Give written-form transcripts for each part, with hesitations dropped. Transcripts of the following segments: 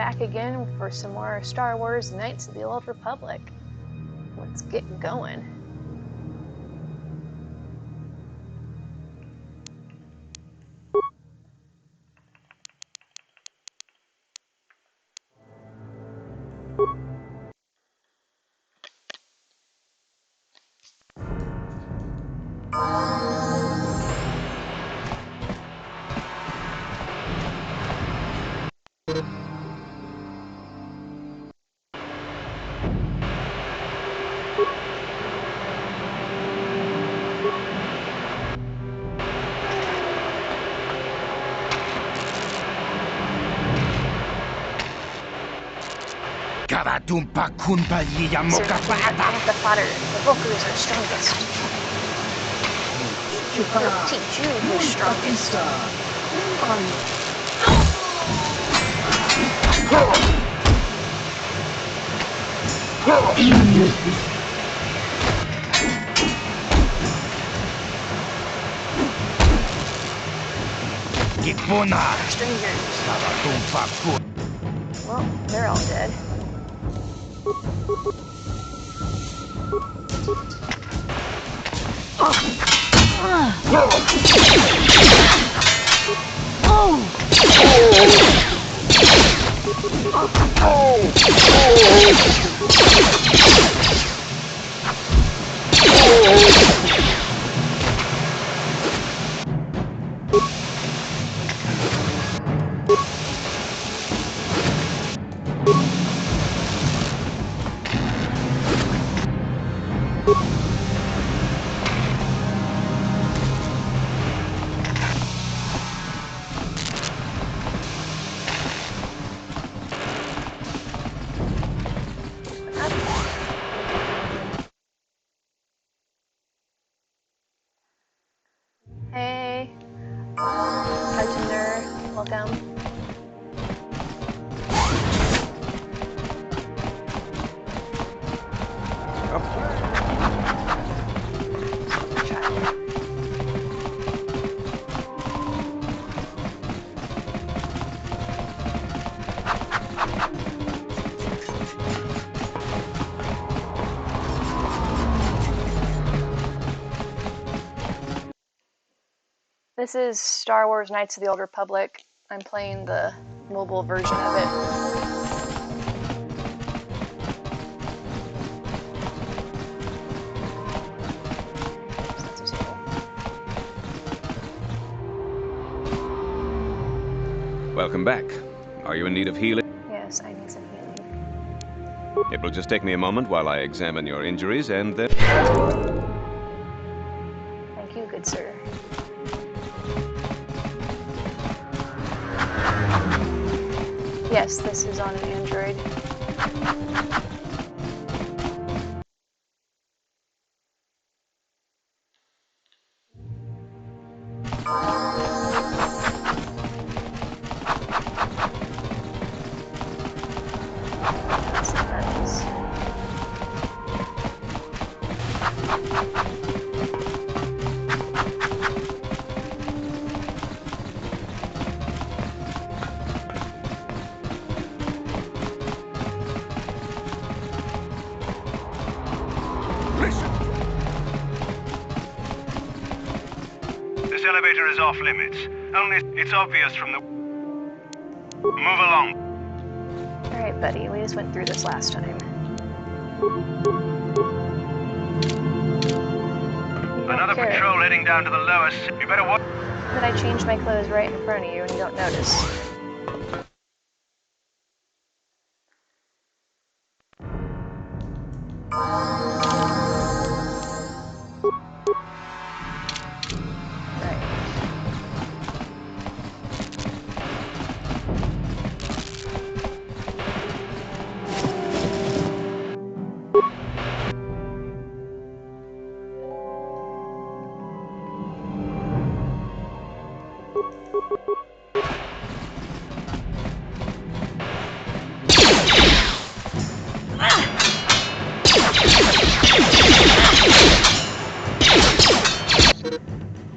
back again for some more Star Wars Knights of the Old Republic. Let's get going. Karatumpa kunpallia mokapata. The fodder, the Vokus are strongest. We'll teach you who's strongest. Strangers. Well, they're all dead. Hey, bartender, welcome. This is Star Wars Knights of the Old Republic. I'm playing the mobile version of it. Welcome back. Are you in need of healing? Yes, I need some healing. It will just take me a moment while I examine your injuries and then... Thank you, good sir. Yes, this is on an Android. This elevator is off limits. Only it's obvious from the... Move along. Alright, buddy, we just went through this last time. Another patrol heading down to the lowest. You better watch. But I changed my clothes right in front of you and you don't notice.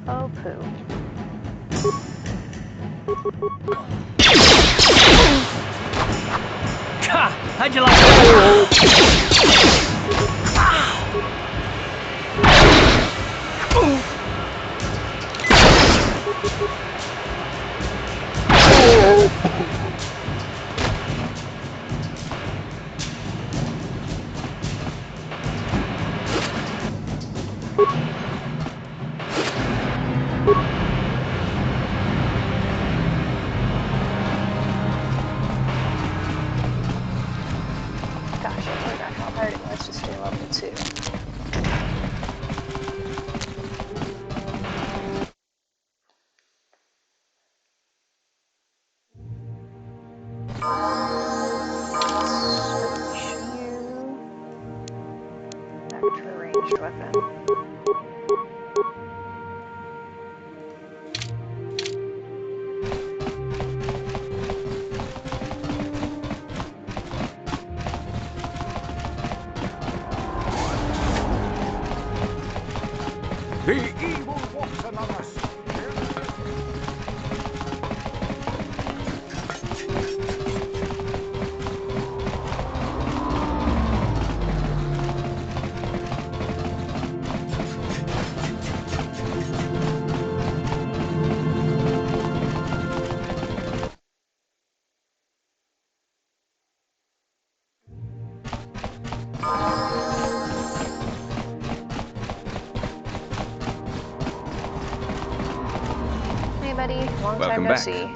Oh, poo. How'd you like that? Gosh, I forgot how hard it was to stay level 2. Switch you back to a ranged weapon. The evil walks among us. Hey, buddy. Long time Welcome no back. see.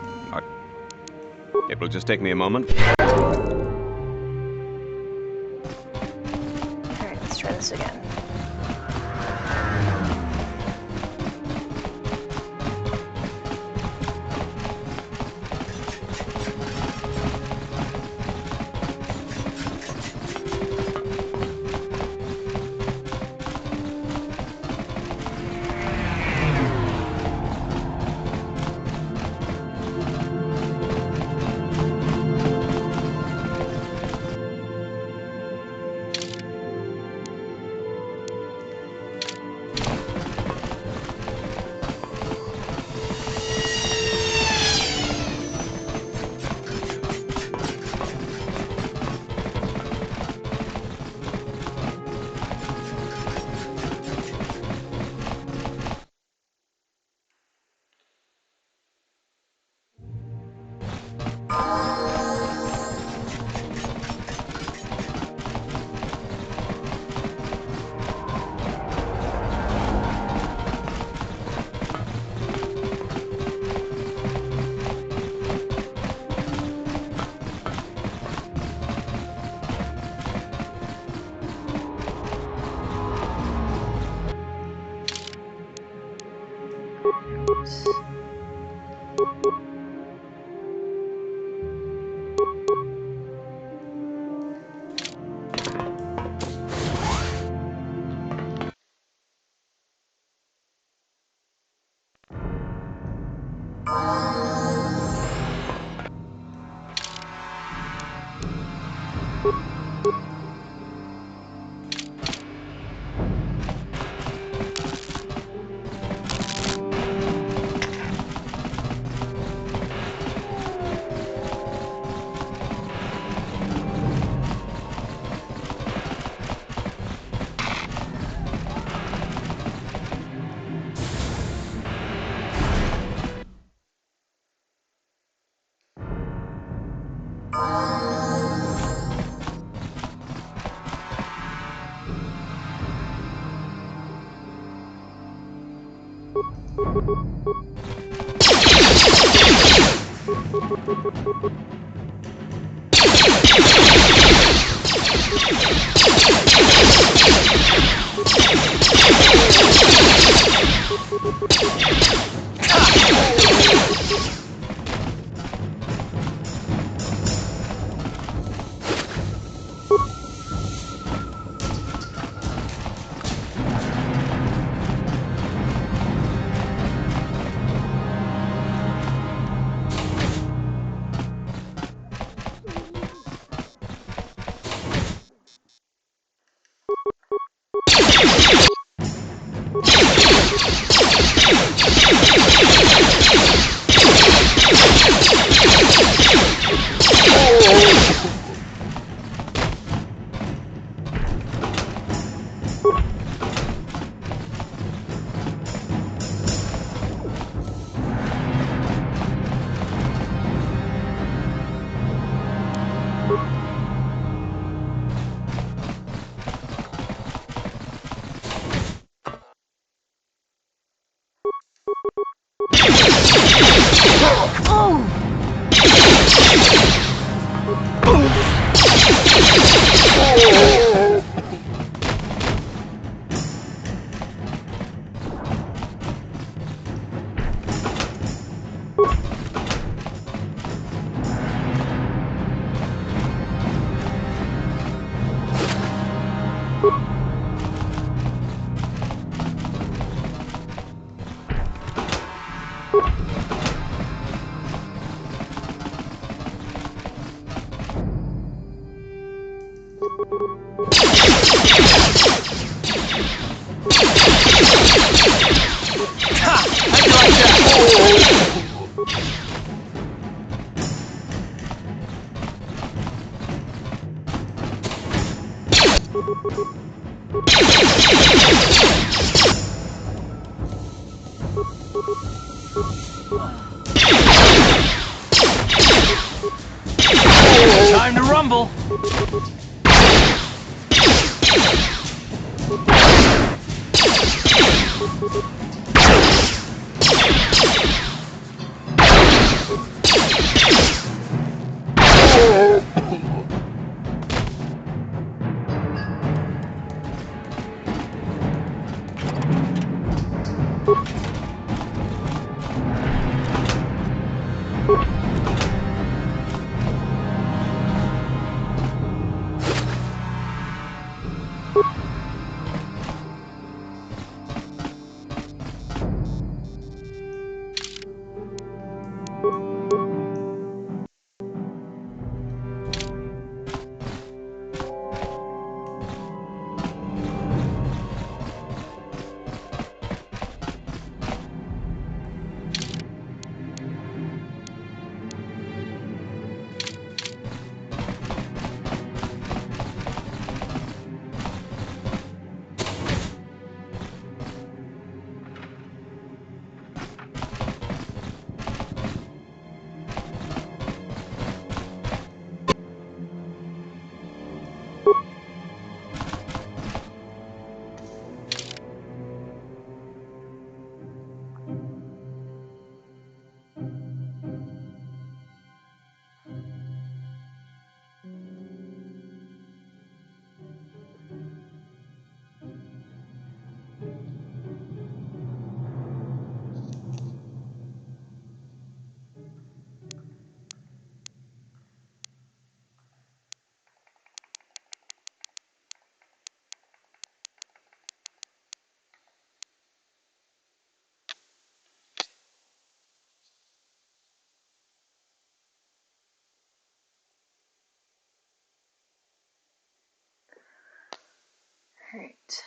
It will just take me a moment. Alright, let's try this again. Time to rumble. Alright.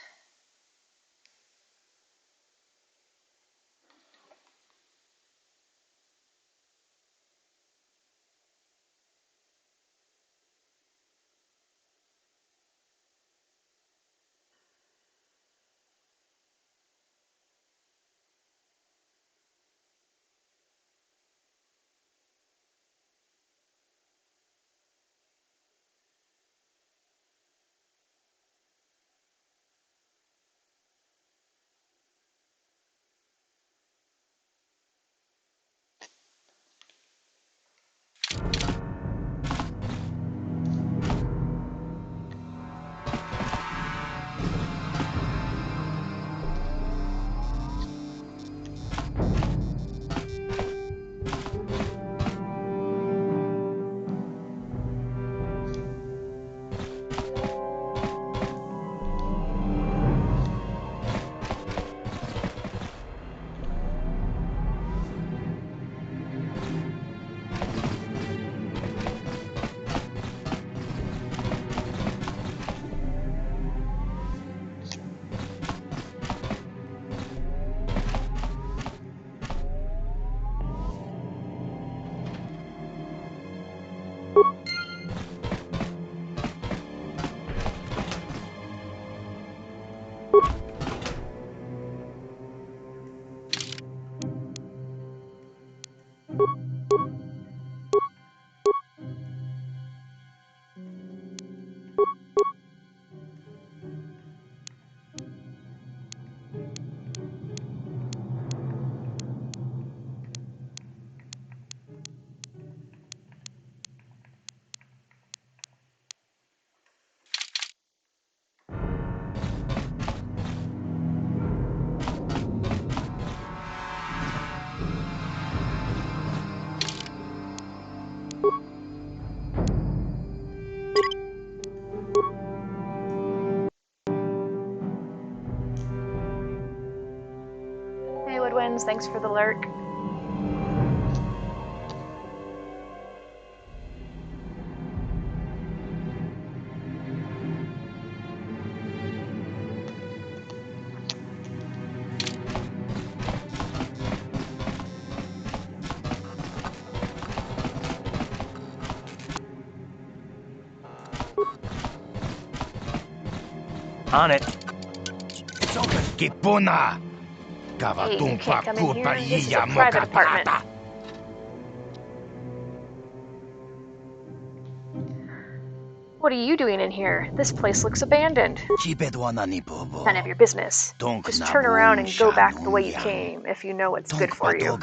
Woodwinds. Thanks for the lurk. On it. Kipuna. Hey, you can't come in here. This is a private apartment. What are you doing in here? This place looks abandoned. None of your business. Just turn around and go back the way you came if you know what's good for you.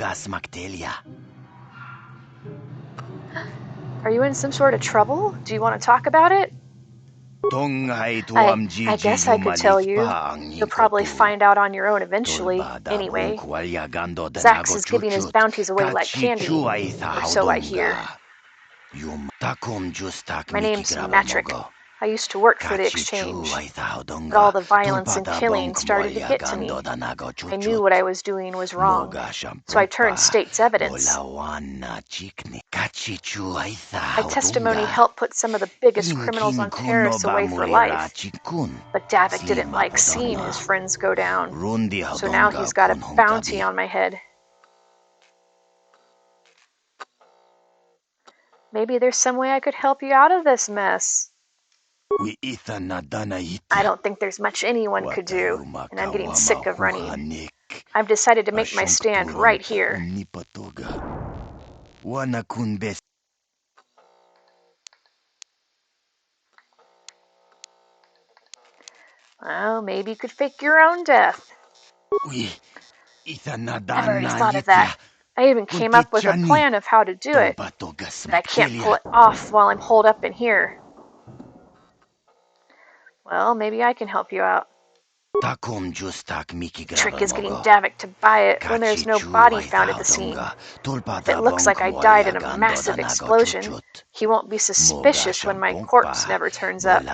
Are you in some sort of trouble? Do you want to talk about it? I guess I could tell you. You'll probably find out on your own eventually. Anyway, Zax is giving his bounties away like candy, or so I hear. My name's Matrick. I used to work for the exchange, but all the violence and killing started to get to me. I knew what I was doing was wrong, so I turned state's evidence. My testimony helped put some of the biggest criminals on Terrace away for life, but Davik didn't like seeing his friends go down, so now he's got a bounty on my head. Maybe there's some way I could help you out of this mess. I don't think there's much anyone could do, and I'm getting sick of running. I've decided to make my stand right here. Well, maybe you could fake your own death. I've already thought of that. I even came up with a plan of how to do it, but I can't pull it off while I'm holed up in here. Well, maybe I can help you out. Trick is getting Davik to buy it when there's no body found at the scene. If it looks like I died in a massive explosion, he won't be suspicious when my corpse never turns up. If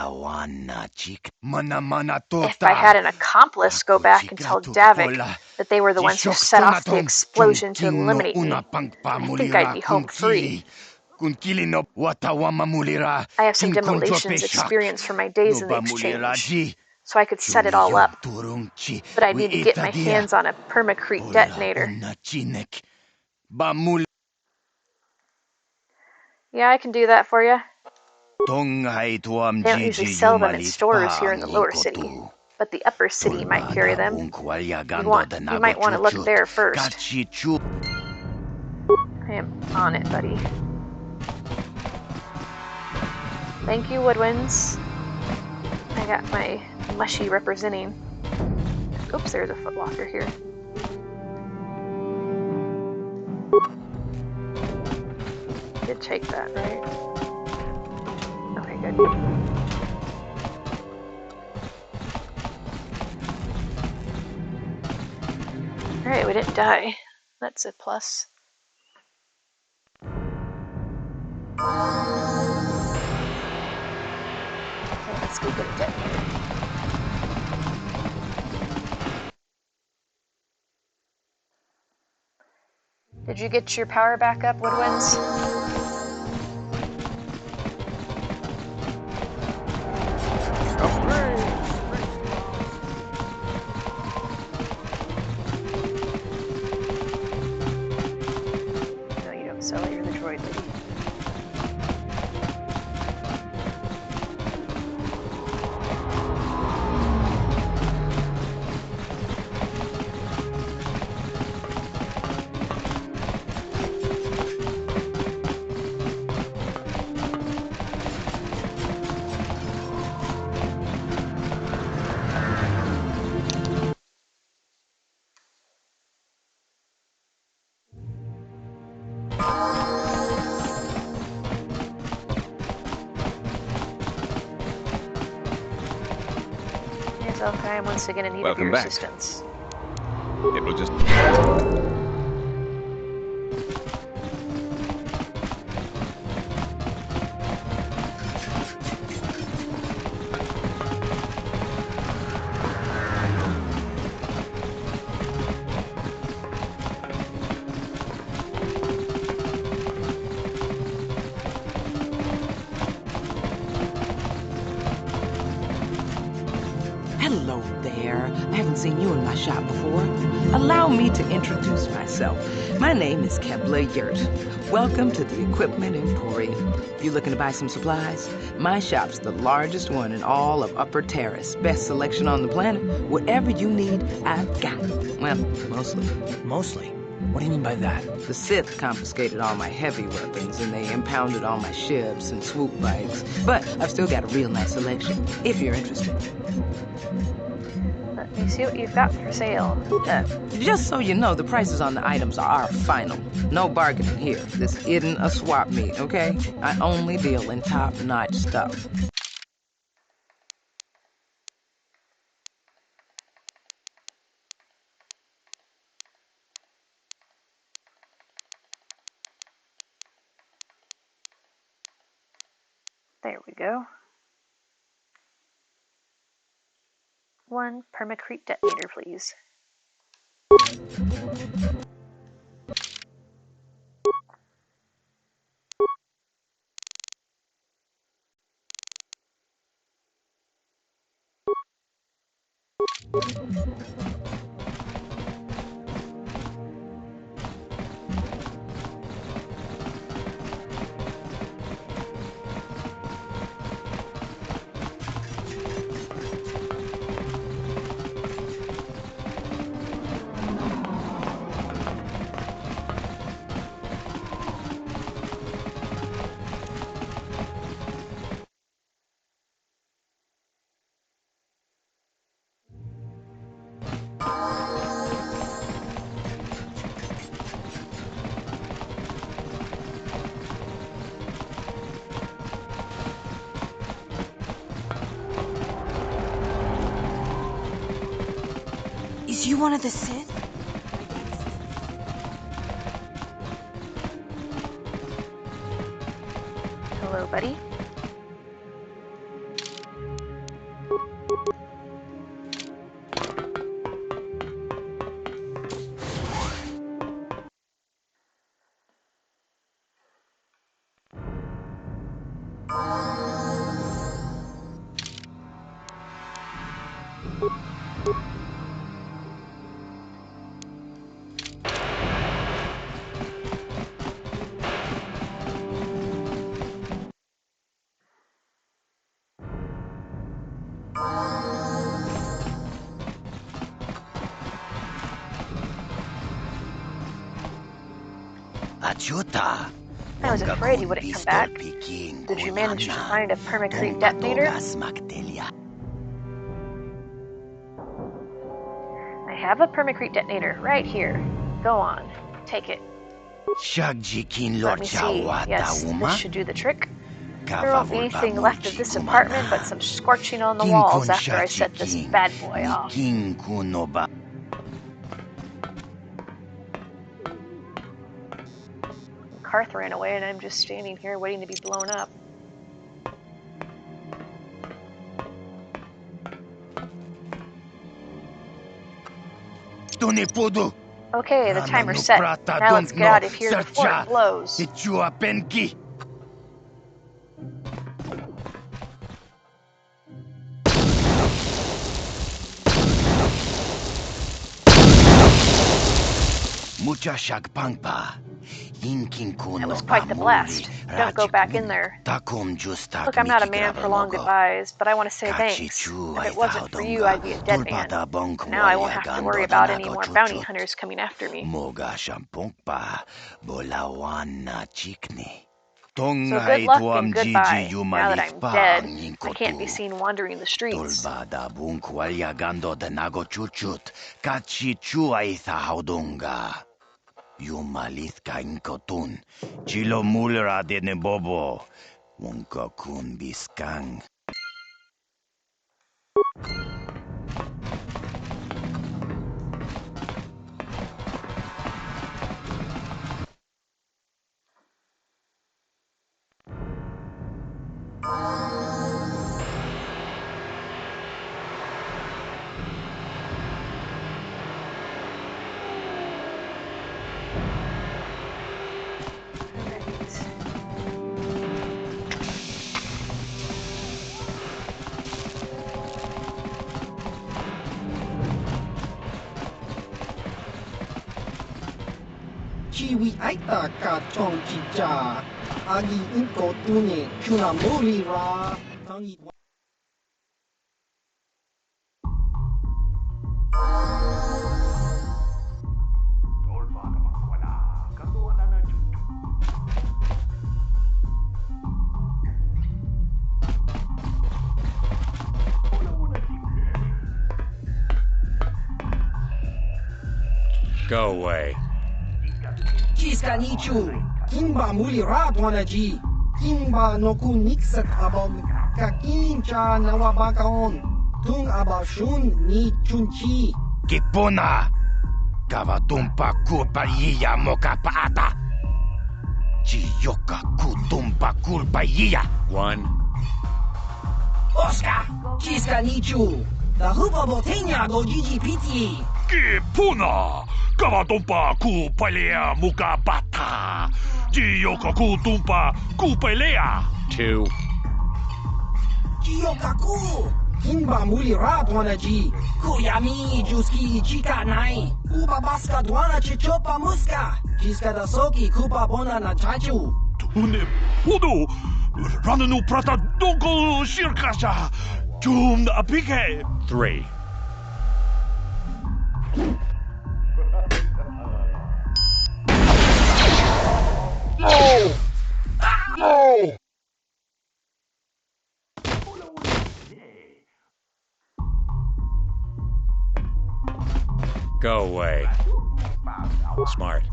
I had an accomplice go back and tell Davik that they were the ones who set off the explosion to eliminate me, I think I'd be home free. I have some demolitions experience from my days in the exchange, so I could set it all up. But I need to get my hands on a permacrete detonator. Yeah, I can do that for you. They don't usually sell them in stores here in the lower city, but the upper city might carry them. You might want to look there first. I am on it, buddy. Thank you, Woodwinds. I got my mushy representing. Oops, there's a footlocker here. Did take that, right? Okay, good. Alright, we didn't die. That's a plus. Okay, let's go get a detonator. Did you get your power back up, Woodwinds? No, you don't sell it. You're the droid lady. Okay, I'm once again in need of your assistance. It will just... seen you in my shop before. Allow me to introduce myself. My name is Kepler Yurt. Welcome to the Equipment Emporium. If you're looking to buy some supplies, my shop's the largest one in all of Upper Terrace. Best selection on the planet. Whatever you need, I've got it. Well, mostly. Mostly? What do you mean by that? The Sith confiscated all my heavy weapons, and they impounded all my ships and swoop bikes. But I've still got a real nice selection, if you're interested. Let me see what you've got for sale. Just so you know, the prices on the items are final. No bargaining here. This isn't a swap meet, okay? I only deal in top-notch stuff. There we go. 1 permacrete detonator, please. Is you one of the Sith? Hello, buddy. I was afraid he wouldn't come back. Did you manage to find a permacrete detonator? I have a permacrete detonator right here. Go on, take it. Let me see. Yes, this should do the trick. There won't be anything left of this apartment but some scorching on the walls after I set this bad boy off. Karth ran away and I'm just standing here waiting to be blown up. Okay, the timer's set. Now let's get out of here before it blows. That was quite the blast. Don't go back in there. Look, I'm not a man for long goodbyes, but I want to say thanks. If it wasn't for you, I'd be a dead man. Now I won't have to worry about any more bounty hunters coming after me. So good luck and goodbye. Now that I'm dead, I can't be seen wandering the streets. Yumalithka inkotun, chilo mulera de nebobo, wunkokun biskang. Chiwi aita ka chong chicha. Agi inko tune chuna muri ra. Tangi Go away. Chiska nichu. Kimba muli ra ji. Kimba no ku nixat abog kakincha nawabakaon. Tung abashun ni chunchi. Kipuna! Kavatumpa kulpaliya moka paata! Chiyoka kutumpa kulpaliya! One. Oscar! Chiska nichu. The hupa botenya go gigi piti. Kipuna! Kavatumpa kupalea muka bata! Jiyoka kutumpa kupalea! Two. Jiyokaku! Kimba muli ra ji. Kuyami juski chika nai. Uba baska dwana chichopa muska. Chiska da soki kupa bona na chachu. Tune pudu! Rananu prata donko shirkasha! Jum na apike! Three. No! No! Go away. Smart.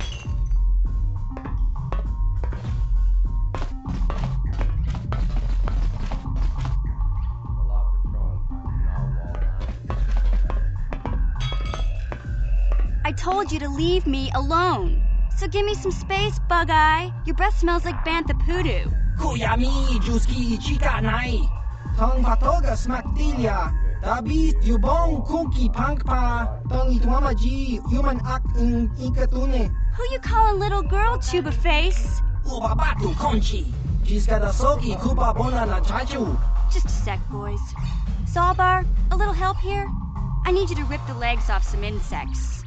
I told you to leave me alone. So give me some space, Bug-Eye. Your breath smells like bantha poodoo. Kuyami juski chika nai. Tong patoga smaktilia. Dabi yubong kunki pangpa. Tong itwamaji human ak in ikatune. Who you calling little girl, Chuba Face? Ubabatu konchi. Chiska da soki kupa bona na chachu. Just a sec, boys. Zalbar, a little help here? I need you to rip the legs off some insects.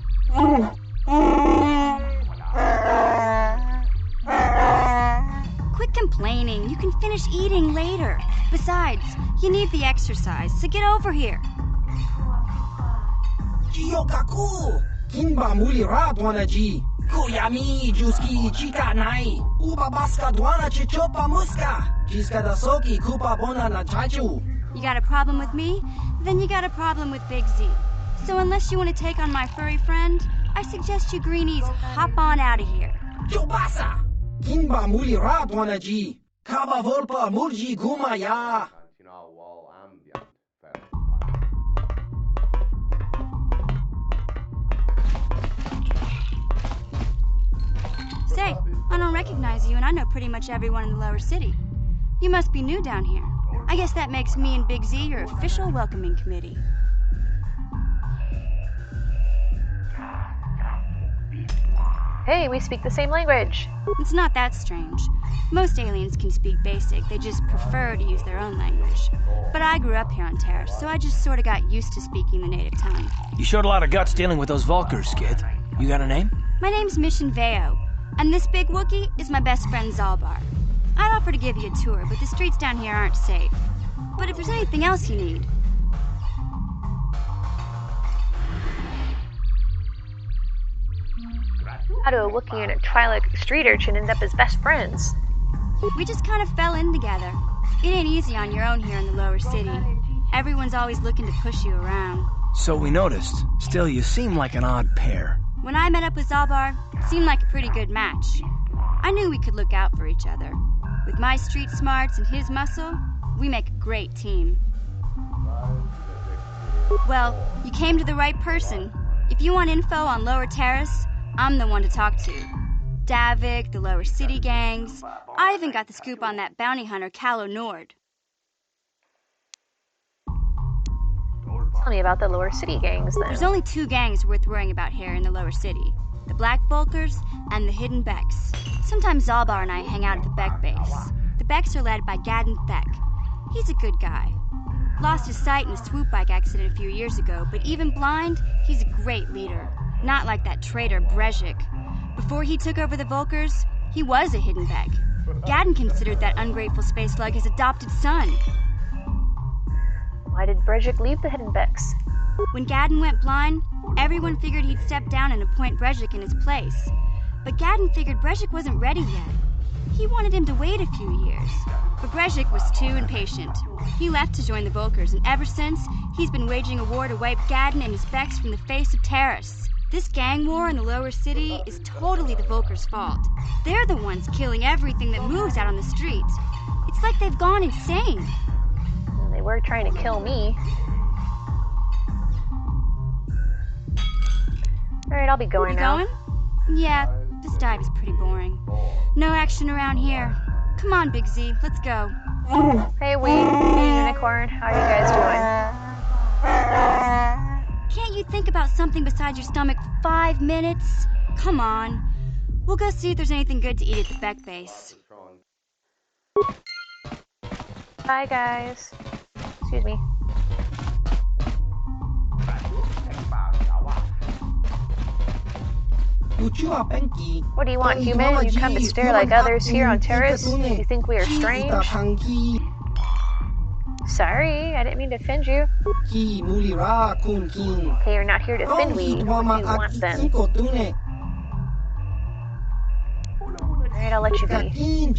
Quit complaining. You can finish eating later. Besides, you need the exercise, so get over here. Jiyokaku! Kimba muli ra ji. Kuyami juski chika nai. Uba baska dwana chichopa muska. Chiska da soki kupa bona na chachu. You got a problem with me? Then you got a problem with Big Z. So unless you want to take on my furry friend, I suggest you greenies hop on out of here. Chubasa! Kimba muli ra ji. Kaba volpa murji gumaya. Say, I don't recognize you, and I know pretty much everyone in the lower city. You must be new down here. I guess that makes me and Big Z your official welcoming committee. Hey, we speak the same language. It's not that strange. Most aliens can speak basic, they just prefer to use their own language. But I grew up here on Terra, so I just sort of got used to speaking the native tongue. You showed a lot of guts dealing with those Vulkars, kid. You got a name? My name's Mission Veo, and this big Wookiee is my best friend Zalbar. I'd offer to give you a tour, but the streets down here aren't safe. But if there's anything else you need... How do a Wookiee and a Twi'lek street urchin end up as best friends? We just kind of fell in together. It ain't easy on your own here in the lower city. Everyone's always looking to push you around. So we noticed. Still, you seem like an odd pair. When I met up with Zalbar, it seemed like a pretty good match. I knew we could look out for each other. With my street smarts and his muscle, we make a great team. Well, you came to the right person. If you want info on Lower Terrace, I'm the one to talk to. Davik, the Lower City gangs. I even got the scoop on that bounty hunter, Calo Nord. Tell me about the Lower City gangs, then. There's only two gangs worth worrying about here in the Lower City. The Black Vulkars and the Hidden Becks. Sometimes Zalbar and I hang out at the Beck base. The Becks are led by Gadden Thek. He's a good guy. Lost his sight in a swoop bike accident a few years ago, but even blind, he's a great leader. Not like that traitor Brezhik. Before he took over the Volkers, he was a hidden Beck. Gadden considered that ungrateful space slug his adopted son. Why did Brejik leave the Hidden Becks? When Gadden went blind, everyone figured he'd step down and appoint Brejik in his place. But Gadden figured Brejik wasn't ready yet. He wanted him to wait a few years. But Brejik was too impatient. He left to join the Volkers, and ever since, he's been waging a war to wipe Gadden and his Becks from the face of Terrace. This gang war in the lower city is totally the Volkers' fault. They're the ones killing everything that moves out on the streets. It's like they've gone insane. They were trying to kill me. Alright, I'll be going now. Going? Yeah, this dive is pretty boring. No action around here. Come on, Big Z, let's go. Hey, Wee. Hey, Unicorn. How are you guys doing? Can't you think about something besides your stomach for 5 minutes? Come on. We'll go see if there's anything good to eat at the Beck base. Bye, guys. Excuse me. What do you want, human? You come to stare like others here on Terrace? You think we are strange? Sorry, I didn't mean to offend you. Okay, you're not here to offend me. What do you want then? Alright, I'll let you be. Anybody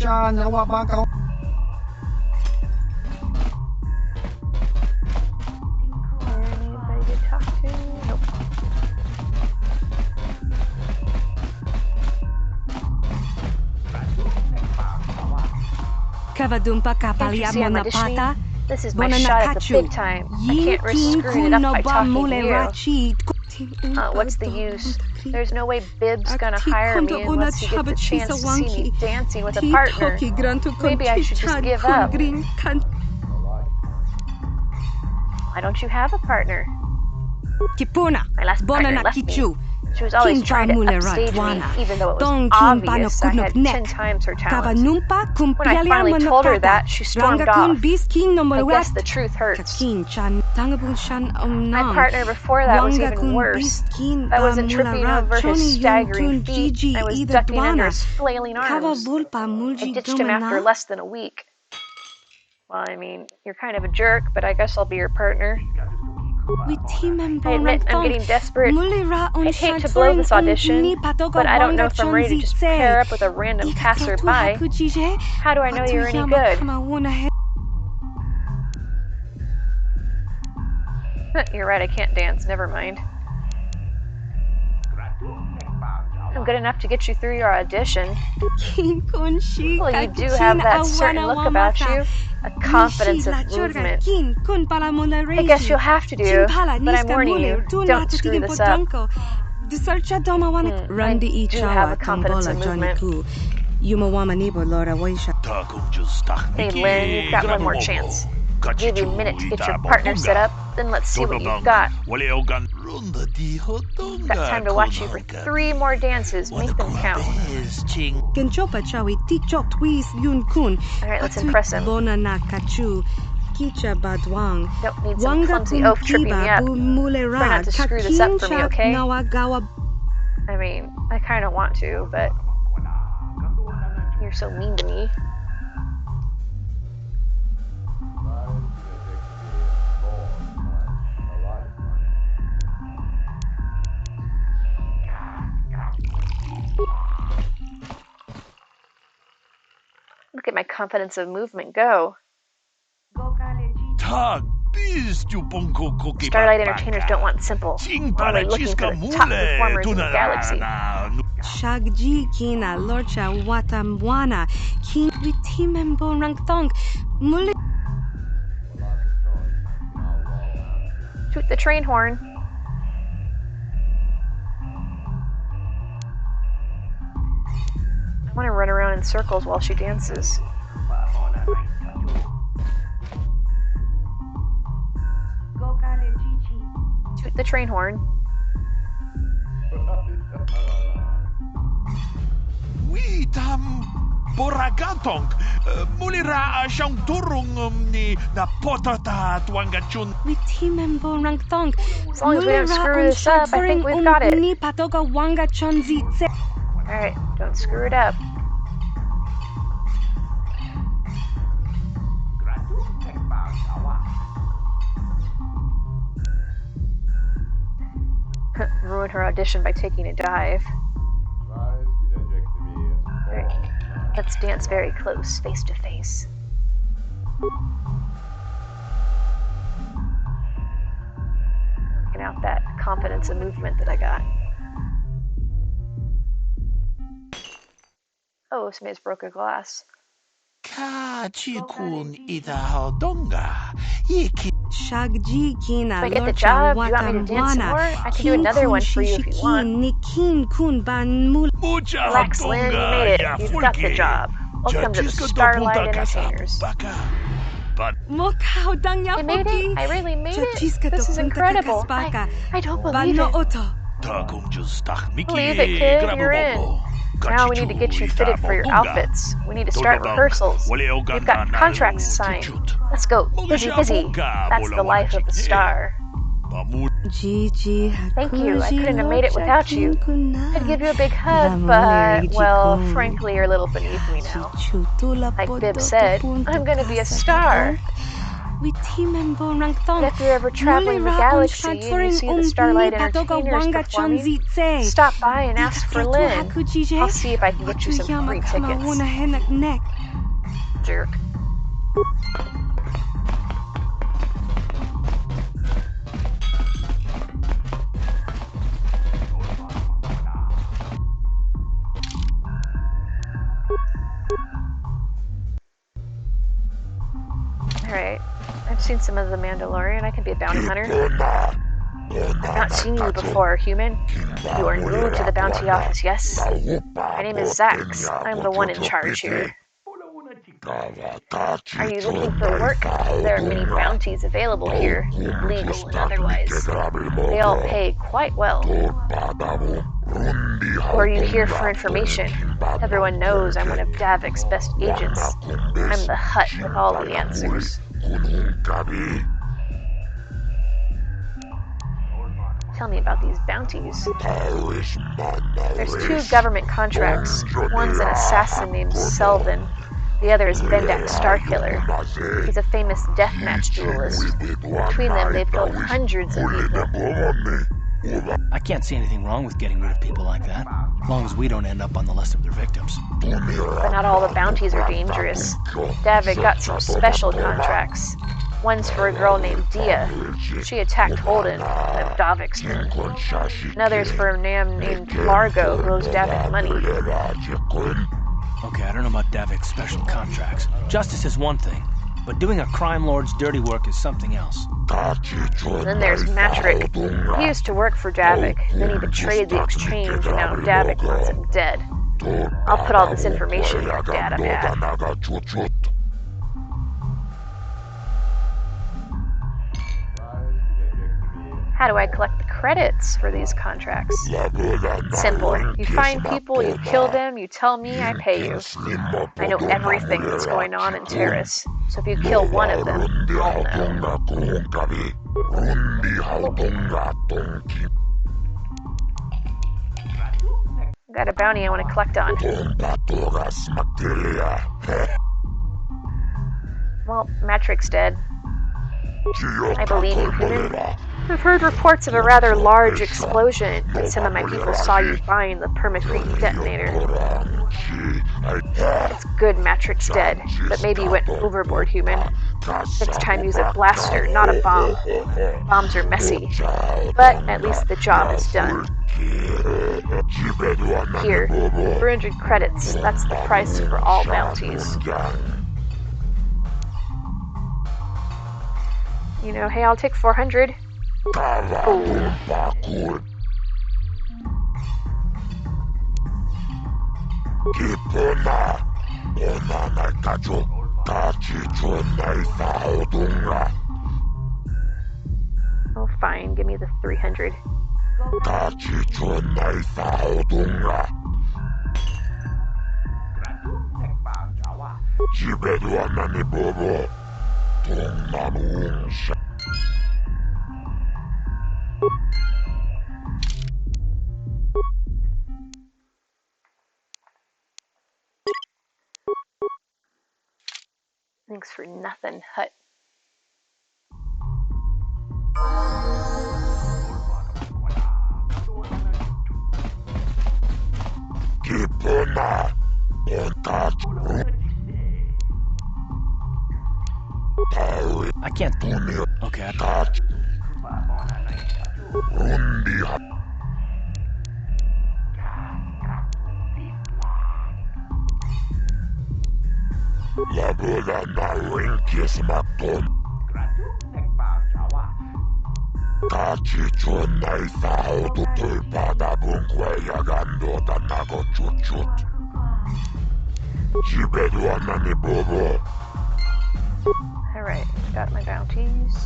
to talk to? Nope. This is my shot at the big time. I can't risk screwing it up by talking to you. What's the use? There's no way Bib's gonna hire me unless he gets a chance to see me dancing with a partner. Maybe I should just give up. Why don't you have a partner? My last partner left me. She was always trying to upstage me, even though it was obvious I had 10 times her talent. When I finally told her that, she stormed off. I guess the truth hurts. My partner before that was even worse. I wasn't tripping over his staggering feet. I was ducking under his flailing arms. I ditched him after less than a week. Well, I mean, you're kind of a jerk, but I guess I'll be your partner. I admit I'm getting desperate. I'd hate to blow this audition, but I don't know if I'm ready to just pair up with a random passerby. How do I know you're any good? You're right, I can't dance. Never mind. I'm good enough to get you through your audition. Well, you do have that certain look about you. A confidence of movement. I guess you'll have to do, but I'm warning you, don't screw this up. I do have a confidence of movement. Hey Lynn, you've got one more chance. Give you a minute to get your partner set up, then let's see what you've got. Got time to watch you for 3 more dances. Make them count. Alright, let's impress him. Don't need some clumsy oaf tripping me up. Try not to screw this up for me, okay? I mean, I kinda want to, but you're so mean to me. Look at my confidence of movement go. Starlight entertainers don't want simple. We're looking for the top performers in the galaxy. Shoot the train horn. I want to run around in circles while she dances. Toot the train horn. Boragatong, mulira siyang turong ni na potata tuangachun. As long as we don't screw this up, I think we've got it. Alright, don't screw it up. Ruin her audition by taking a dive. Alright, let's dance very close, face to face. Working out that confidence and movement that I got. Oh, somebody's broke a glass. If I get the job, do you want me to dance some more? I can do another one for you if you want. Relax, Lynn, you made it. You've got the job. Welcome to the Starlight Entertainers. I made it? I really made it? This is incredible. I don't believe it. Believe it, kid. You're in. Now we need to get you fitted for your outfits. We need to start rehearsals. We've got contracts to sign. Let's go. Busy, busy. That's the life of a star. Thank you. I couldn't have made it without you. I'd give you a big hug, but, well, frankly, you're a little beneath me now. Like Bib said, I'm gonna be a star. But if you're ever traveling the galaxy and you see the Starlight Entertainers performing, stop by and ask for Lynn. I'll see if I can get you some free tickets. Jerk. Alright, I've seen some of The Mandalorian. I can be a bounty hunter. I've not seen you before, human. You are new to the bounty office, yes? My name is Zax. I'm the one in charge here. Are you looking for work? There are many bounties available here, legal and otherwise. They all pay quite well. Or are you here for information? Everyone knows I'm one of Davik's best agents. I'm the Hutt with all the answers. Tell me about these bounties. There's 2 government contracts. One's an assassin named Selvin. The other is Bendak Starkiller. He's a famous deathmatch duelist. Between them, they've killed hundreds of people. I can't see anything wrong with getting rid of people like that, as long as we don't end up on the list of their victims. But not all the bounties are dangerous. Davik got some special contracts. One's for a girl named Dia. She attacked Holden, one of Davik's men. Another's for a man named Largo, who owes Davik money. Okay, I don't know about Davik's special contracts. Justice is one thing, but doing a crime lord's dirty work is something else. Then there's Matrick. He used to work for Davik, then he betrayed the exchange, and now Davik wants him dead. I'll put all this information in your datapad. How do I collect the credits for these contracts? Simple. You find people, you kill them, you tell me, I pay you. I know everything that's going on in Terrace, so if you kill one of them, I'll know. I've got a bounty I want to collect on. Well, Matrick's dead. I believe you, human. I've heard reports of a rather large explosion, and some of my people saw you buying the permacrete detonator. It's good Matrick's dead, but maybe you went overboard, human. Next time use a blaster, not a bomb. Bombs are messy, but at least the job is done. Here, 400 credits, that's the price for all bounties. You know, hey, I'll take 400. Ooh. Oh, fine, give me the 300. Thanks for nothing, Hut. I can't. Okay. Alright, got my bounties.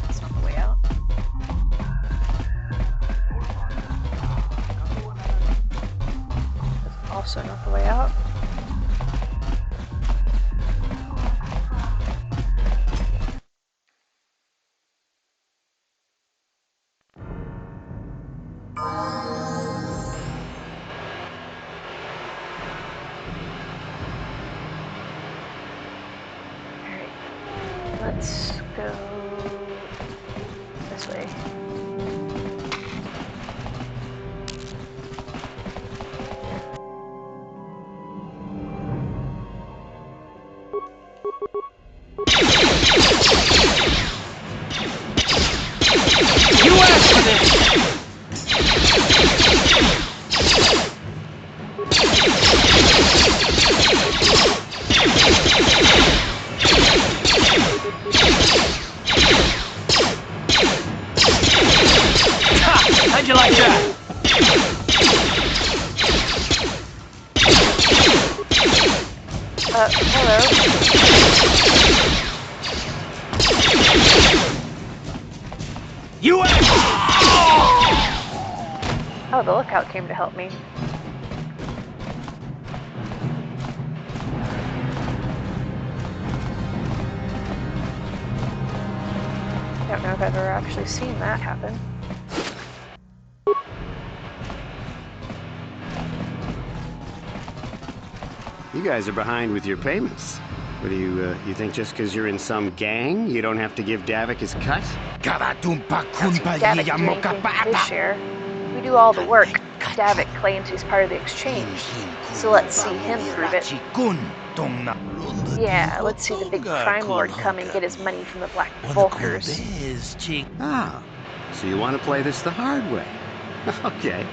That's not the way out. That's also not the way out. Let's go this way. You asked for this! How'd you like that? Hello. You Oh, the lookout came to help me. I don't know if I've ever actually seen that happen. You guys are behind with your payments. What do you think just because you're in some gang, you don't have to give Davik his cut? Davik didn't do anything for his share. We do all the work. Davik claims he's part of the exchange. So let's see him prove it. Yeah, let's see the big crime lord come and get his money from the Black Vulkers. Ah, so you want to play this the hard way. Okay.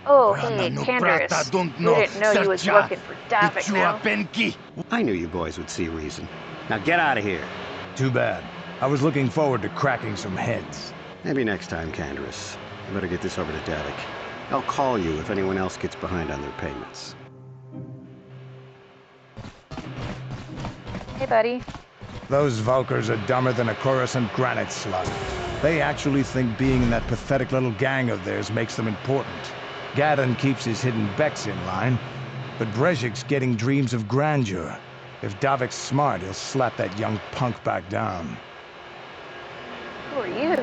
Oh, hey, Canderous. We didn't know you was working for Davik now. I knew you boys would see reason. Now get out of here. Too bad. I was looking forward to cracking some heads. Maybe next time, Canderous. I better get this over to Davik. I'll call you if anyone else gets behind on their payments. Hey, buddy. Those Vulkers are dumber than a Coruscant granite slug. They actually think being in that pathetic little gang of theirs makes them important. Gadon keeps his hidden Becks in line, but Brezhik's getting dreams of grandeur. If Davik's smart, he'll slap that young punk back down. Who are you?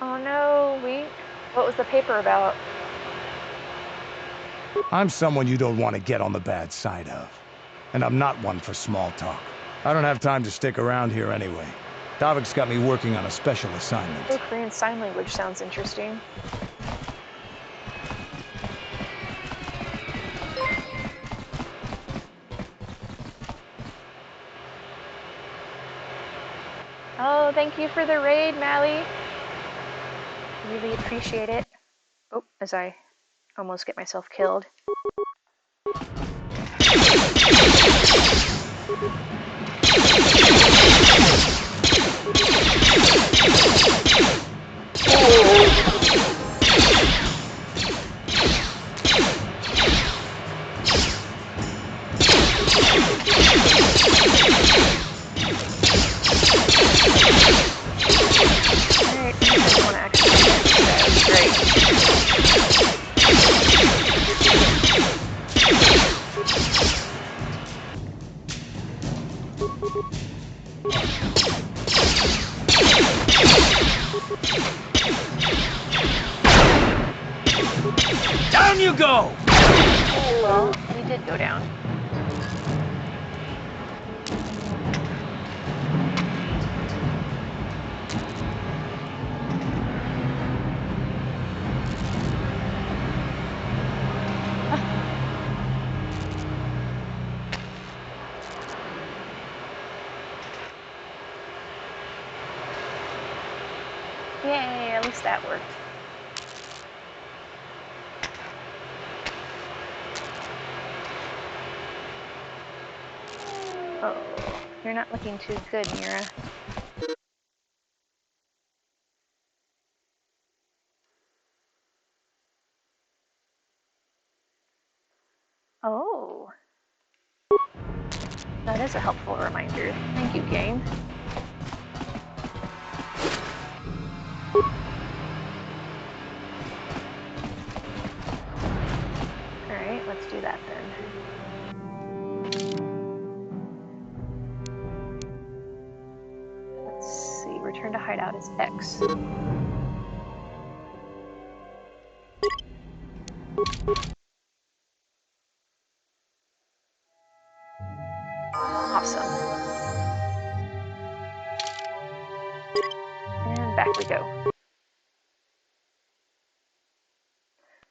Oh no, what was the paper about? I'm someone you don't want to get on the bad side of. And I'm not one for small talk. I don't have time to stick around here anyway. Davik's got me working on a special assignment. Oh, Korean Sign Language sounds interesting. Oh, thank you for the raid, Mally. Really appreciate it. Oh, as I almost get myself killed. Down you go! Well, we did go down. Yay, at least that worked. Oh, you're not looking too good, Mira. Oh. That is a helpful reminder. Thank you, game. Alright, let's do that then. Let's see, return to hideout is X. Awesome. And back we go.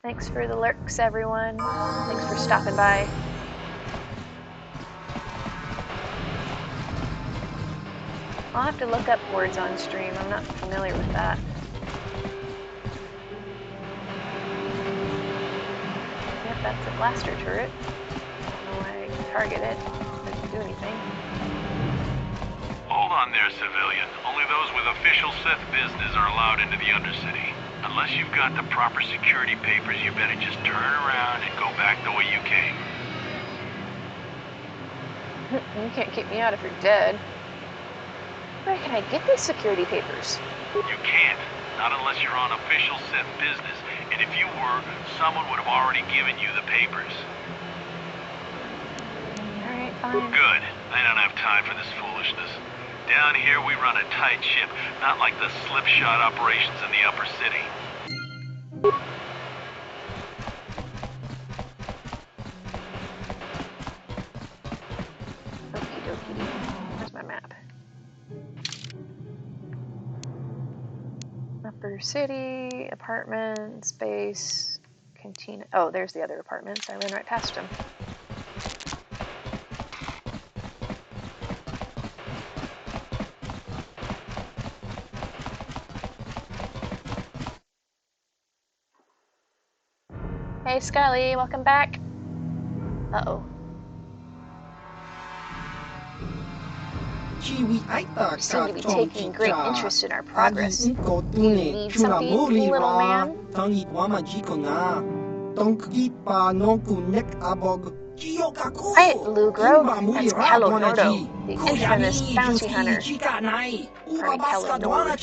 Thanks for the lurks, everyone. Thanks for stopping by. I'll have to look up words on stream. I'm not familiar with that. Yep, that's a blaster turret. I don't know why I can target it. It doesn't do anything. Hold on there, civilian. Only those with official Sith business are allowed into the Undercity. Unless you've got the proper security papers, you better just turn around and go back the way you came. You can't keep me out if you're dead. Where can I get these security papers? You can't. Not unless you're on official Sith business. And if you were, someone would have already given you the papers. Alright, fine. Good. I don't have time for this foolishness. Down here we run a tight ship, not like the slipshod operations in the upper city. Okie dokie. Where's my map? Upper city, apartments, base, cantina. Oh, there's the other apartments. I ran right past them. Hey, Scully, welcome back. Uh-oh. You seem to be taking great interest in our progress. Do you need something, little man? Right, Lugro. That's Calo Nordo, the infamous bounty hunter. Pardon, Calo Nord.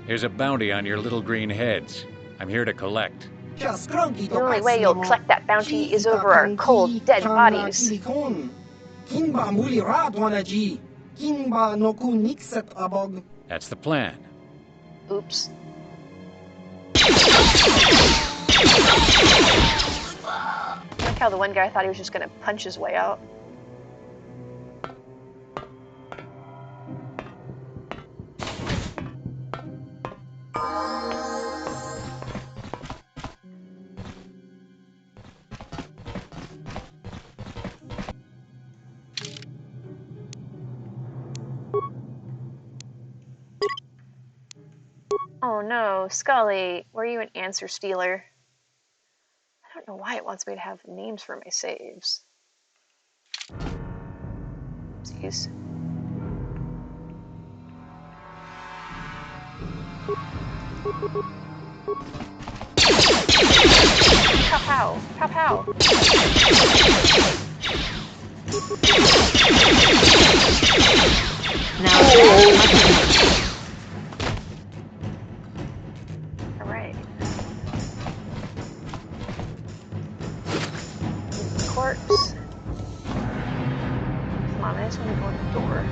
Here's a bounty on your little green heads. I'm here to collect. The only way you'll collect that bounty is over our cold, dead bodies. That's the plan. Oops. I like how the one guy thought he was just gonna punch his way out. Oh no, Scully, were you an answer stealer? I don't know why it wants me to have names for my saves. Oopsies. Pow pow, pow pow. Now Alright. Corpse. Come on, I just want to go in the door.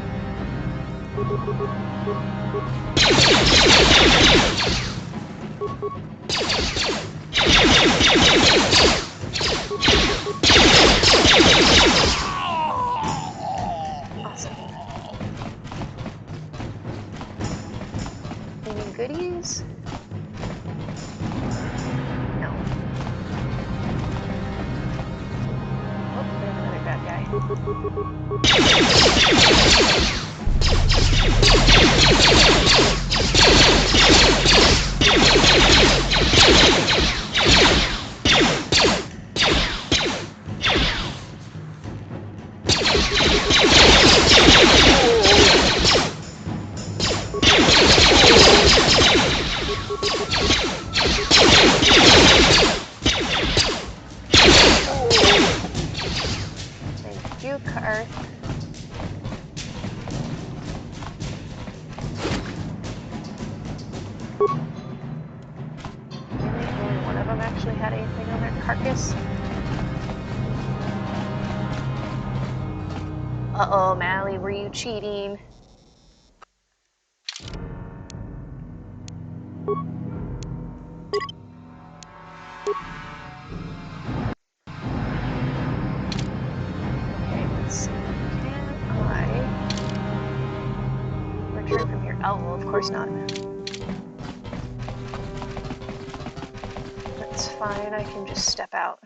Uh-oh, Mally, were you cheating? Okay, let's see. Can I return from here? Oh, well, of course not. That's fine, I can just step out.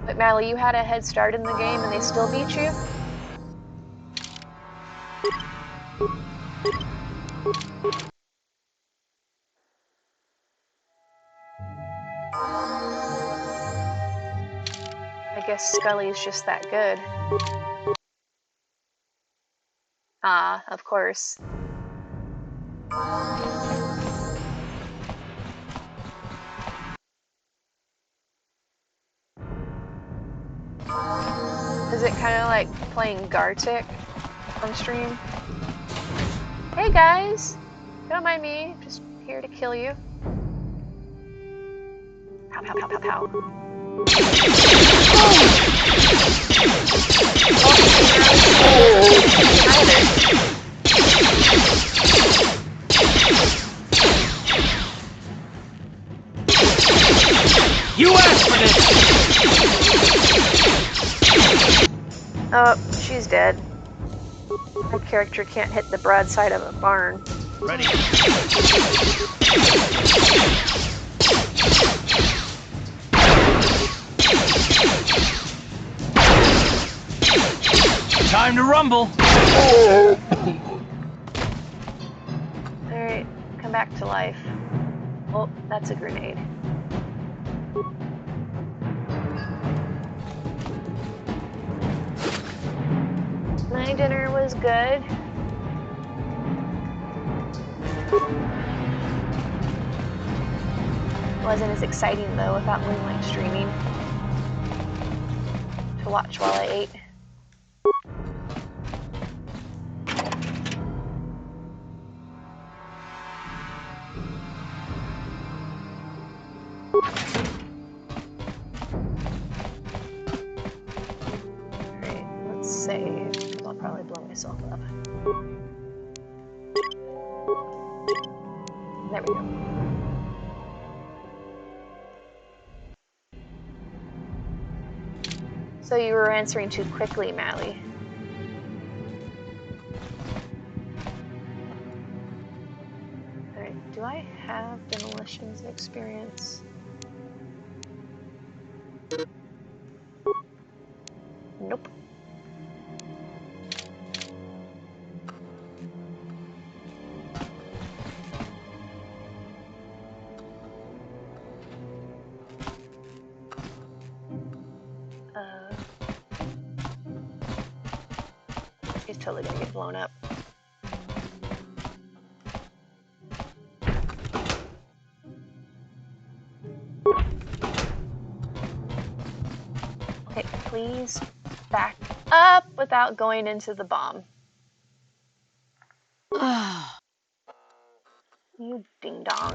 But Mally, you had a head start in the game and they still beat you? I guess Scully's just that good. Ah, of course. Is it kind of like playing Gartic on stream? Hey guys! Don't mind me, just here to kill you. Pow, pow, pow, pow, pow. You asked for this! Oh, she's dead. My character can't hit the broadside of a barn. Ready. Time to rumble! Alright, come back to life. Oh, that's a grenade. My dinner was good. Wasn't as exciting though without Moonlight streaming to watch while I ate. Alright, let's save, because I'll probably blow myself up. There we go. So you were answering too quickly, Mally. Alright, do I have demolitions experience? Nope. She's totally gonna get blown up. Okay, please back up without going into the bomb. You ding dong.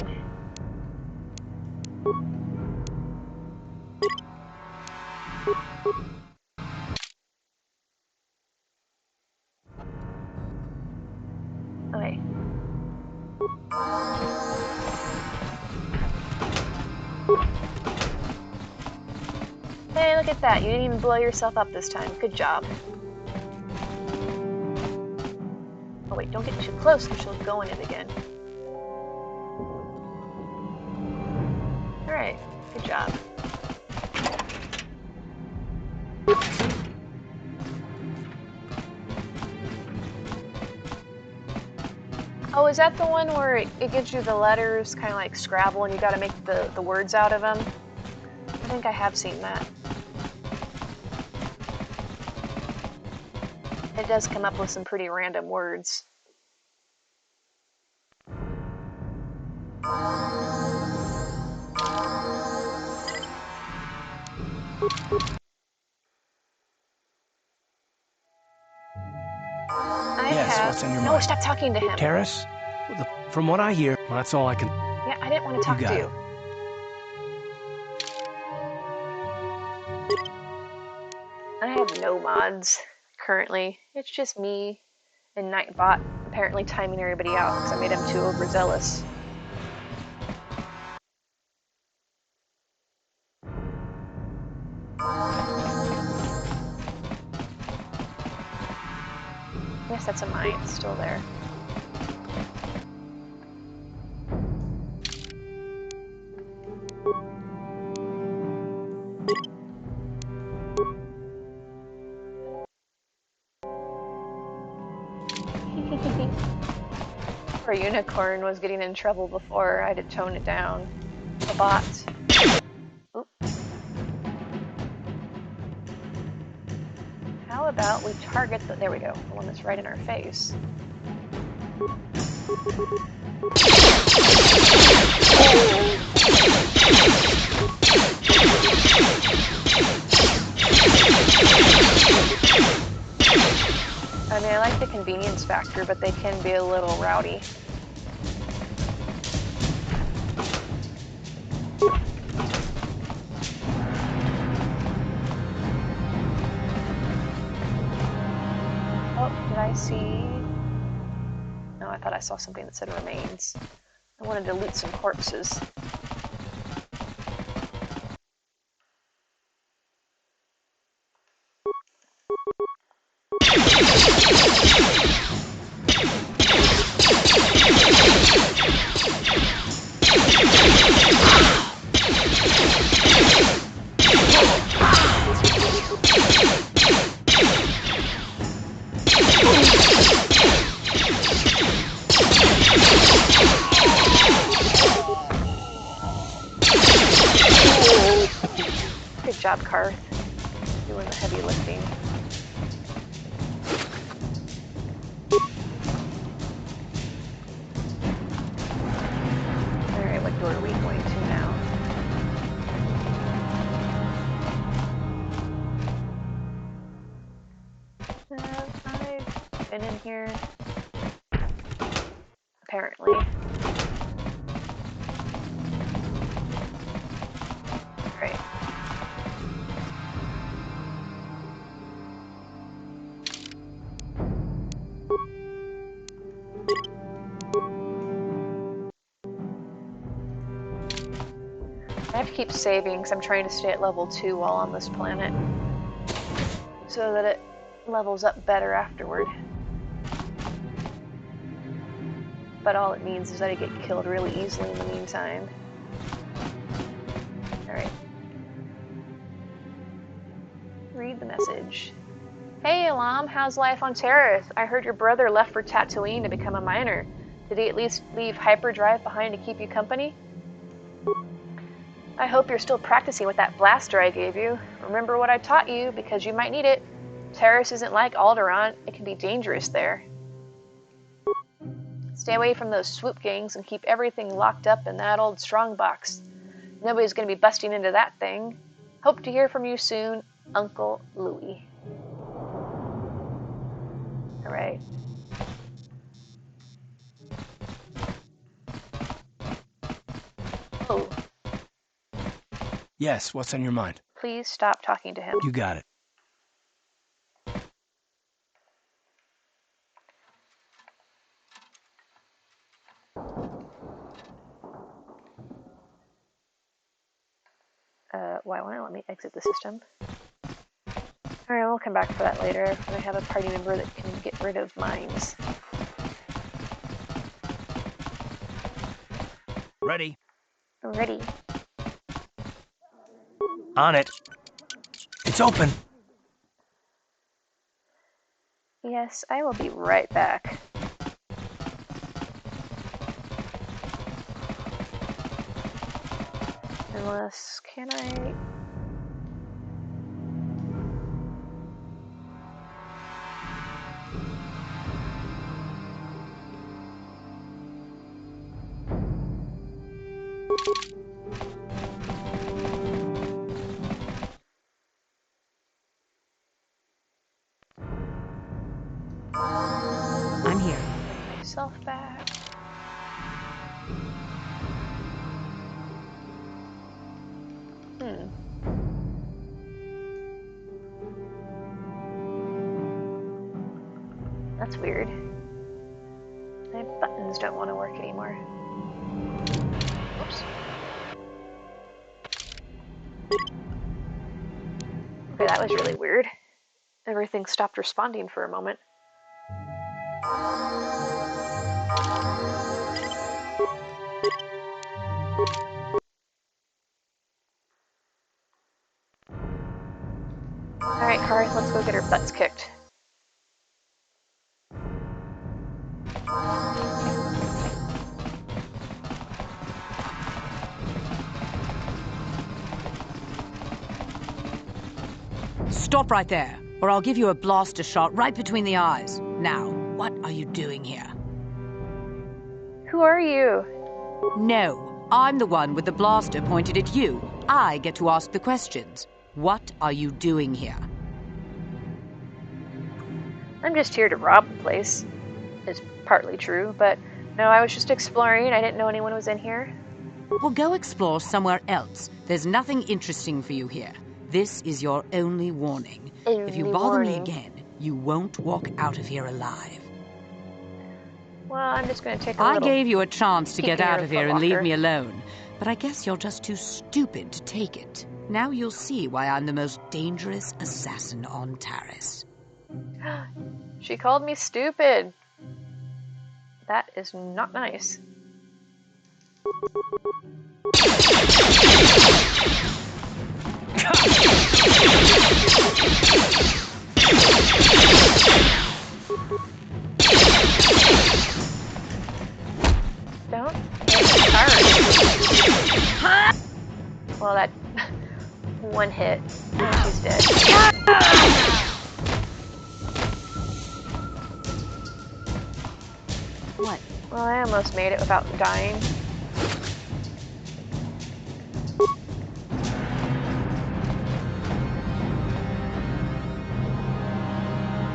Okay. Hey, look at that. You didn't even blow yourself up this time. Good job. Oh wait, don't get too close or she'll go in it again. Alright, good job. is that the one where it gives you the letters, kind of like Scrabble, and you gotta make the words out of them? I think I have seen that. It does come up with some pretty random words. What's on your mind? No, stop talking to him. Terrace? From what I hear, well, that's all I can... Yeah, I didn't want to talk to you. I have no mods currently. It's just me and Nightbot apparently timing everybody out because I made him too overzealous. Yes, that's a mine. It's still there. Our unicorn was getting in trouble before. I had to tone it down. The bot. Oop. How about we target the... There we go. The one that's right in our face. I mean, I like the convenience factor, but they can be a little rowdy. Oh, did I see... No, I thought I saw something that said remains. I wanted to loot some corpses. Good job, Karth. Doing the heavy lifting. Alright, what door are we going to now? I've been in here. Apparently. Right. I have to keep saving because I'm trying to stay at level 2 while on this planet so that it levels up better afterward. But all it means is that I get killed really easily in the meantime. Alright. Read the message. Hey, Alam, how's life on Terrace? I heard your brother left for Tatooine to become a miner. Did he at least leave hyperdrive behind to keep you company? I hope you're still practicing with that blaster I gave you. Remember what I taught you, because you might need it. Terrace isn't like Alderaan. It can be dangerous there. Stay away from those swoop gangs and keep everything locked up in that old strongbox. Nobody's going to be busting into that thing. Hope to hear from you soon, Uncle Louie. Alright. Oh. Yes, what's on your mind? Please stop talking to him. You got it. Why won't it let me exit the system? Alright, we'll come back for that later when I have a party member that can get rid of mines. Ready? Ready. On it. It's open. Yes, I will be right back. Unless, can I? I'm here. Bring myself back. That's weird. My buttons don't want to work anymore. Oops. Okay, that was really weird. Everything stopped responding for a moment. Alright, Karth, let's go get our butts kicked. Stop right there, or I'll give you a blaster shot right between the eyes. Now, what are you doing here? Who are you? No, I'm the one with the blaster pointed at you. I get to ask the questions. What are you doing here? I'm just here to rob the place. It's partly true, but no, I was just exploring. I didn't know anyone was in here. Well, go explore somewhere else. There's nothing interesting for you here. This is your only warning. If you bother me again, you won't walk out of here alive. Well, I'm just going to take a I little gave you a chance to peek get in out your of here and leave footlocker. me alone, but I guess you're just too stupid to take it. Now you'll see why I'm the most dangerous assassin on Taris. She called me stupid. That is not nice. Don't hit her. Well, that one hit, and she's dead. What? Well, I almost made it without dying.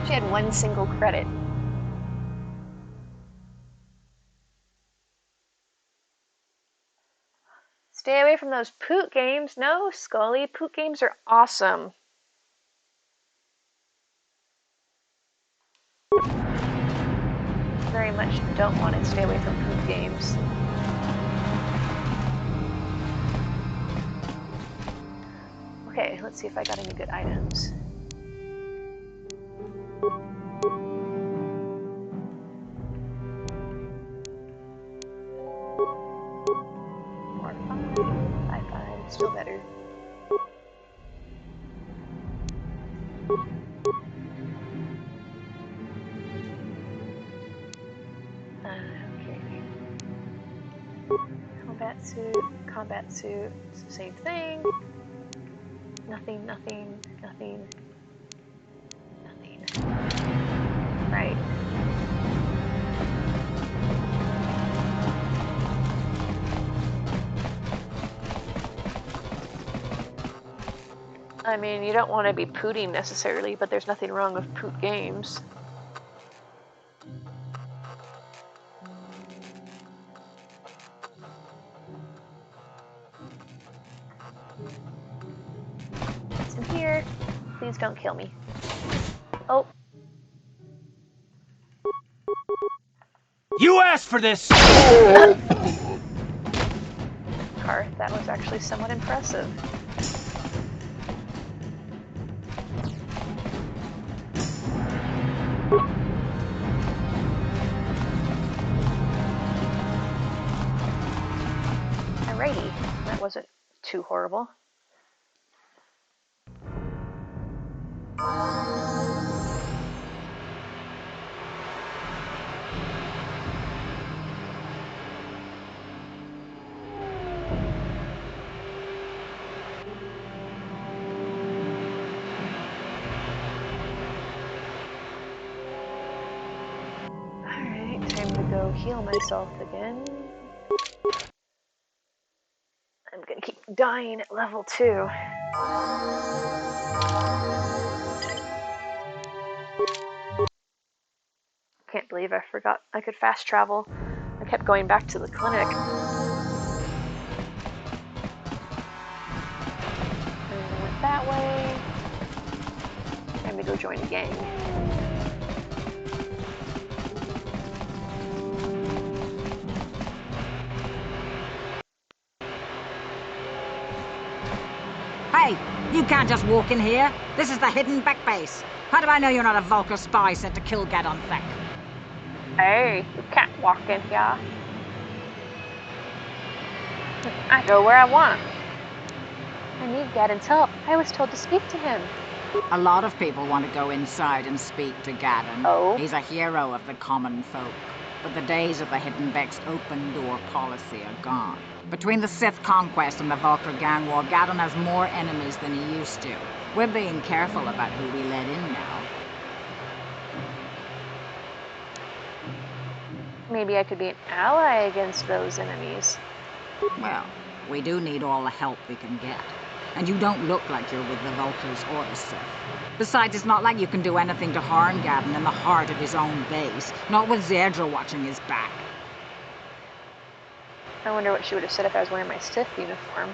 She had one single credit. Stay away from those poot games. No, Scully, poot games are awesome. Very much don't want to stay away from poot games. Okay, let's see if I got any good items. More 5, still better. Okay. Combat suit, it's the same thing. Nothing. Right. I mean, you don't want to be pooting necessarily, but there's nothing wrong with poot games. What's in here? Please don't kill me. Oh. You asked for this! Karth, that was actually somewhat impressive. Alrighty, that wasn't too horrible. go heal myself again. I'm gonna keep dying at level 2. Can't believe I forgot I could fast travel. I kept going back to the clinic. And I went that way. Time to go join a gang. Hey, you can't just walk in here. This is the hidden back base. How do I know you're not a Vulcar spy sent to kill Gadon Thek? Hey, you can't walk in here. I go where I want. I need Gadon's help. I was told to speak to him. A lot of people want to go inside and speak to Gadon. Oh? He's a hero of the common folk. But the days of the Hidden Beck's open-door policy are gone. Between the Sith conquest and the Vulcar gang war, Gadon has more enemies than he used to. We're being careful about who we let in now. Maybe I could be an ally against those enemies. Well, we do need all the help we can get. And you don't look like you're with the Vulcans or the Sith. Besides, it's not like you can do anything to harm Gadon in the heart of his own base. Not with Zerdra watching his back. I wonder what she would have said if I was wearing my Sith uniform.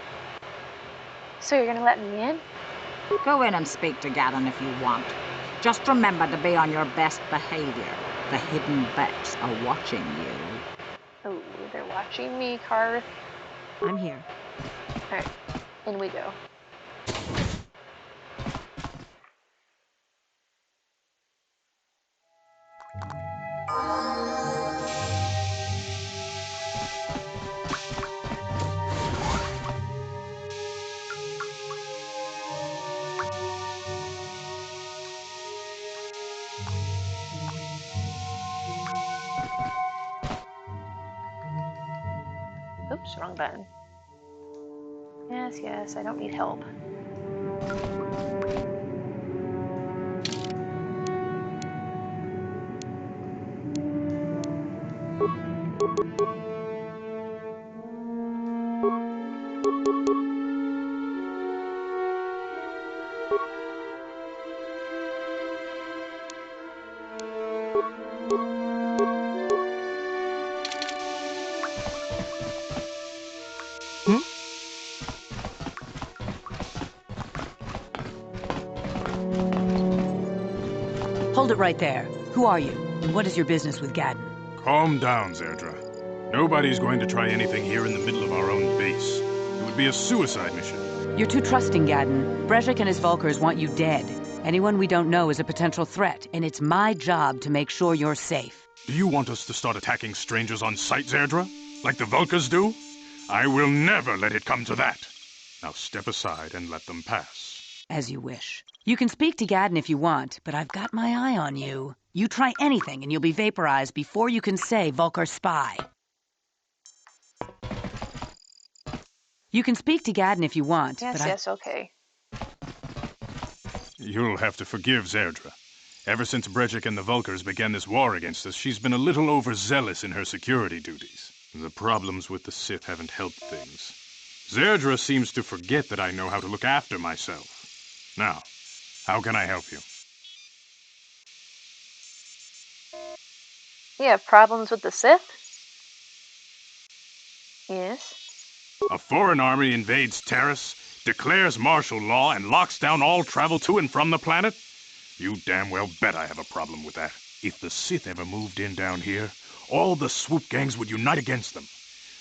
So you're gonna let me in? Go in and speak to Gadon if you want. Just remember to be on your best behavior. The Hidden Becks are watching you. Oh, they're watching me, Karth. I'm here. Alright, in we go. Oops, wrong button. Yes, yes, I don't need help. Hold it right there. Who are you? And what is your business with Gadon? Calm down, Zerdra. Nobody's going to try anything here in the middle of our own base. It would be a suicide mission. You're too trusting, Gadon. Brejik and his Vulcars want you dead. Anyone we don't know is a potential threat, and it's my job to make sure you're safe. Do you want us to start attacking strangers on sight, Zerdra? Like the Vulcars do? I will never let it come to that. Now step aside and let them pass. As you wish. You can speak to Gadon if you want, but I've got my eye on you. You try anything and you'll be vaporized before you can say Vulcar spy. You can speak to Gadon if you want, yes, but yes, okay. You'll have to forgive Zerdra. Ever since Brejik and the Vulcars began this war against us, she's been a little overzealous in her security duties. The problems with the Sith haven't helped things. Zerdra seems to forget that I know how to look after myself. Now, how can I help you? You have problems with the Sith? Yes. A foreign army invades Terrace, declares martial law, and locks down all travel to and from the planet? You damn well bet I have a problem with that. If the Sith ever moved in down here, all the swoop gangs would unite against them.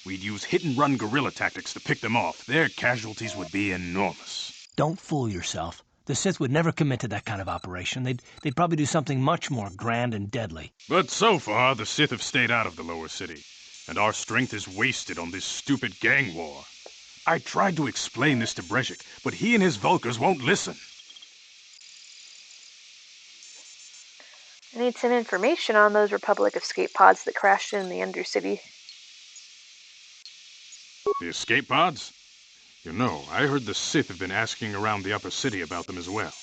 We'd use hit-and-run guerrilla tactics to pick them off. Their casualties would be enormous. Don't fool yourself. The Sith would never commit to that kind of operation. They'd probably do something much more grand and deadly. But so far, the Sith have stayed out of the lower city, and our strength is wasted on this stupid gang war. I tried to explain this to Brejik, but he and his Vulcars won't listen. I need some information on those Republic escape pods that crashed in the Undercity. The escape pods? You know, I heard the Sith have been asking around the upper city about them as well.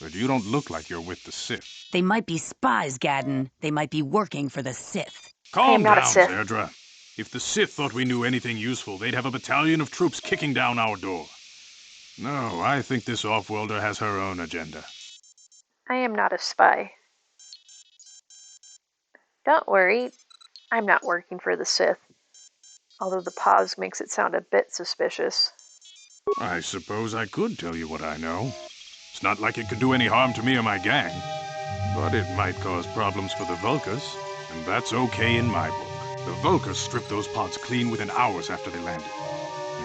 But you don't look like you're with the Sith. they might be spies, Gadon. They might be working for the Sith. Calm not a down, Sith. Zerdra. If the Sith thought we knew anything useful, they'd have a battalion of troops kicking down our door. No, I think this off-worlder has her own agenda. I am not a spy. Don't worry, I'm not working for the Sith. Although the pause makes it sound a bit suspicious. I suppose I could tell you what I know. It's not like it could do any harm to me or my gang. But it might cause problems for the Vulkars, and that's okay in my book. The Vulkars stripped those pods clean within hours after they landed.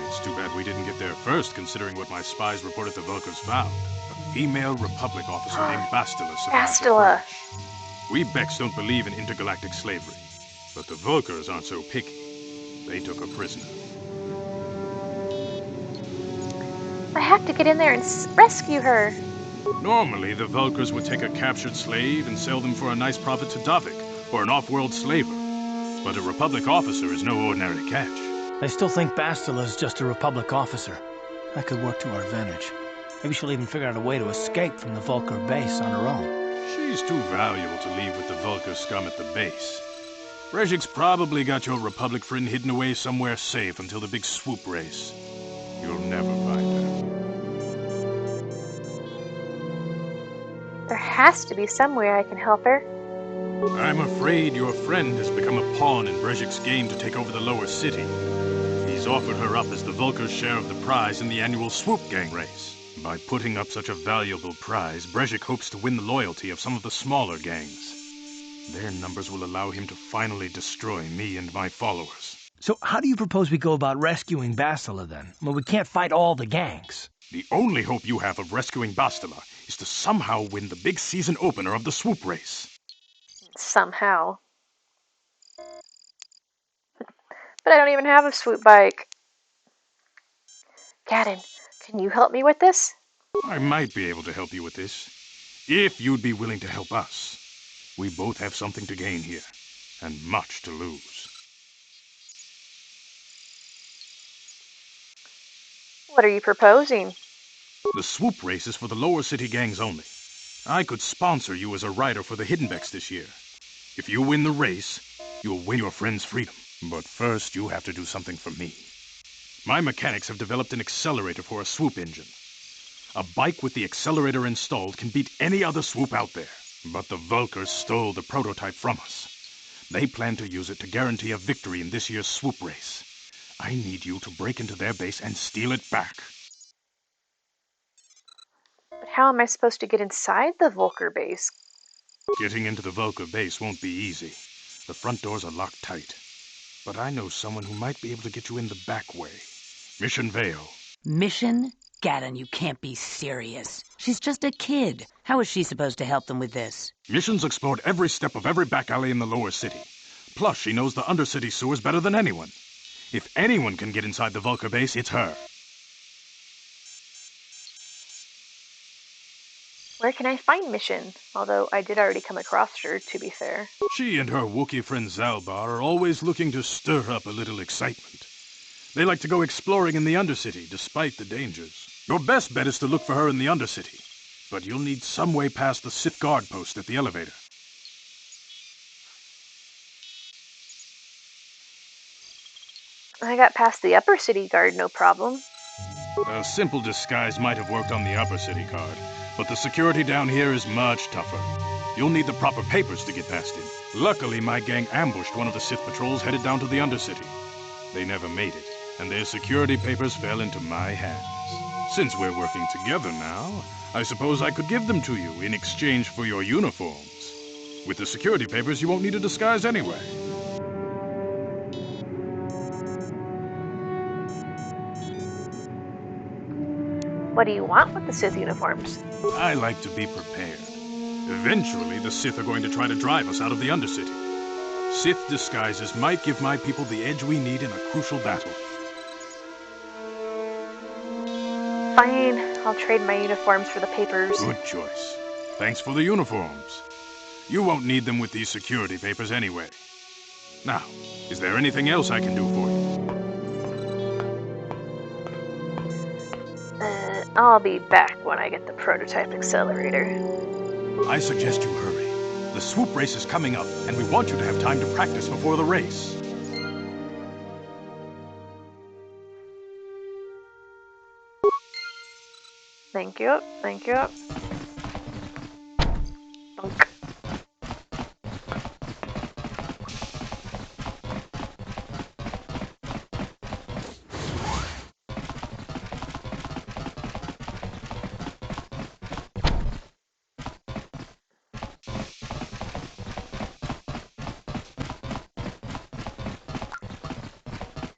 It's too bad we didn't get there first, considering what my spies reported the Vulkars found. A female Republic officer named Bastila survived the Bastila! crash. We Becks don't believe in intergalactic slavery, but the Vulkars aren't so picky. They took a prisoner. I have to get in there and rescue her. Normally, the Vulkars would take a captured slave and sell them for a nice profit to Davik, or an off-world slaver. But a Republic officer is no ordinary catch. I still think Bastila is just a Republic officer. That could work to our advantage. Maybe she'll even figure out a way to escape from the Vulkar base on her own. She's too valuable to leave with the Vulkar scum at the base. Brejik's probably got your Republic friend hidden away somewhere safe until the big swoop race. You'll never find her. There has to be some way I can help her. I'm afraid your friend has become a pawn in Brejik's game to take over the lower city. He's offered her up as the Vulkar's share of the prize in the annual swoop gang race. By putting up such a valuable prize, Brejik hopes to win the loyalty of some of the smaller gangs. Their numbers will allow him to finally destroy me and my followers. So how do you propose we go about rescuing Bastila then? Well, we can't fight all the gangs. The only hope you have of rescuing Bastila is to somehow win the big season opener of the swoop race. Somehow. But I don't even have a swoop bike. Gadden, can you help me with this? I might be able to help you with this, if you'd be willing to help us. We both have something to gain here, and much to lose. What are you proposing? The swoop race is for the lower city gangs only. I could sponsor you as a rider for the Hiddenbecks this year. If you win the race, you'll win your friend's freedom. But first, you have to do something for me. My mechanics have developed an accelerator for a swoop engine. A bike with the accelerator installed can beat any other swoop out there. But the Vulkars stole the prototype from us. They plan to use it to guarantee a victory in this year's swoop race. I need you to break into their base and steal it back. But how am I supposed to get inside the Vulkar base? Getting into the Vulkar base won't be easy. The front doors are locked tight. But I know someone who might be able to get you in the back way. Mission Vale. Mission? Gadden, you can't be serious. She's just a kid. How is she supposed to help them with this? Mission's explored every step of every back alley in the lower city. Plus, she knows the undercity sewers better than anyone. If anyone can get inside the Vulkar base, it's her. Where can I find Mission? Although I did already come across her, to be fair. She and her Wookiee friend Zalbar are always looking to stir up a little excitement. They like to go exploring in the Undercity, despite the dangers. Your best bet is to look for her in the Undercity. But you'll need some way past the Sith guard post at the elevator. I got past the upper city guard, no problem. A simple disguise might have worked on the upper city guard, but the security down here is much tougher. You'll need the proper papers to get past him. Luckily, my gang ambushed one of the Sith patrols headed down to the Undercity. They never made it, and their security papers fell into my hands. Since we're working together now, I suppose I could give them to you in exchange for your uniforms. With the security papers, you won't need a disguise anyway. What do you want with the Sith uniforms? I like to be prepared. Eventually, the Sith are going to try to drive us out of the Undercity. Sith disguises might give my people the edge we need in a crucial battle. Fine, I'll trade my uniforms for the papers. Good choice. Thanks for the uniforms. You won't need them with these security papers anyway. Now, is there anything else I can do for you? I'll be back when I get the prototype accelerator. I suggest you hurry. The swoop race is coming up, and we want you to have time to practice before the race. Thank you. Thank you. Bunk.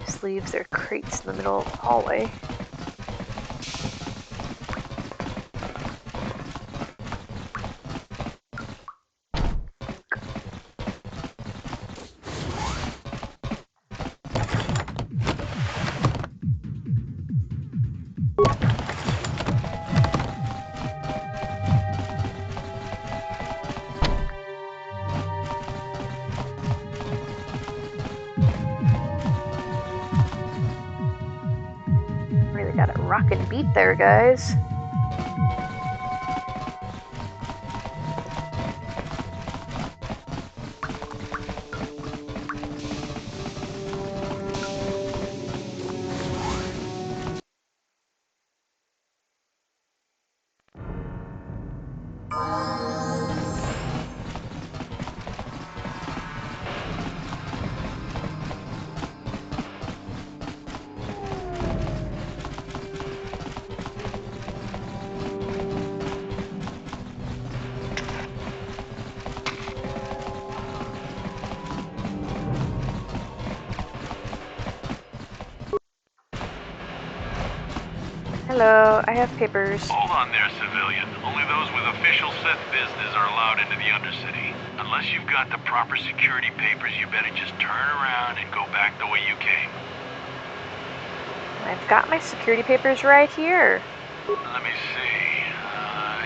Just leaves their crates in the middle of the hallway. Really got a rockin' beat there, guys. Hello, I have papers. Hold on there, civilian. Only those with official Sith business are allowed into the Undercity. Unless you've got the proper security papers, you better just turn around and go back the way you came. I've got my security papers right here. Let me see.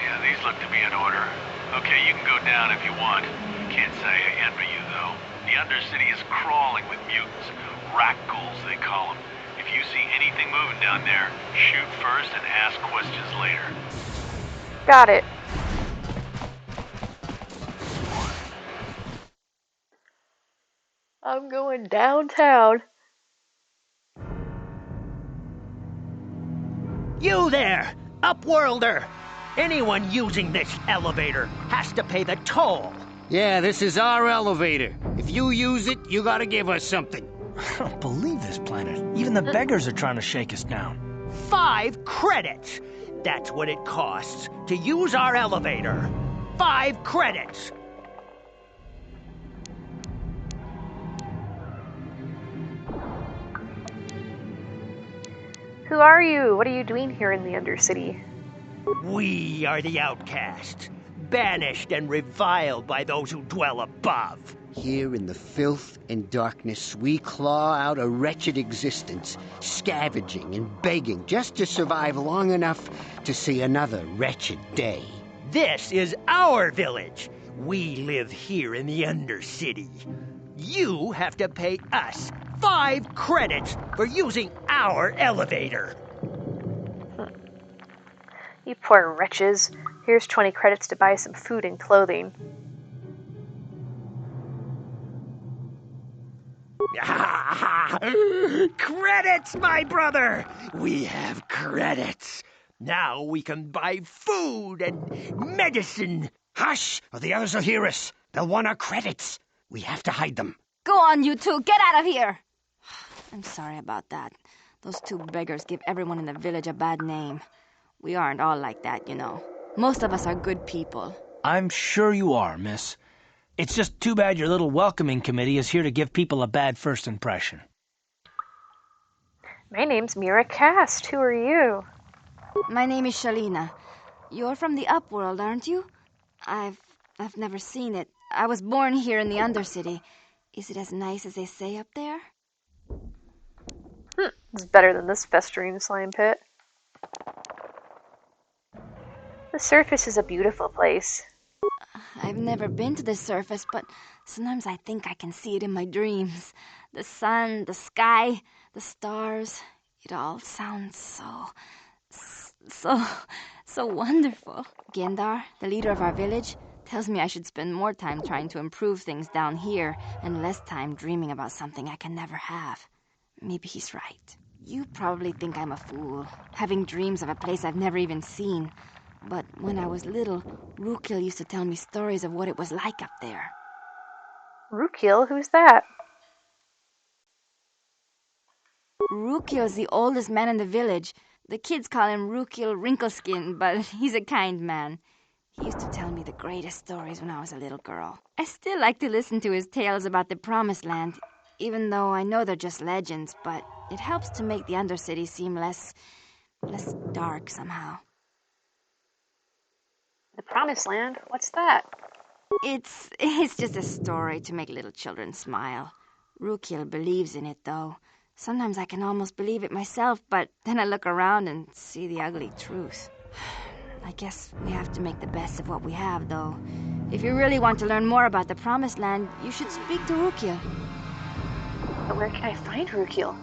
Yeah, these look to be in order. Okay, you can go down if you want. Can't say I envy you, though. The Undercity is crawling with mutants. Rat ghouls, they call them. If you see anything moving down there, shoot first and ask questions later. Got it. I'm going downtown. You there, Upworlder! Anyone using this elevator has to pay the toll. Yeah, this is our elevator. If you use it, you gotta give us something. I don't believe this planet. Even the beggars are trying to shake us down. 5 credits! That's what it costs to use our elevator. 5 credits! Who are you? What are you doing here in the Undercity? We are the outcasts, banished and reviled by those who dwell above. Here in the filth and darkness, we claw out a wretched existence, scavenging and begging just to survive long enough to see another wretched day. This is our village. We live here in the Undercity. You have to pay us 5 credits for using our elevator. You poor wretches. Here's 20 credits to buy some food and clothing. Credits, my brother! We have credits. Now we can buy food and medicine. Hush, or the others will hear us. They'll want our credits. We have to hide them. Go on, you two. Get out of here. I'm sorry about that. Those 2 beggars give everyone in the village a bad name. We aren't all like that, you know. Most of us are good people. I'm sure you are, miss. It's just too bad your little welcoming committee is here to give people a bad first impression. My name's Mira Cast. Who are you? My name is Shalina. You're from the Upworld, aren't you? I've never seen it. I was born here in the Undercity. Is it as nice as they say up there? It's better than this festering slime pit. The surface is a beautiful place. I've never been to the surface, but sometimes I think I can see it in my dreams. The sun, the sky, the stars. It all sounds so wonderful. Gendar, the leader of our village, Tells me I should spend more time trying to improve things down here and less time dreaming about something I can never have. Maybe he's right. You probably think I'm a fool, having dreams of a place I've never even seen. But when I was little, Rukil used to tell me stories of what it was like up there. Rukil? Who's that? Rukil's the oldest man in the village. The kids call him Rukil Wrinkleskin, but he's a kind man. He used to tell me the greatest stories when I was a little girl. I still like to listen to his tales about the Promised Land, even though I know they're just legends, but it helps to make the Undercity seem less dark somehow. The Promised Land? What's that? It's just a story to make little children smile. Rukil believes in it, though. Sometimes I can almost believe it myself, but then I look around and see the ugly truth. I guess we have to make the best of what we have, though. If you really want to learn more about the Promised Land, you should speak to Rukil. But where can I find Rukil?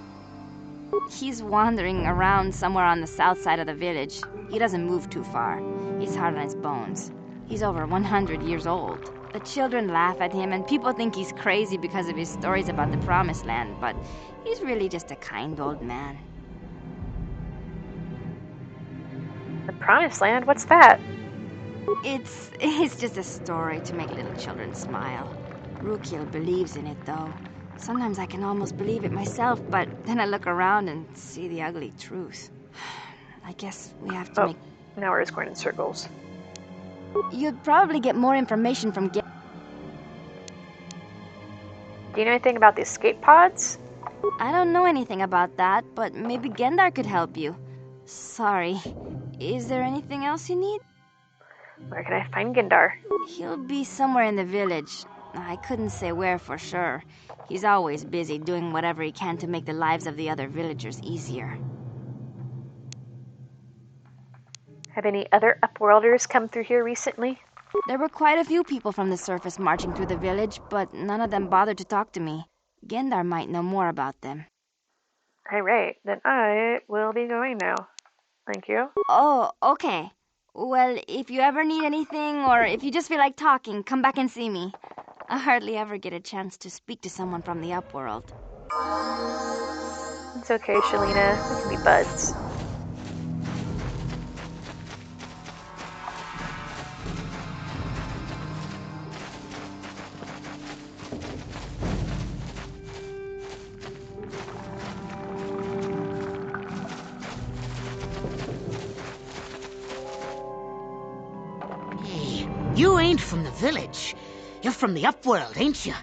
He's wandering around somewhere on the south side of the village. He doesn't move too far. He's hard on his bones. He's over 100 years old. The children laugh at him, and people think he's crazy because of his stories about the Promised Land, but he's really just a kind old man. The Promised Land? What's that? It's just a story to make little children smile. Rukil believes in it, though. Sometimes I can almost believe it myself, but then I look around and see the ugly truth. I guess we have to make... Now we're just going in circles. You'd probably get more information from... Do you know anything about the escape pods? I don't know anything about that, but maybe Gendar could help you. Sorry. Is there anything else you need? Where can I find Gendar? He'll be somewhere in the village. I couldn't say where for sure. He's always busy doing whatever he can to make the lives of the other villagers easier. Have any other Upworlders come through here recently? There were quite a few people from the surface marching through the village, but none of them bothered to talk to me. Gendar might know more about them. Alright, then I will be going now. Thank you. Oh, okay. Well, if you ever need anything, or if you just feel like talking, come back and see me. I hardly ever get a chance to speak to someone from the Upworld. It's okay, Shalina. We can be buds. You ain't from the village. You're from the Upworld, ain't you?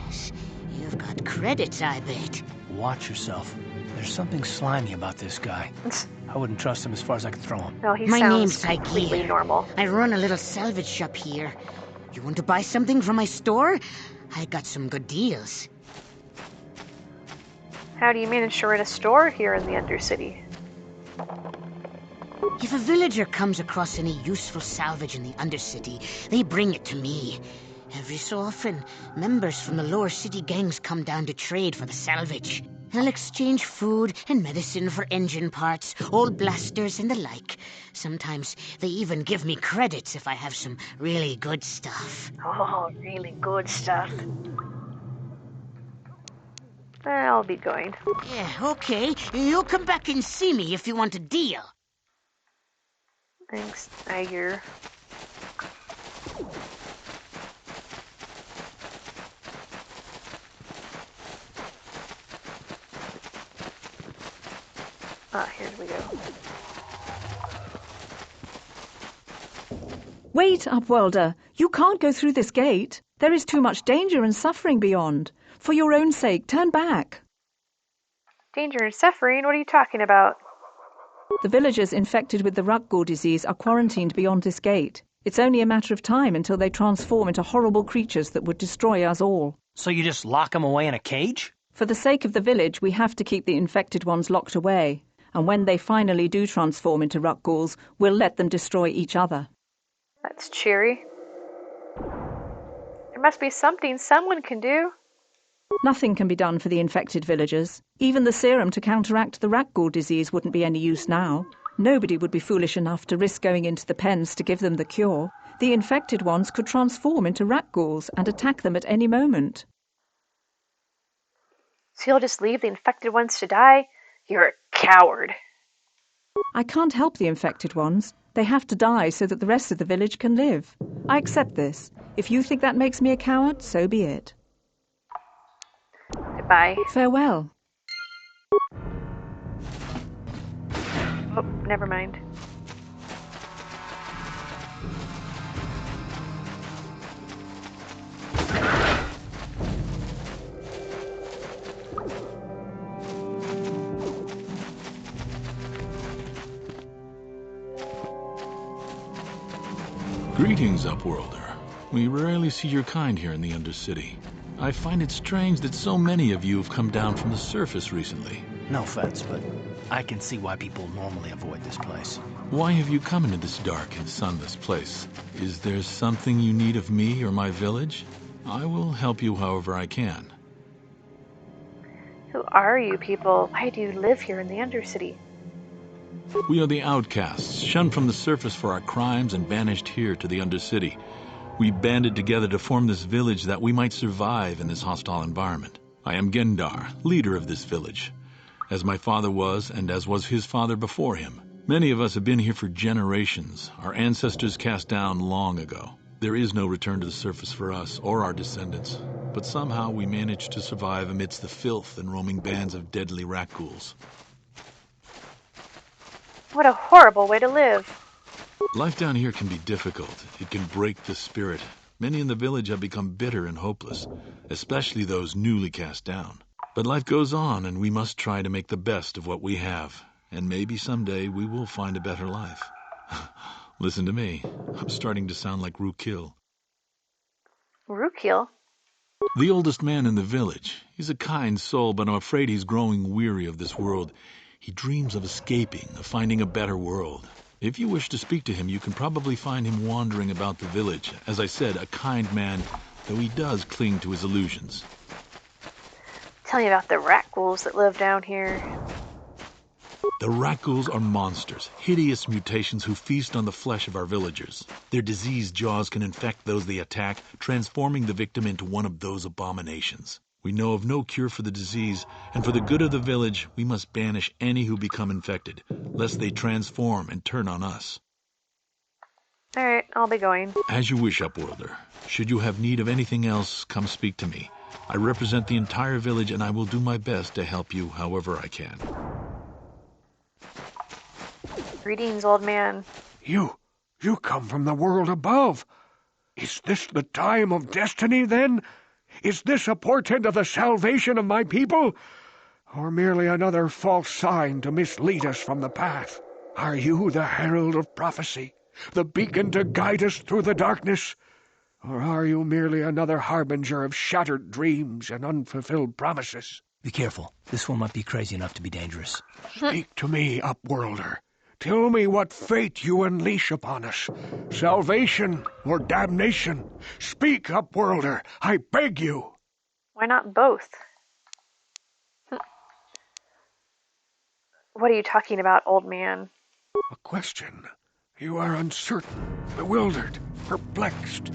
Yes. You've got credits, I bet. Watch yourself. There's something slimy about this guy. I wouldn't trust him as far as I could throw him. No, he My sounds name's completely Saiki. normal. I run a little salvage shop here. You want to buy something from my store? I got some good deals. How do you manage to run a store here in the Undercity? If a villager comes across any useful salvage in the Undercity, they bring it to me. Every so often, members from the lower city gangs come down to trade for the salvage. I'll exchange food and medicine for engine parts, old blasters and the like. Sometimes they even give me credits if I have some really good stuff. Oh, really good stuff. I'll be going. Yeah, okay. You'll come back and see me if you want a deal. Thanks, Tiger. Here we go. Wait, Upworlder. You can't go through this gate. There is too much danger and suffering beyond. For your own sake, turn back. Danger and suffering? What are you talking about? The villagers infected with the Rukgul disease are quarantined beyond this gate. It's only a matter of time until they transform into horrible creatures that would destroy us all. So you just lock them away in a cage? For the sake of the village, we have to keep the infected ones locked away. And when they finally do transform into Rukguls, we'll let them destroy each other. That's cheery. There must be something someone can do. Nothing can be done for the infected villagers. Even the serum to counteract the Rukgul disease wouldn't be any use now. Nobody would be foolish enough to risk going into the pens to give them the cure. The infected ones could transform into rat ghouls and attack them at any moment. So you'll just leave the infected ones to die? You're a coward. I can't help the infected ones. They have to die so that the rest of the village can live. I accept this. If you think that makes me a coward, so be it. Goodbye. Farewell. Oh, never mind. Greetings, Upworlder. We rarely see your kind here in the Undercity. I find it strange that so many of you have come down from the surface recently. No offense, but I can see why people normally avoid this place. Why have you come into this dark and sunless place? Is there something you need of me or my village? I will help you however I can. Who are you people? Why do you live here in the Undercity? We are the outcasts, shunned from the surface for our crimes and banished here to the Undercity. We banded together to form this village that we might survive in this hostile environment. I am Gendar, leader of this village, as my father was and as was his father before him. Many of us have been here for generations, our ancestors cast down long ago. There is no return to the surface for us or our descendants, but somehow we managed to survive amidst the filth and roaming bands of deadly rat ghouls. What a horrible way to live. Life down here can be difficult. It can break the spirit. Many in the village have become bitter and hopeless, especially those newly cast down. But life goes on, and we must try to make the best of what we have. And maybe someday we will find a better life. Listen to me. I'm starting to sound like Rukil. Rukil? The oldest man in the village. He's a kind soul, but I'm afraid he's growing weary of this world. He dreams of escaping, of finding a better world. If you wish to speak to him, you can probably find him wandering about the village. As I said, a kind man, though he does cling to his illusions. Tell me about the rat ghouls that live down here. The rat ghouls are monsters, hideous mutations who feast on the flesh of our villagers. Their diseased jaws can infect those they attack, transforming the victim into one of those abominations. We know of no cure for the disease, and for the good of the village, we must banish any who become infected, lest they transform and turn on us. All right, I'll be going. As you wish, Upworlder. Should you have need of anything else, come speak to me. I represent the entire village, and I will do my best to help you however I can. Greetings, old man. You come from the world above. Is this the time of destiny, then? Is this a portent of the salvation of my people? Or merely another false sign to mislead us from the path? Are you the herald of prophecy, the beacon to guide us through the darkness? Or are you merely another harbinger of shattered dreams and unfulfilled promises? Be careful. This one might be crazy enough to be dangerous. Speak to me, Upworlder. Tell me what fate you unleash upon us. Salvation or damnation? Speak, Upworlder, I beg you. Why not both? What are you talking about, old man? A question. You are uncertain, bewildered, perplexed.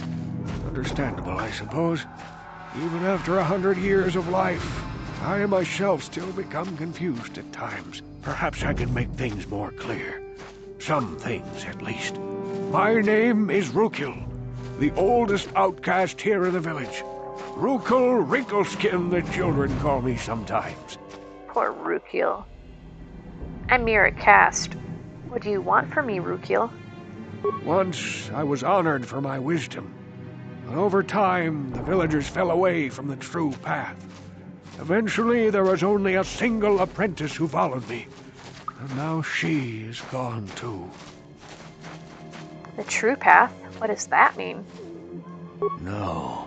Understandable, I suppose. Even after 100 years of life, I myself still become confused at times. Perhaps I can make things more clear. Some things, at least. My name is Rukil, the oldest outcast here in the village. Rukil Wrinkleskin, the children call me sometimes. Poor Rukil. I'm mere a cast. What do you want from me, Rukil? Once I was honored for my wisdom, but over time the villagers fell away from the true path. Eventually there was only a single apprentice who followed me, and now she is gone too. The true path? What does that mean? No,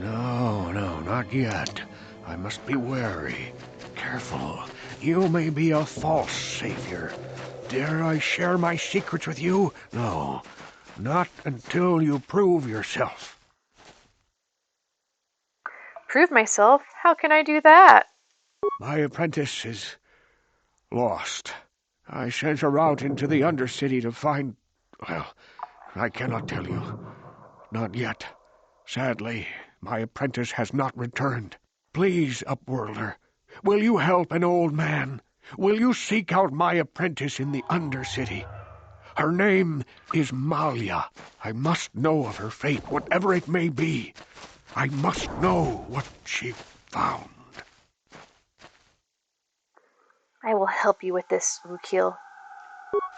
not yet. I must be wary, careful. You may be a false savior. Dare I share my secrets with you? No, not until you prove yourself. Prove myself? How can I do that? My apprentice is lost. I sent her out into the Undercity to find I cannot tell you. Not yet. Sadly, my apprentice has not returned. Please, Upworlder, will you help an old man? Will you seek out my apprentice in the Undercity? Her name is Malia. I must know of her fate, whatever it may be. I must know what she found. I will help you with this, Rukil.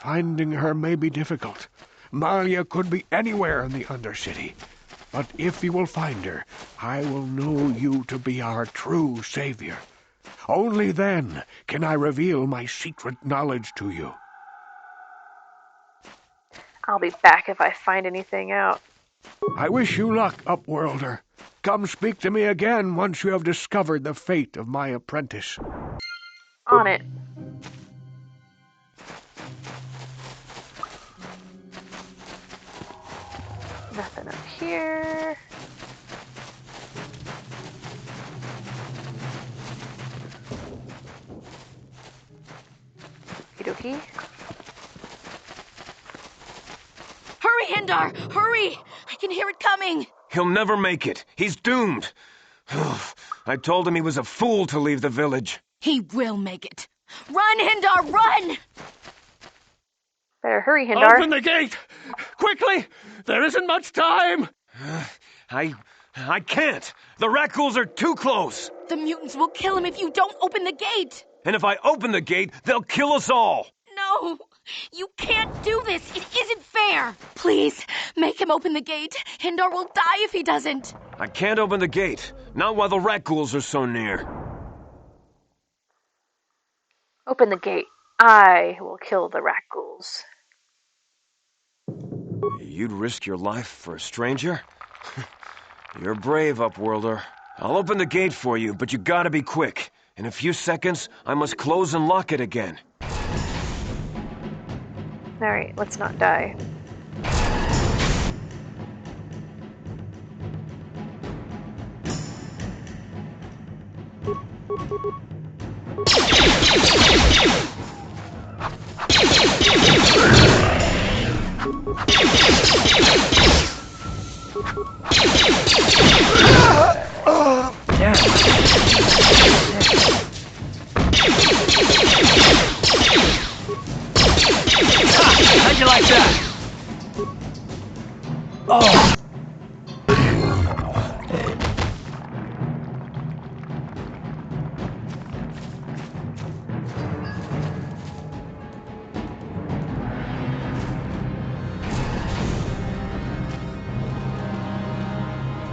Finding her may be difficult. Malia could be anywhere in the Undercity. But if you will find her, I will know you to be our true savior. Only then can I reveal my secret knowledge to you. I'll be back if I find anything out. I wish you luck, Upworlder. Come speak to me again once you have discovered the fate of my apprentice. On it. Nothing up here. Okie dokie. Hurry, Hindar! Hurry! I can hear it coming! He'll never make it. He's doomed. I told him he was a fool to leave the village. He will make it. Run, Hindar, run! Better hurry, Hindar. Open the gate! Quickly! There isn't much time! I can't. The Rakghouls are too close. The mutants will kill him if you don't open the gate! And if I open the gate, they'll kill us all. No! You can't do this! It isn't fair! Please, make him open the gate. Hindar will die if he doesn't. I can't open the gate. Not while the Rakghouls are so near. Open the gate. I will kill the Rakghouls. You'd risk your life for a stranger? You're brave, Upworlder. I'll open the gate for you, but you gotta be quick. In a few seconds, I must close and lock it again. Alright, let's not die. How'd you like that? Oh!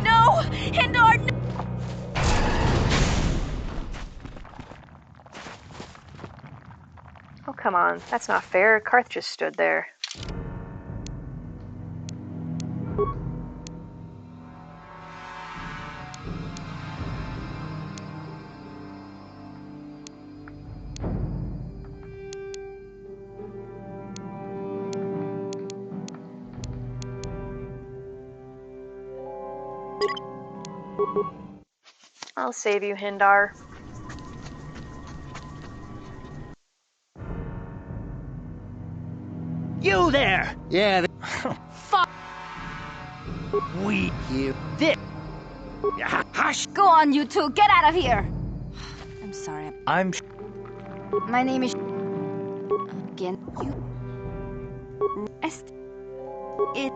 No! Hindar, no! Oh, come on. That's not fair. Karth just stood there. I'll save you, Hindar. You there! Yeah, Fuck! We hear this. Hush! Go on, you two. Get out of here. I'm sorry. I'm... My name is... Again, you... Rest... It...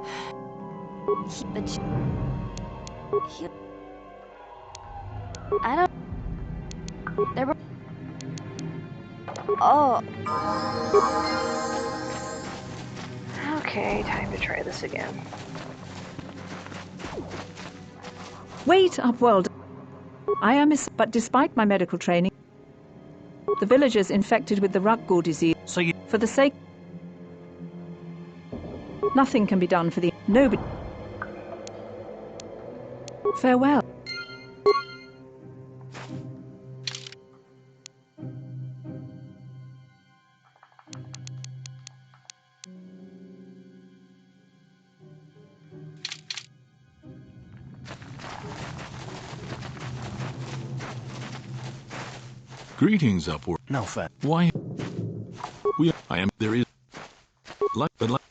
I don't... There were... Oh... Okay, time to try this again. Wait, Upworld. I am but despite my medical training, the villagers infected with the Rakghoul disease. So you... For the sake... Nothing can be done for the... Nobody... Farewell. Greetings, Upward. No fair. Why? I am. There is. Like, but like.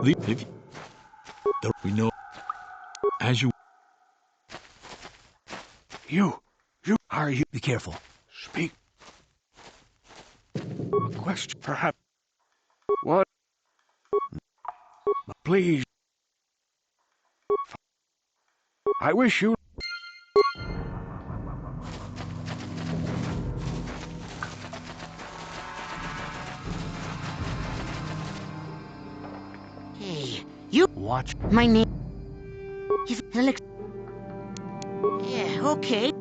The. If We know. As you... You are you? Be careful. Speak. A question, perhaps. What? Please. I wish you... Hey, you... Watch. My name... is Alex... Yeah, okay.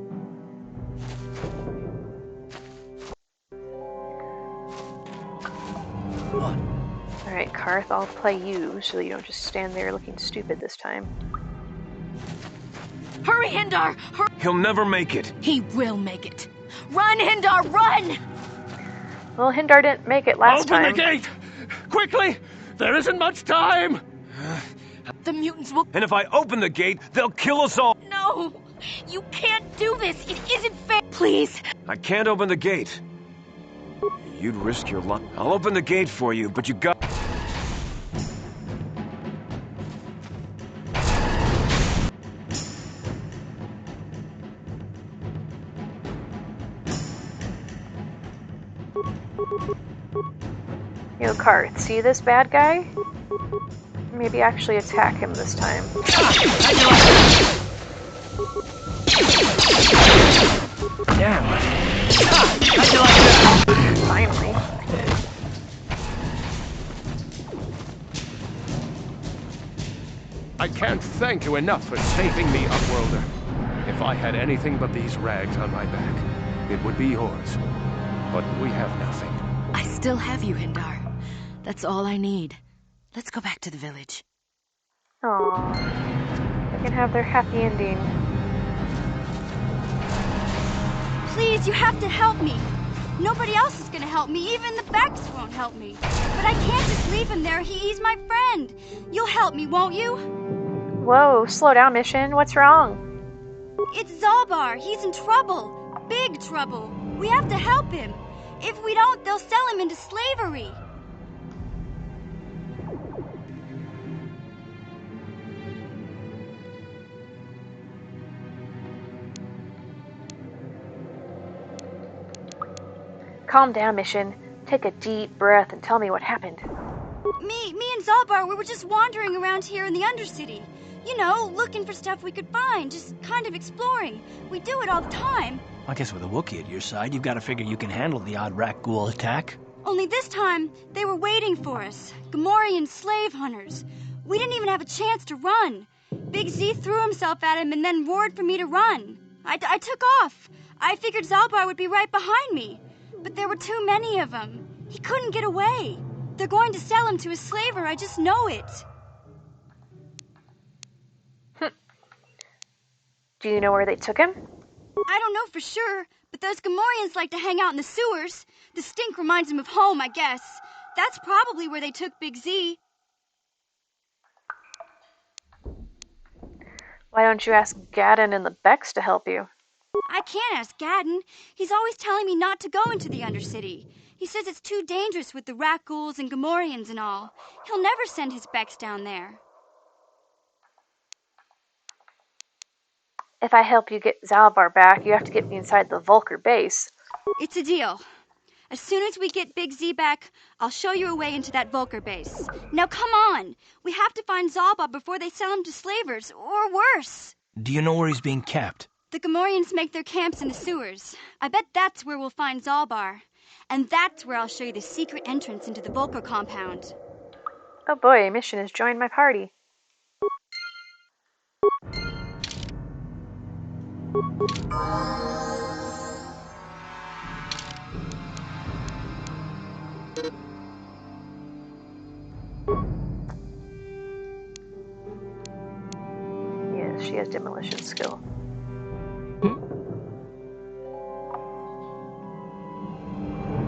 What? Alright, Karth, I'll play you so you don't just stand there looking stupid this time. Hurry, Hindar! Hurry! He'll never make it. He will make it. Run, Hindar, run! Well, Hindar didn't make it last time. Open the gate! Quickly! There isn't much time! The mutants will... And if I open the gate, they'll kill us all. No! You can't do this! It isn't fair! Please! I can't open the gate. You'd risk your life. I'll open the gate for you, but you got... Yo, Karth, see this bad guy? Maybe actually attack him this time. Damn. Finally. I can't thank you enough for saving me, Upworlder. If I had anything but these rags on my back, it would be yours. But we have nothing. I still have you, Hindar. That's all I need. Let's go back to the village. Aww. They can have their happy ending. Please, you have to help me. Nobody else is gonna help me. Even the Becks won't help me. But I can't just leave him there. He's my friend. You'll help me, won't you? Whoa, slow down, Mission. What's wrong? It's Zalbar. He's in trouble. Big trouble. We have to help him. If we don't, they'll sell him into slavery. Calm down, Mission. Take a deep breath and tell me what happened. Me and Zalbar, we were just wandering around here in the Undercity. You know, looking for stuff we could find, just kind of exploring. We do it all the time. I guess with a Wookiee at your side, you've got to figure you can handle the odd rat ghoul attack. Only this time, they were waiting for us. Gamorrean slave hunters. We didn't even have a chance to run. Big Z threw himself at him and then roared for me to run. I took off. I figured Zalbar would be right behind me. But there were too many of them. He couldn't get away. They're going to sell him to a slaver, I just know it. Do you know where they took him? I don't know for sure, but those Gamorreans like to hang out in the sewers. The stink reminds them of home, I guess. That's probably where they took Big Z. Why don't you ask Gadden and the Becks to help you? I can't ask Gadden. He's always telling me not to go into the Undercity. He says it's too dangerous with the rat ghouls and Gamorreans and all. He'll never send his Becks down there. If I help you get Zalbar back, you have to get me inside the Vulcar base. It's a deal. As soon as we get Big Z back, I'll show you a way into that Vulcar base. Now come on! We have to find Zalbar before they sell him to slavers, or worse. Do you know where he's being kept? The Gamorreans make their camps in the sewers. I bet that's where we'll find Zalbar. And that's where I'll show you the secret entrance into the Vulcar compound. Oh boy, Mission has joined my party. Yes, she has demolition skill.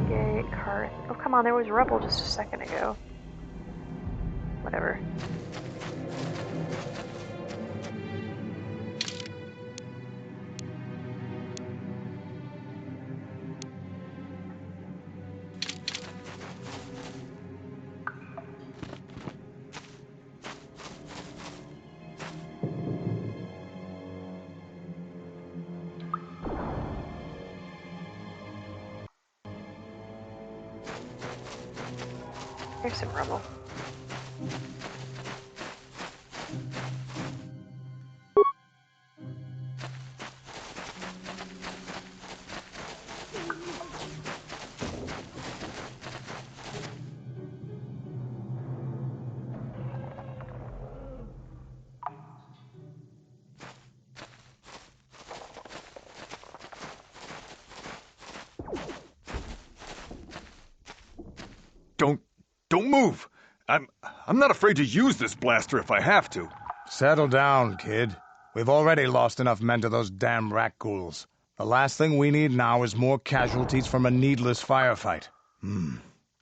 Gate, Karth. Oh, come on, there was rubble just a second ago. Whatever. There's some rubble. Don't move! I'm not afraid to use this blaster if I have to. Settle down, kid. We've already lost enough men to those damn rat ghouls. The last thing we need now is more casualties from a needless firefight.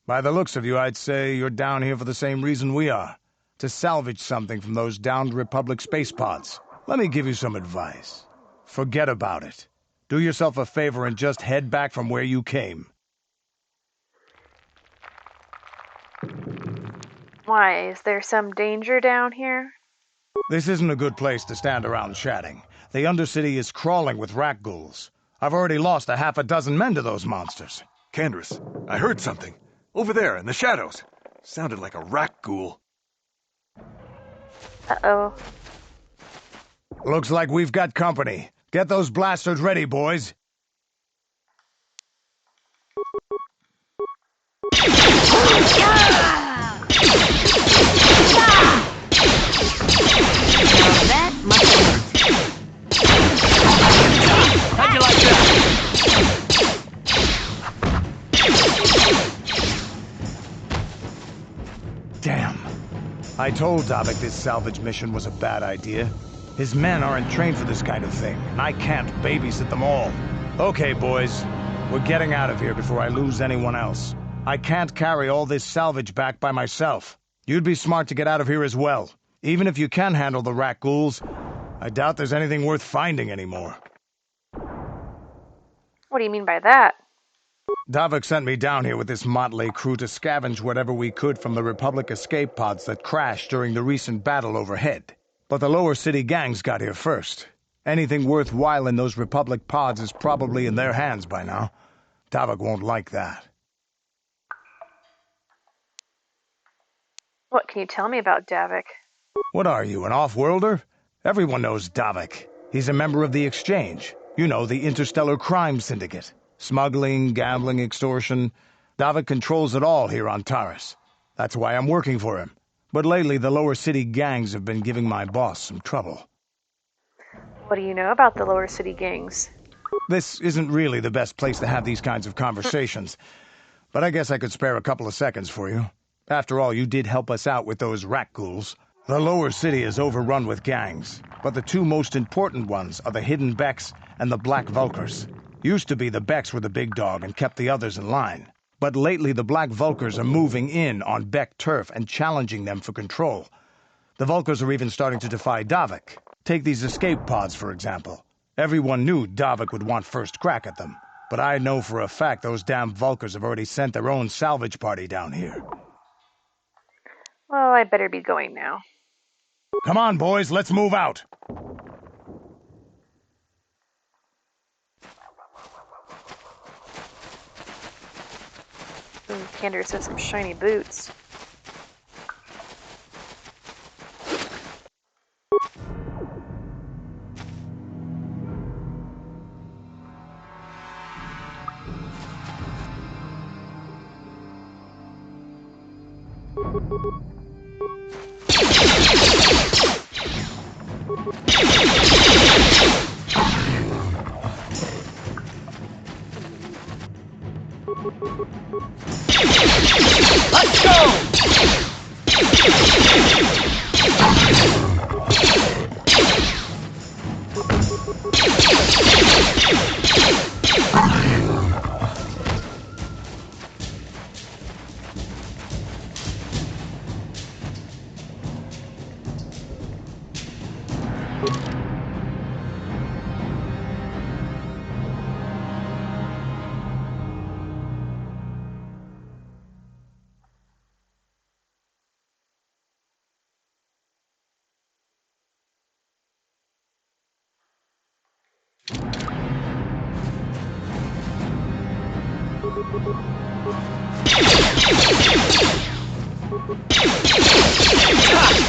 By the looks of you, I'd say you're down here for the same reason we are. To salvage something from those downed Republic space pods. Let me give you some advice. Forget about it. Do yourself a favor and just head back from where you came. Why, is there some danger down here? This isn't a good place to stand around chatting. The Undercity is crawling with rat ghouls. I've already lost a half a dozen men to those monsters. Candace, I heard something. Over there, in the shadows. Sounded like a rat ghoul. Uh-oh. Looks like we've got company. Get those blasters ready, boys. That must hurt. How'd you like that? Damn. I told Davik this salvage mission was a bad idea. His men aren't trained for this kind of thing, and I can't babysit them all. Okay, boys. We're getting out of here before I lose anyone else. I can't carry all this salvage back by myself. You'd be smart to get out of here as well. Even if you can handle the rat ghouls, I doubt there's anything worth finding anymore. What do you mean by that? Davik sent me down here with this motley crew to scavenge whatever we could from the Republic escape pods that crashed during the recent battle overhead. But the lower city gangs got here first. Anything worthwhile in those Republic pods is probably in their hands by now. Davik won't like that. What can you tell me about Davik? What are you, an off-worlder? Everyone knows Davik. He's a member of the Exchange. You know, the interstellar crime syndicate. Smuggling, gambling, extortion. Davik controls it all here on Taris. That's why I'm working for him. But lately, the lower city gangs have been giving my boss some trouble. What do you know about the lower city gangs? This isn't really the best place to have these kinds of conversations. But I guess I could spare a couple of seconds for you. After all, you did help us out with those rat ghouls. The lower city is overrun with gangs, but the two most important ones are the Hidden Becks and the Black Vulkars. Used to be the Becks were the big dog and kept the others in line. But lately the Black Vulkars are moving in on Beck turf and challenging them for control. The Vulkars are even starting to defy Davik. Take these escape pods, for example. Everyone knew Davik would want first crack at them. But I know for a fact those damn Vulkars have already sent their own salvage party down here. Well, I better be going now. Come on, boys, let's move out. Ooh, Candace has some shiny boots. Let's go!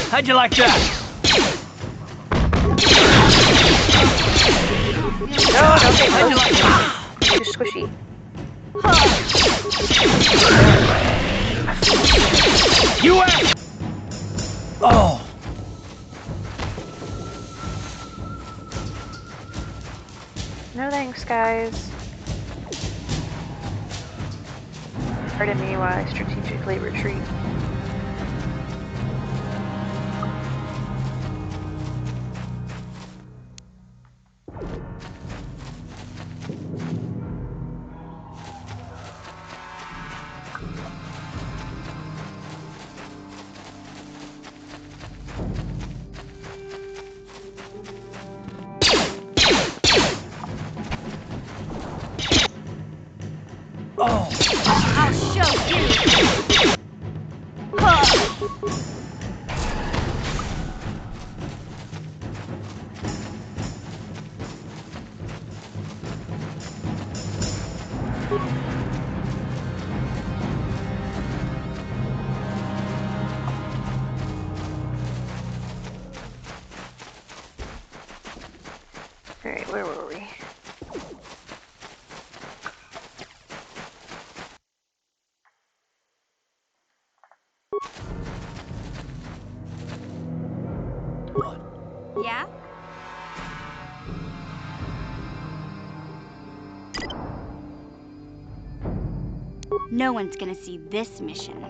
How'd you like that? No, don't get close. Too squishy. You asked. Oh. No thanks, guys. Pardon me while I strategically retreat. Oh. I'll show you. Alright, where were we? Yeah? No one's gonna see this mission.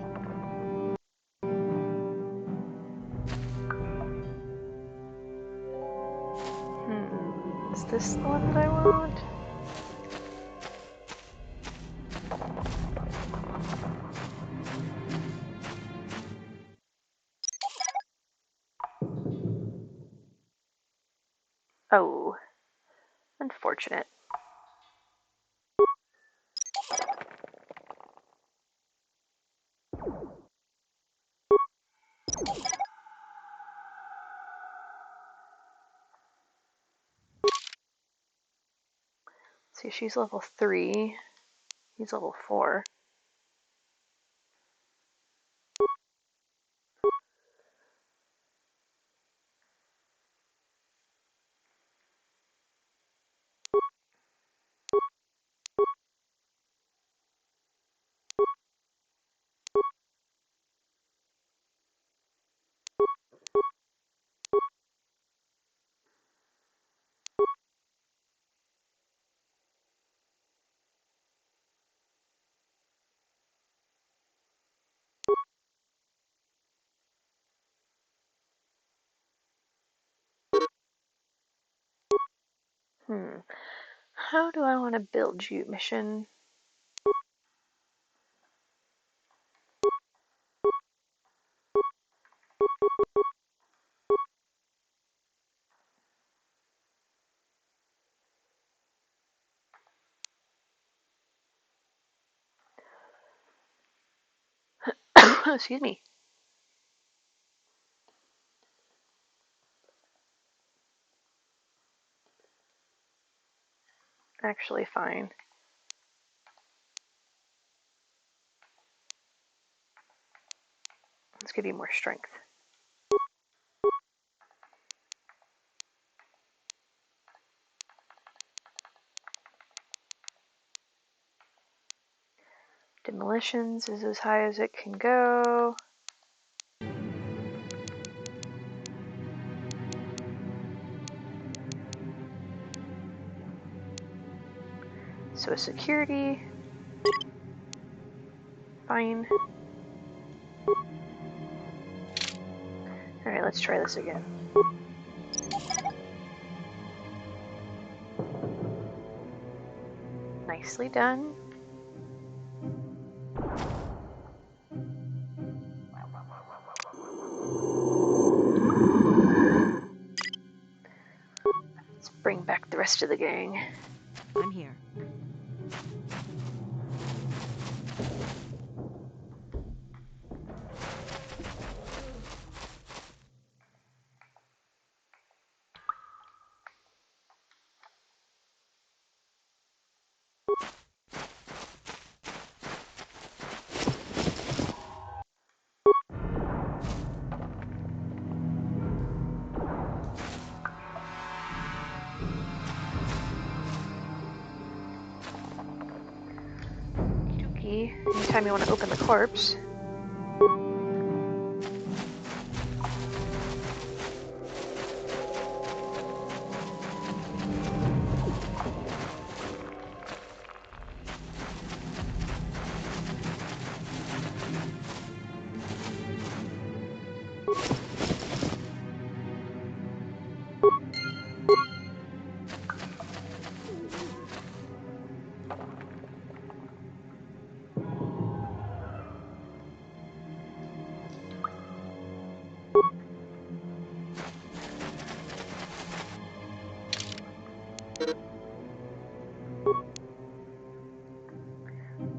Is this the one that I want? Oh, unfortunate. See, she's level 3. He's level 4. How do I want to build you, mission? Excuse me. Actually, fine. Let's give you more strength. Demolitions is as high as it can go. So security. Fine. Alright, let's try this again. Nicely done. Let's bring back the rest of the gang. I'm here. key anytime you want to open the corpse.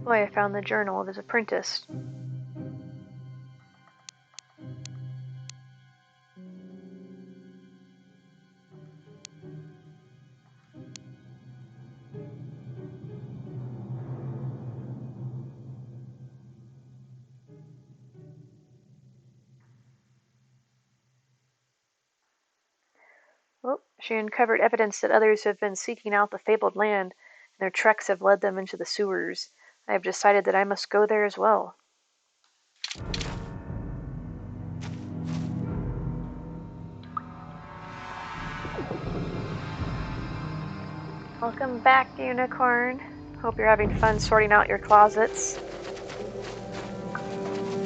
Boy, I found the journal of his apprentice. Well, she uncovered evidence that others have been seeking out the fabled land, and their treks have led them into the sewers. I have decided that I must go there as well. Welcome back, Unicorn. Hope you're having fun sorting out your closets.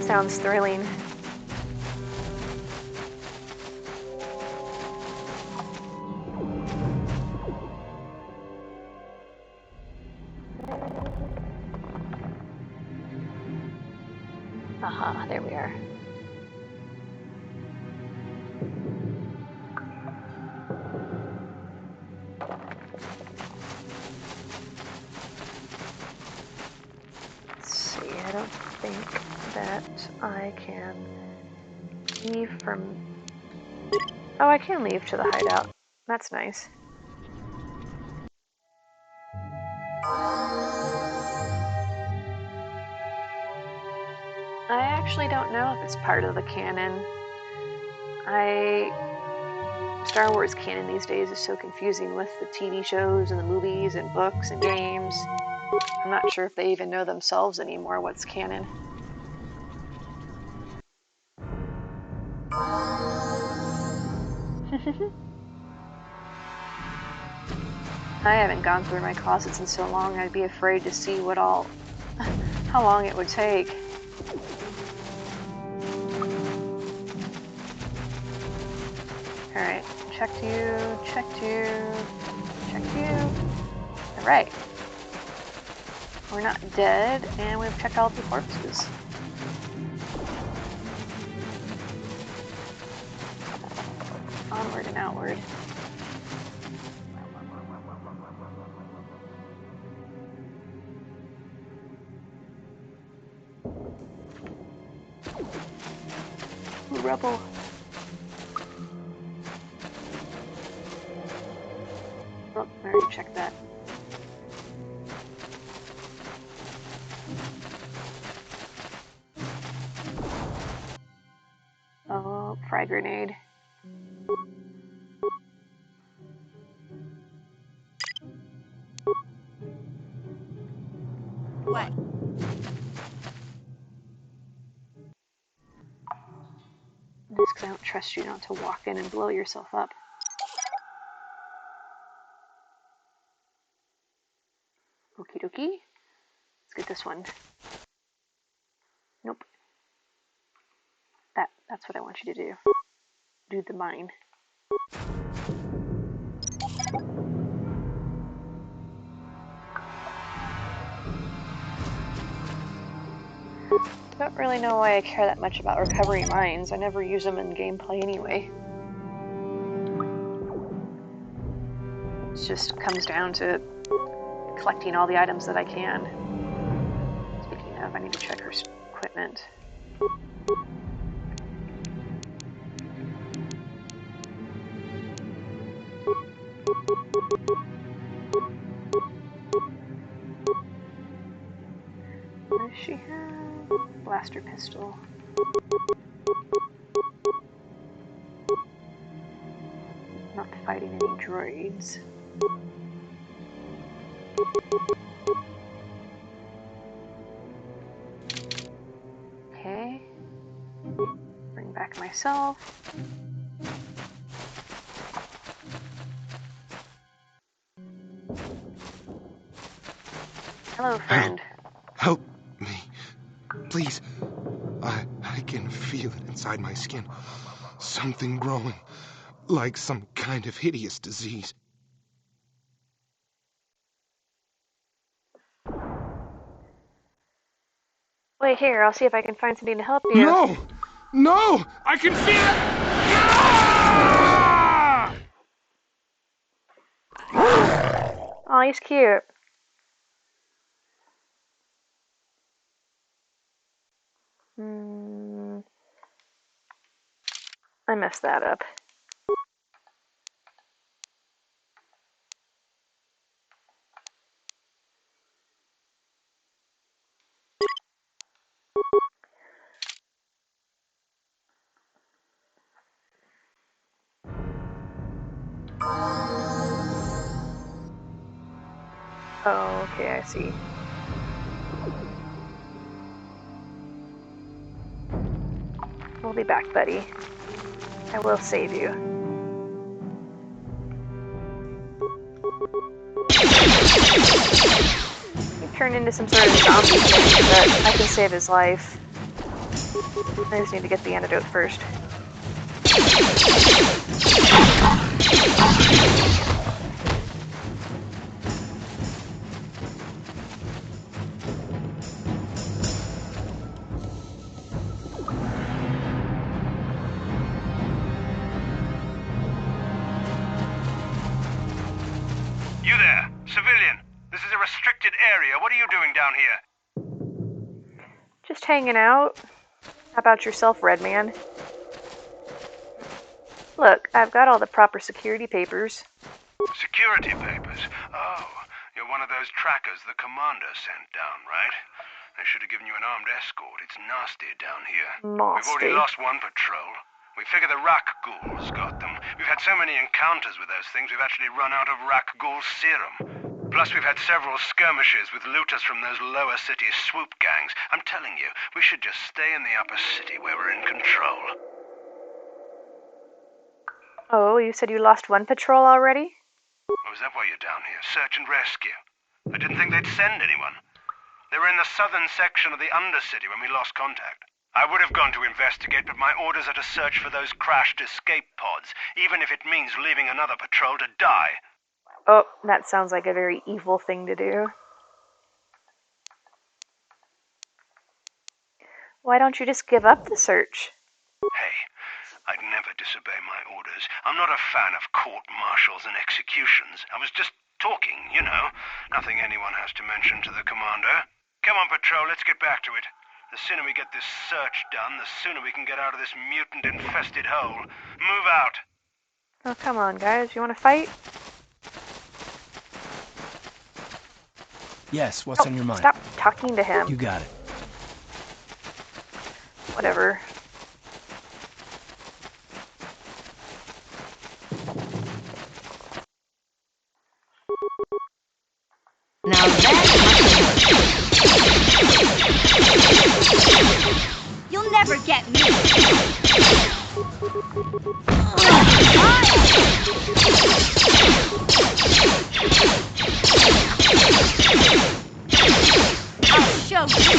Sounds thrilling. Aha, there we are. Let's see, I don't think that I can leave from... Oh, I can leave to the hideout. That's nice. I actually don't know if it's part of the canon. Star Wars canon these days is so confusing with the TV shows and the movies and books and games. I'm not sure if they even know themselves anymore what's canon. I haven't gone through my closets in so long, I'd be afraid to see how long it would take. Alright, checked you. Alright. We're not dead, and we've checked all the corpses. Onward and outward. Ooh, rebel. Oh, I already checked that. Oh, frag grenade. What? Just because I don't trust you not to walk in and blow yourself up. Okie dokie. Let's get this one. Nope. That's what I want you to do. Do the mine. Don't really know why I care that much about recovery mines. I never use them in gameplay anyway. It just comes down to collecting all the items that I can. Speaking of, I need to check her equipment. What does she have? Blaster pistol. Not fighting any droids. Okay. Bring back myself. Hello, friend. Help me. Please. I can feel it inside my skin. Something growing. Like some kind of hideous disease. Wait here, I'll see if I can find something to help you. No! No! I can feel it! Oh, he's cute. I messed that up. Oh, okay, I see. We'll be back, buddy. I will save you. He turned into some sort of zombie thing, but I can save his life. I just need to get the antidote first. You there, civilian. This is a restricted area. What are you doing down here? Just hanging out. How about yourself, Red Man? Look, I've got all the proper security papers. Security papers? Oh, you're one of those trackers the commander sent down, right? They should have given you an armed escort. It's nasty down here. We've already lost one patrol. We figure the rak ghouls got them. We've had so many encounters with those things, we've actually run out of rak ghoul serum. Plus, we've had several skirmishes with looters from those lower city swoop gangs. I'm telling you, we should just stay in the upper city where we're in control. Oh, you said you lost one patrol already? Oh, is that why you're down here? Search and rescue? I didn't think they'd send anyone. They were in the southern section of the Undercity when we lost contact. I would have gone to investigate, but my orders are to search for those crashed escape pods, even if it means leaving another patrol to die. Oh, that sounds like a very evil thing to do. Why don't you just give up the search? Hey, I'd never disobey my orders. I'm not a fan of court-martials and executions. I was just talking, you know. Nothing anyone has to mention to the commander. Come on, patrol, let's get back to it. The sooner we get this search done, the sooner we can get out of this mutant-infested hole. Move out. Oh, come on, guys. You want to fight? Yes, what's on your mind? Stop talking to him. You got it. Whatever. Now that's You'll never get me. I'll show you.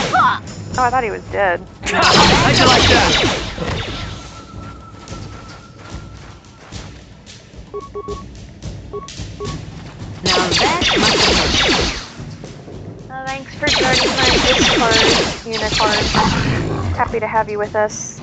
Oh, I thought he was dead. How'd you like that? Now that's Thanks for joining my Discord, Unicorn. Happy to have you with us.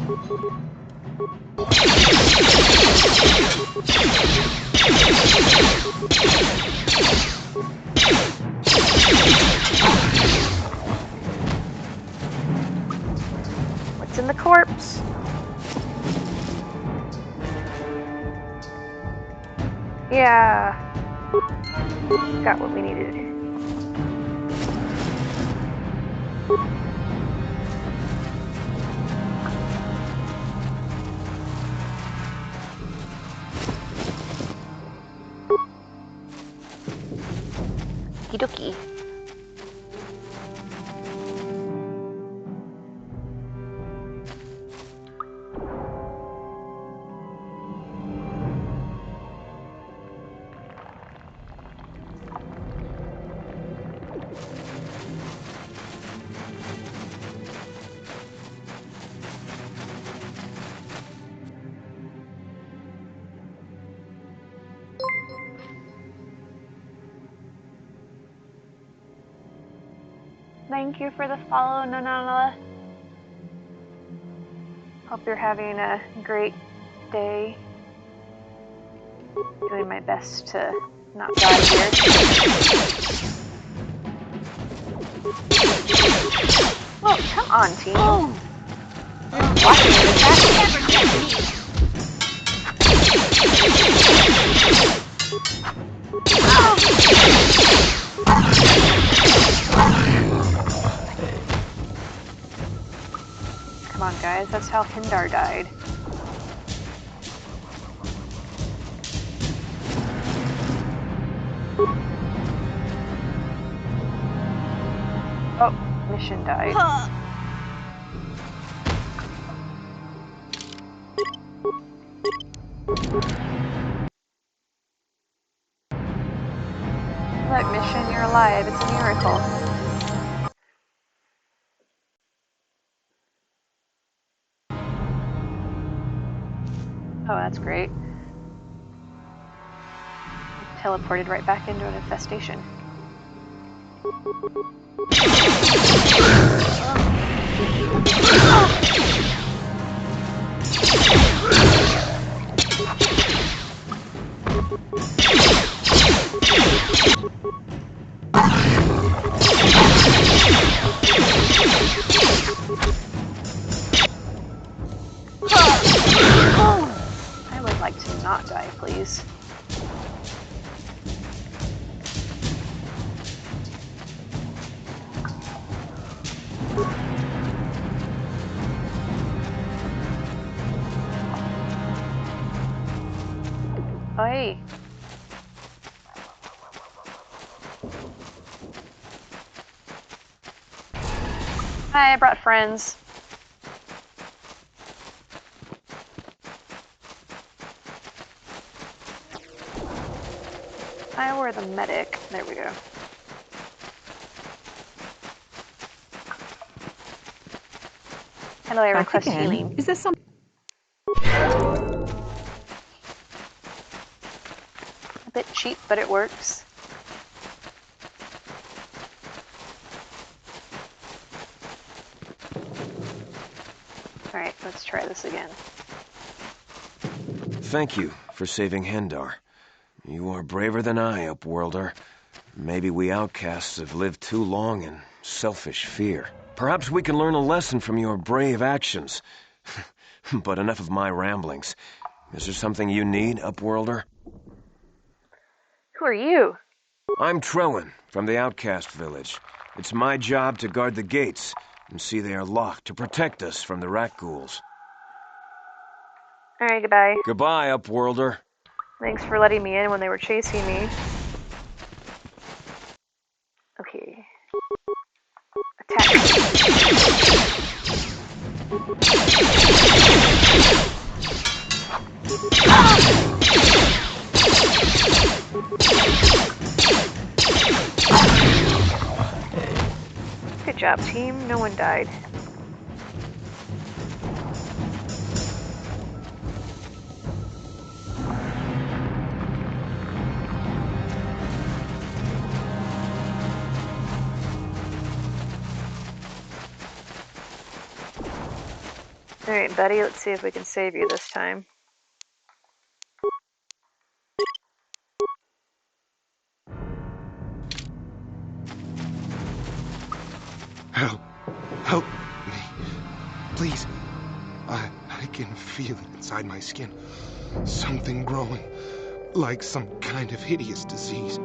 What's in the corpse? Yeah. Got what we needed. Okie dokie. thank you for the follow, Nanala. Hope you're having a great day. Doing my best to not die here. Well, come on, team. Oh. Watching the attack. Never get me. Come on, guys. That's how Hindar died. Oh, mission died. Look, mission, you're alive. It's a miracle. Oh, that's great. Teleported right back into an infestation. I would like to not die, please. Oh, hey. Hi, I brought friends. I were the medic. There we go. How do I request healing? Is there some... A bit cheap, but it works. Alright, let's try this again. Thank you for saving Hindar. You are braver than I, Upworlder. Maybe we outcasts have lived too long in selfish fear. Perhaps we can learn a lesson from your brave actions. But enough of my ramblings. Is there something you need, Upworlder? Who are you? I'm Trowan, from the Outcast Village. It's my job to guard the gates and see they are locked to protect us from the rat ghouls. Alright, goodbye. Goodbye, Upworlder. Thanks for letting me in when they were chasing me. Okay. Attack. Good job, team. No one died. Alright, buddy, let's see if we can save you this time. Help. Help me. Please. I can feel it inside my skin. Something growing. Like some kind of hideous disease.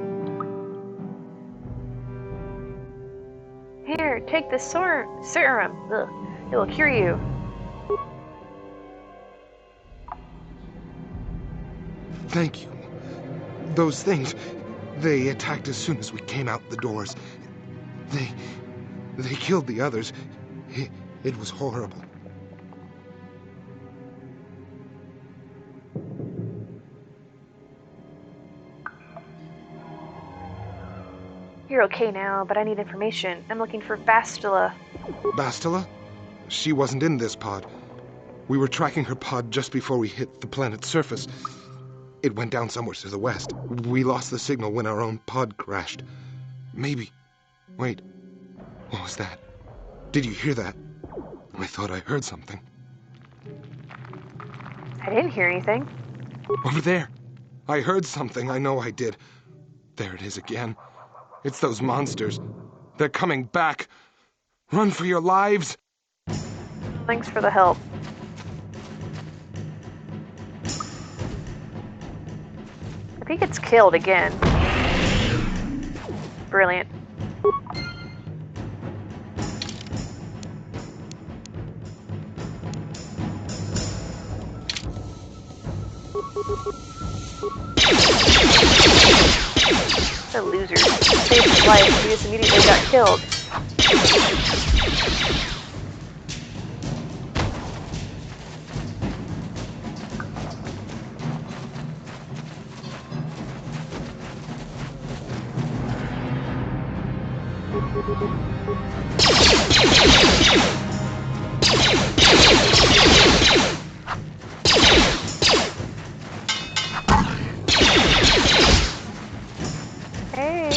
Here, take this serum. Ugh. It will cure you. Thank you. Those things, they attacked as soon as we came out the doors. They killed the others. It was horrible. You're okay now, but I need information. I'm looking for Bastila. Bastila? She wasn't in this pod. We were tracking her pod just before we hit the planet's surface. It went down somewhere to the west. We lost the signal when our own pod crashed. Maybe. Wait. What was that? Did you hear that? I thought I heard something. I didn't hear anything. Over there. I heard something. I know I did. There it is again. It's those monsters. They're coming back. Run for your lives. Thanks for the help. If he gets killed again. Brilliant. The loser. Saved his life. He just immediately got killed. Hey.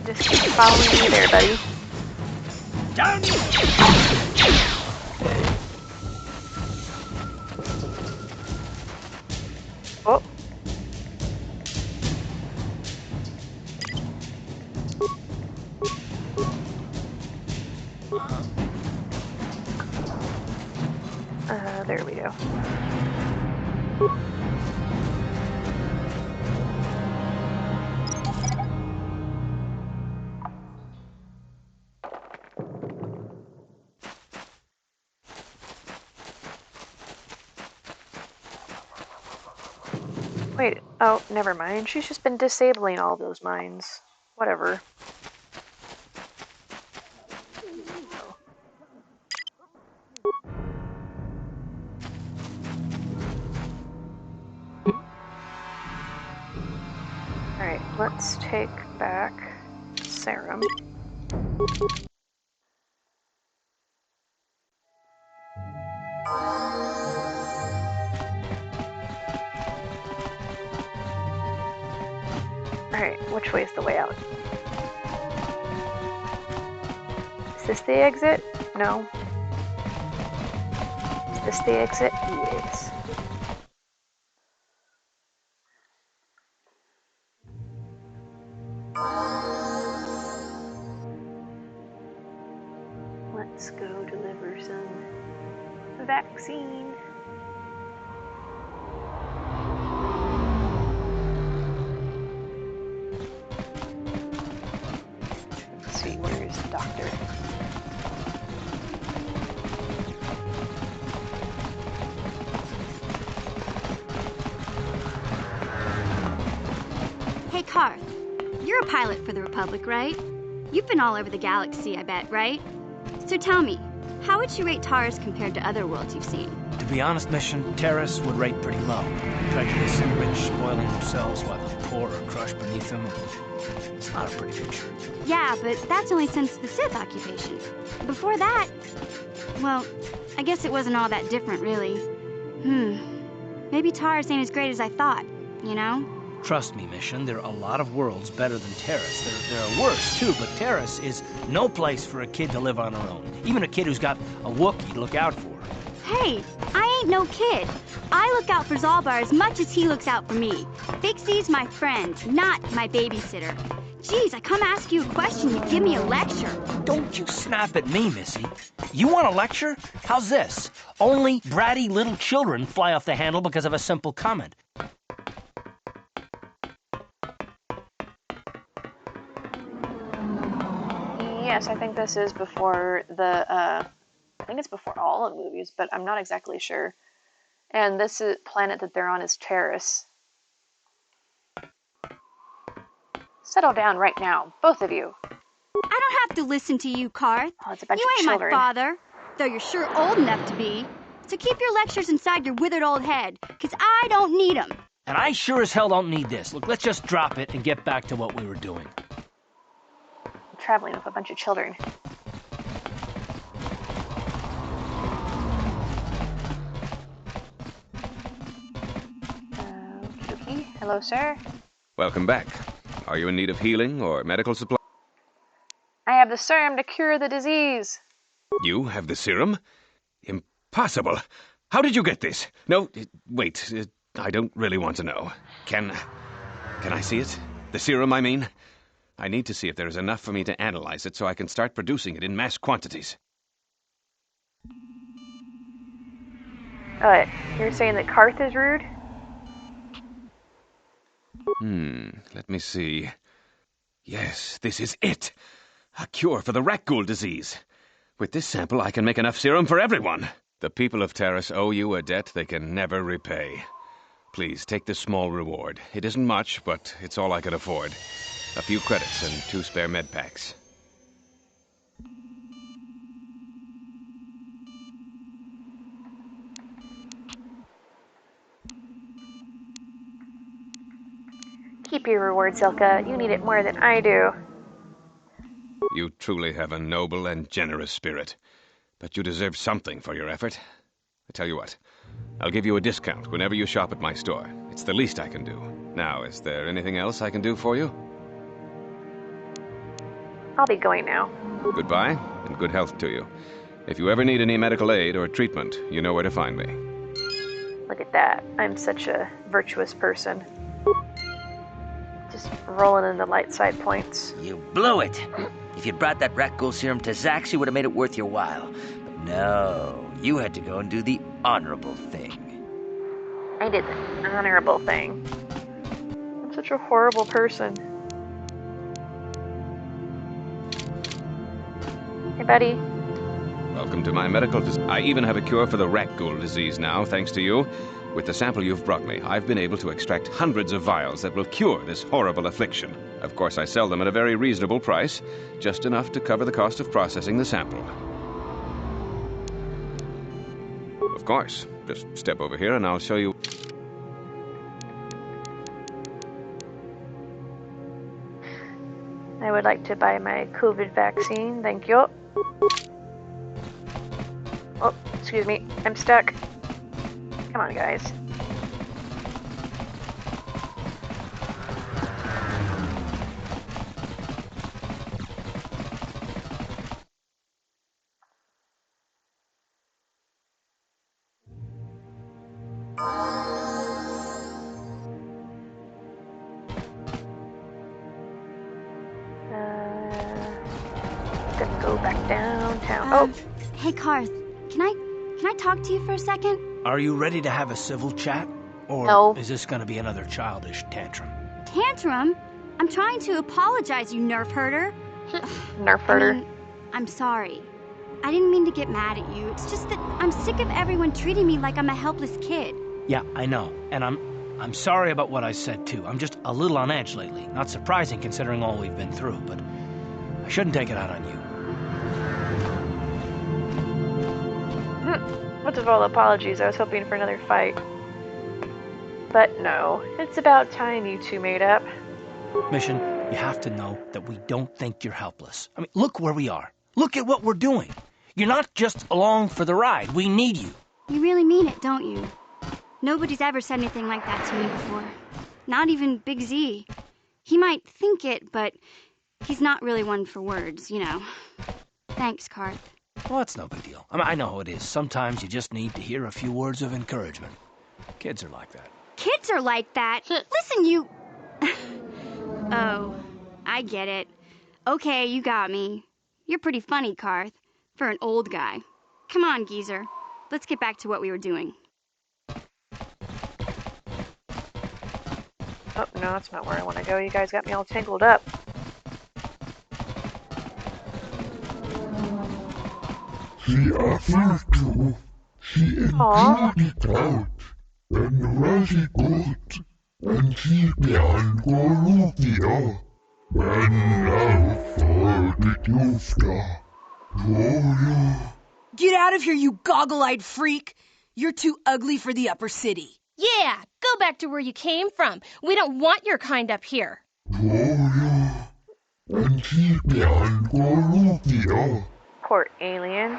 Just keep following me there, buddy. Done! Oh. There we go. Wait, oh, never mind. She's just been disabling all those mines. Whatever. Alright, let's take back serum. Alright, which way is the way out? Is this the exit? No. Is this the exit? Yes. Let's go deliver some vaccine. Let's see, where is the doctor? Hey, Karth. You're a pilot for the Republic, right? You've been all over the galaxy, I bet, right? So tell me, how would you rate Taurus compared to other worlds you've seen? To be honest, Mission, Terrace would rate pretty low. Prejudice and rich spoiling themselves while the poor are crushed beneath them. It's not a pretty picture. Yeah, but that's only since the Sith occupation. Before that, well, I guess it wasn't all that different, really. Maybe Taurus ain't as great as I thought, you know? Trust me, Mission, there are a lot of worlds better than Terrace. There are worse, too, but Terrace is no place for a kid to live on her own. Even a kid who's got a Wookiee to look out for. Hey, I ain't no kid. I look out for Zalbar as much as he looks out for me. Bixie's my friend, not my babysitter. Geez, I come ask you a question, you give me a lecture. Don't you snap at me, Missy. You want a lecture? How's this? Only bratty little children fly off the handle because of a simple comment. Yes, I think this is before the, I think it's before all of the movies, but I'm not exactly sure. And this planet that they're on is Terrace. Settle down right now, both of you. I don't have to listen to you, Karth. Oh, it's a bunch you of ain't children. my father, though you're sure old enough to be. So keep your lectures inside your withered old head, 'cause I don't need 'em. And I sure as hell don't need this. Look, let's just drop it and get back to what we were doing. I'm traveling with a bunch of children. Welcome back. Are you in need of healing or medical supply? I have the serum to cure the disease. You have the serum? Impossible. How did you get this? No, wait. I don't really want to know. Can I see it? The serum, I mean? I need to see if there is enough for me to analyze it so I can start producing it in mass quantities. You're saying that Karth is rude? Let me see. Yes, this is it. A cure for the rat ghoul disease. With this sample, I can make enough serum for everyone. The people of Terrace owe you a debt they can never repay. Please, take this small reward. It isn't much, but it's all I can afford. A few credits and 2 spare med packs. Keep your reward, Zelka. You need it more than I do. You truly have a noble and generous spirit. But you deserve something for your effort. I tell you what, I'll give you a discount whenever you shop at my store. It's the least I can do. Now, is there anything else I can do for you? I'll be going now. Goodbye, and good health to you. If you ever need any medical aid or treatment, you know where to find me. Look at that. I'm such a virtuous person. Just rolling in the light side points. You blew it. If you'd brought that rat ghoul serum to Zack, she would have made it worth your while. But no, you had to go and do the honorable thing. I did the honorable thing. I'm such a horrible person. Hey, buddy. Welcome to my medical... I even have a cure for the rat ghoul disease now, thanks to you. With the sample you've brought me, I've been able to extract hundreds of vials that will cure this horrible affliction. Of course, I sell them at a very reasonable price, just enough to cover the cost of processing the sample. Of course. Just step over here and I'll show you... I would like to buy my COVID vaccine, thank you. Oh, excuse me, I'm stuck. Come on, guys. Gonna go back downtown. Hey, Karth, can I talk to you for a second? Are you ready to have a civil chat? Or no. Is this gonna be another childish tantrum? Tantrum? I'm trying to apologize, you nerf herder. Nerf herder? I mean, I'm sorry. I didn't mean to get mad at you. It's just that I'm sick of everyone treating me like I'm a helpless kid. Yeah, I know. And I'm sorry about what I said, too. I'm just a little on edge lately. Not surprising considering all we've been through, but I shouldn't take it out on you. What's with all the apologies? I was hoping for another fight. But no, it's about time you two made up. Mission, you have to know that we don't think you're helpless. I mean, look where we are. Look at what we're doing. You're not just along for the ride. We need you. You really mean it, don't you? Nobody's ever said anything like that to me before. Not even Big Z. He might think it, but he's not really one for words, you know. Thanks, Karth. Well, it's no big deal. I mean, I know how it is. Sometimes you just need to hear a few words of encouragement. Kids are like that. Kids are like that? Listen, you... Oh, I get it. Okay, you got me. You're pretty funny, Karth, for an old guy. Come on, geezer. Let's get back to what we were doing. Oh, no, that's not where I want to go. You guys got me all tangled up. She offered to. She included out. And really good. And she began Gorubia. And now for the Gufta. Get out of here, you goggle-eyed freak! You're too ugly for the upper city. Yeah, go back to where you came from. We don't want your kind up here. And she began Gorubia. Poor alien.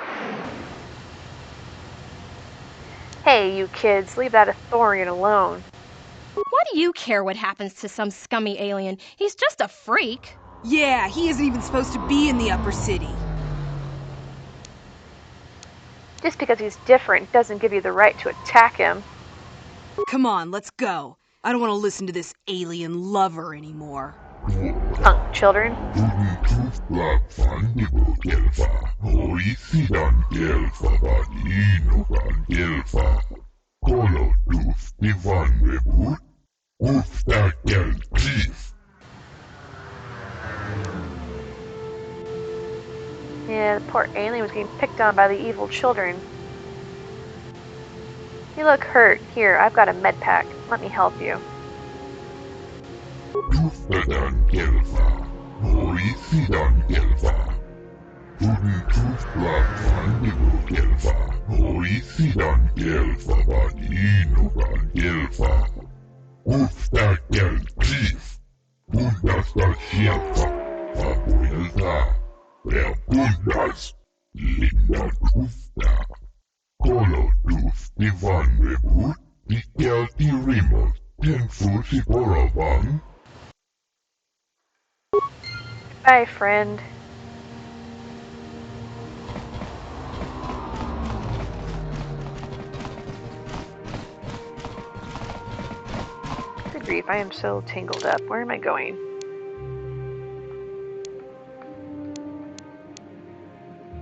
Hey, you kids, leave that Authorian alone. Why do you care what happens to some scummy alien? He's just a freak. Yeah, he isn't even supposed to be in the upper city. Just because he's different doesn't give you the right to attack him. Come on, let's go. I don't want to listen to this alien lover anymore. Punk children. Yeah, the poor alien was getting picked on by the evil children. You look hurt. Here, I've got a med pack. Let me help you. Bye, friend. Good grief, I am so tangled up. Where am I going?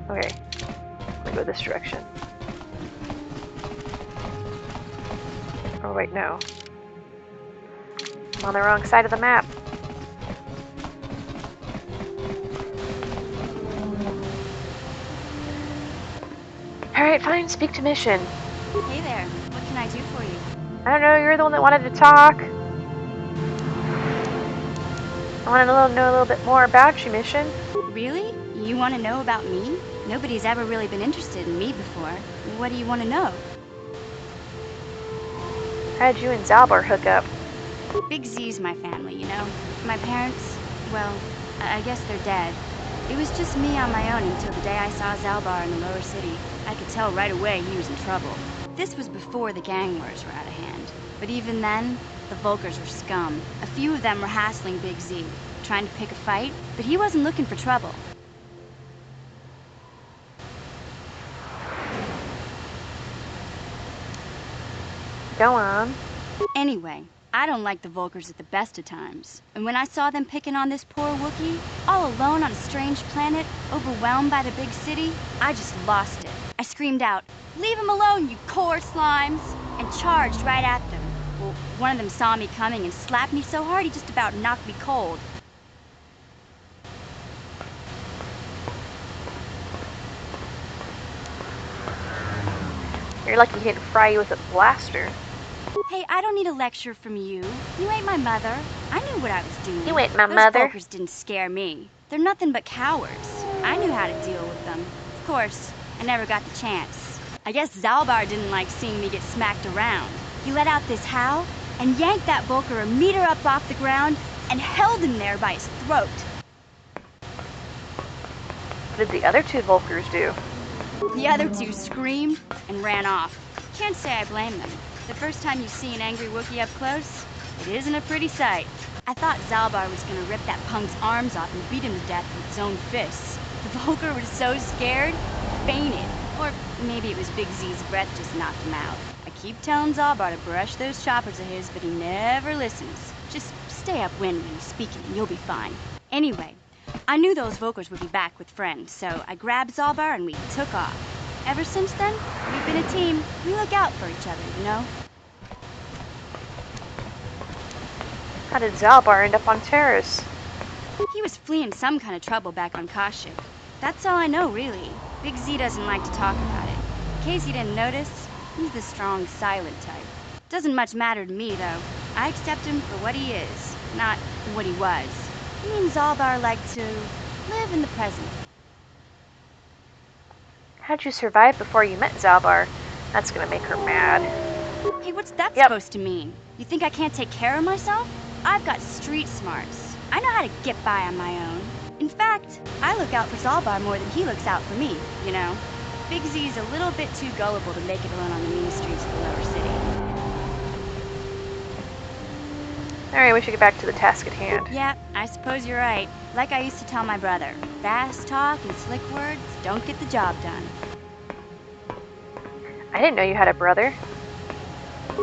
Okay, I'm gonna go this direction. Oh wait, no. I'm on the wrong side of the map. Alright, fine, speak to mission. Hey there, what can I do for you? I don't know, you're the one that wanted to talk. I want to know a little bit more about you, mission. Really? You want to know about me? Nobody's ever really been interested in me before. What do you want to know? How'd you and Zalbar hook up? Big Z's my family, you know? My parents, well, I guess they're dead. It was just me on my own until the day I saw Zalbar in the lower city. I could tell right away he was in trouble. This was before the gang wars were out of hand. But even then, the Volkers were scum. A few of them were hassling Big Z, trying to pick a fight, but he wasn't looking for trouble. Go on. Anyway, I don't like the Volkers at the best of times. And when I saw them picking on this poor Wookiee, all alone on a strange planet, overwhelmed by the big city, I just lost it. I screamed out, "Leave him alone, you core slimes!" and charged right at them. Well, one of them saw me coming and slapped me so hard he just about knocked me cold. You're lucky he didn't fry you with a blaster. Hey, I don't need a lecture from you. You ain't my mother. I knew what I was doing. You ain't my Those mother. Volkers didn't scare me. They're nothing but cowards. I knew how to deal with them. Of course, I never got the chance. I guess Zalbar didn't like seeing me get smacked around. He let out this howl and yanked that Volker a meter up off the ground and held him there by his throat. What did the other two Volkers do? The other two screamed and ran off. Can't say I blame them. The first time you see an angry Wookiee up close, it isn't a pretty sight. I thought Zalbar was gonna rip that punk's arms off and beat him to death with his own fists. The Volker was so scared, he fainted. Or maybe it was Big Z's breath just knocked him out. I keep telling Zalbar to brush those choppers of his, but he never listens. Just stay upwind when he's speaking and you'll be fine. Anyway, I knew those Volkers would be back with friends, so I grabbed Zalbar and we took off. Ever since then, we've been a team. We look out for each other, you know? How did Zalbar end up on Terrace? He was fleeing some kind of trouble back on Kashyyyk. That's all I know, really. Big Z doesn't like to talk about it. In case you didn't notice, he's the strong, silent type. Doesn't much matter to me, though. I accept him for what he is, not what he was. Me and Zalbar like to live in the present. How'd you survive before you met Zalbar? That's gonna make her mad. Hey, what's that supposed to mean? You think I can't take care of myself? I've got street smarts. I know how to get by on my own. In fact, I look out for Zalbar more than he looks out for me, you know? Big Z's a little bit too gullible to make it alone on the mean streets of the lower city. Alright, we should get back to the task at hand. Yeah, I suppose you're right. Like I used to tell my brother, fast talk and slick words don't get the job done. I didn't know you had a brother.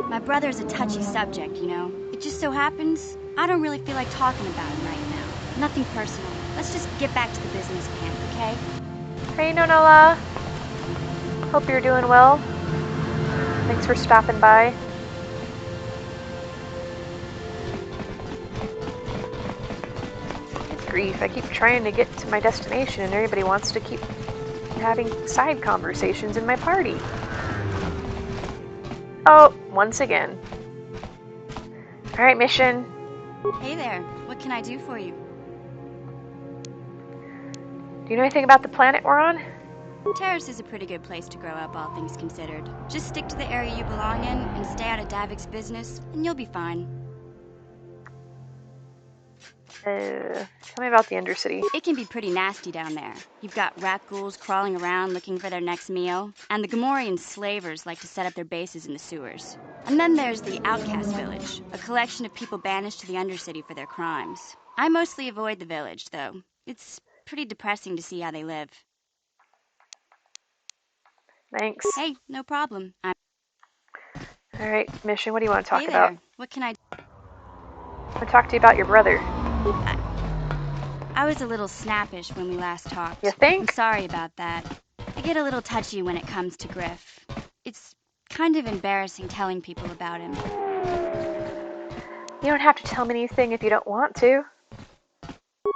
My brother's a touchy subject, you know. It just so happens I don't really feel like talking about him right now. Nothing personal. Let's just get back to the business at hand, okay? Hey, Nonola. Hope you're doing well. Thanks for stopping by. Good grief, I keep trying to get to my destination and everybody wants to keep having side conversations in my party. Oh, once again. Alright, mission. Hey there, what can I do for you? Do you know anything about the planet we're on? Terrace is a pretty good place to grow up, all things considered. Just stick to the area you belong in and stay out of Davik's business, and you'll be fine. Tell me about the Undercity. It can be pretty nasty down there. You've got rat ghouls crawling around looking for their next meal, and the Gamorrean slavers like to set up their bases in the sewers. And then there's the Outcast Village, a collection of people banished to the Undercity for their crimes. I mostly avoid the village, though. It's pretty depressing to see how they live. Thanks. Hey, no problem. Alright, mission, what do you want to talk Hey about? there. What can I do? I want to talk to you about your brother. I was a little snappish when we last talked. You think? I'm sorry about that. I get a little touchy when it comes to Griff. It's kind of embarrassing telling people about him. You don't have to tell me anything if you don't want to.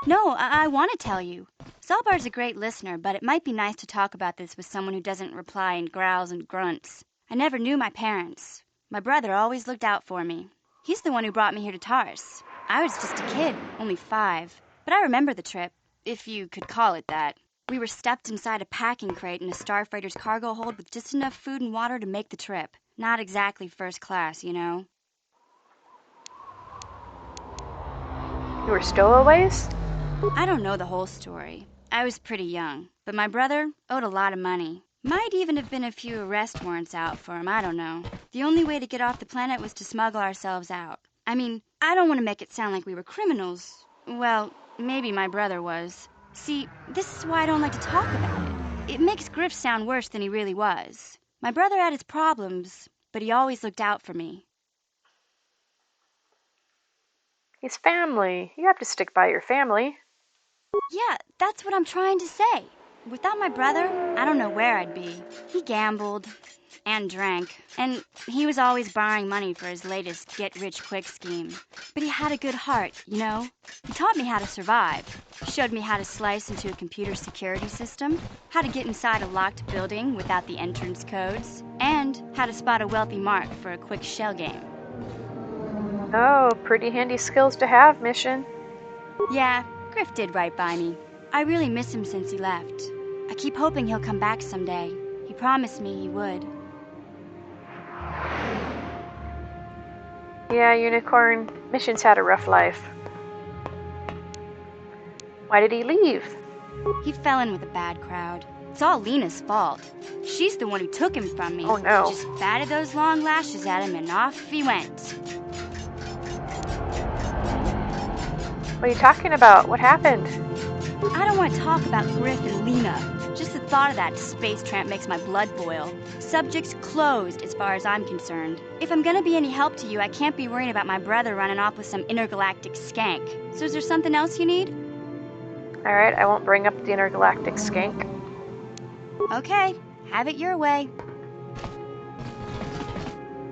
No, I want to tell you. Zalbar's a great listener, but it might be nice to talk about this with someone who doesn't reply in growls and grunts. I never knew my parents. My brother always looked out for me. He's the one who brought me here to Tars. I was just a kid, only 5. But I remember the trip, if you could call it that. We were stuffed inside a packing crate in a starfighter's cargo hold with just enough food and water to make the trip. Not exactly first class, you know. You were stowaways? I don't know the whole story. I was pretty young, but my brother owed a lot of money. Might even have been a few arrest warrants out for him, I don't know. The only way to get off the planet was to smuggle ourselves out. I mean, I don't want to make it sound like we were criminals. Well, maybe my brother was. See, this is why I don't like to talk about it. It makes Griff sound worse than he really was. My brother had his problems, but he always looked out for me. He's family. You have to stick by your family. Yeah, that's what I'm trying to say. Without my brother, I don't know where I'd be. He gambled and drank, and he was always borrowing money for his latest get-rich-quick scheme. But he had a good heart, you know? He taught me how to survive. He showed me how to slice into a computer security system, how to get inside a locked building without the entrance codes, and how to spot a wealthy mark for a quick shell game. Oh, pretty handy skills to have, Mission. Yeah, Griff did right by me. I really miss him since he left. I keep hoping he'll come back someday. He promised me he would. Yeah, Unicorn. Mission's had a rough life. Why did he leave? He fell in with a bad crowd. It's all Lena's fault. She's the one who took him from me. Oh no. Just batted those long lashes at him and off he went. What are you talking about? What happened? I don't want to talk about Griff and Lena. Just the thought of that space tramp makes my blood boil. Subject's closed as far as I'm concerned. If I'm gonna be any help to you, I can't be worrying about my brother running off with some intergalactic skank. So is there something else you need? Alright, I won't bring up the intergalactic skank. Okay, have it your way.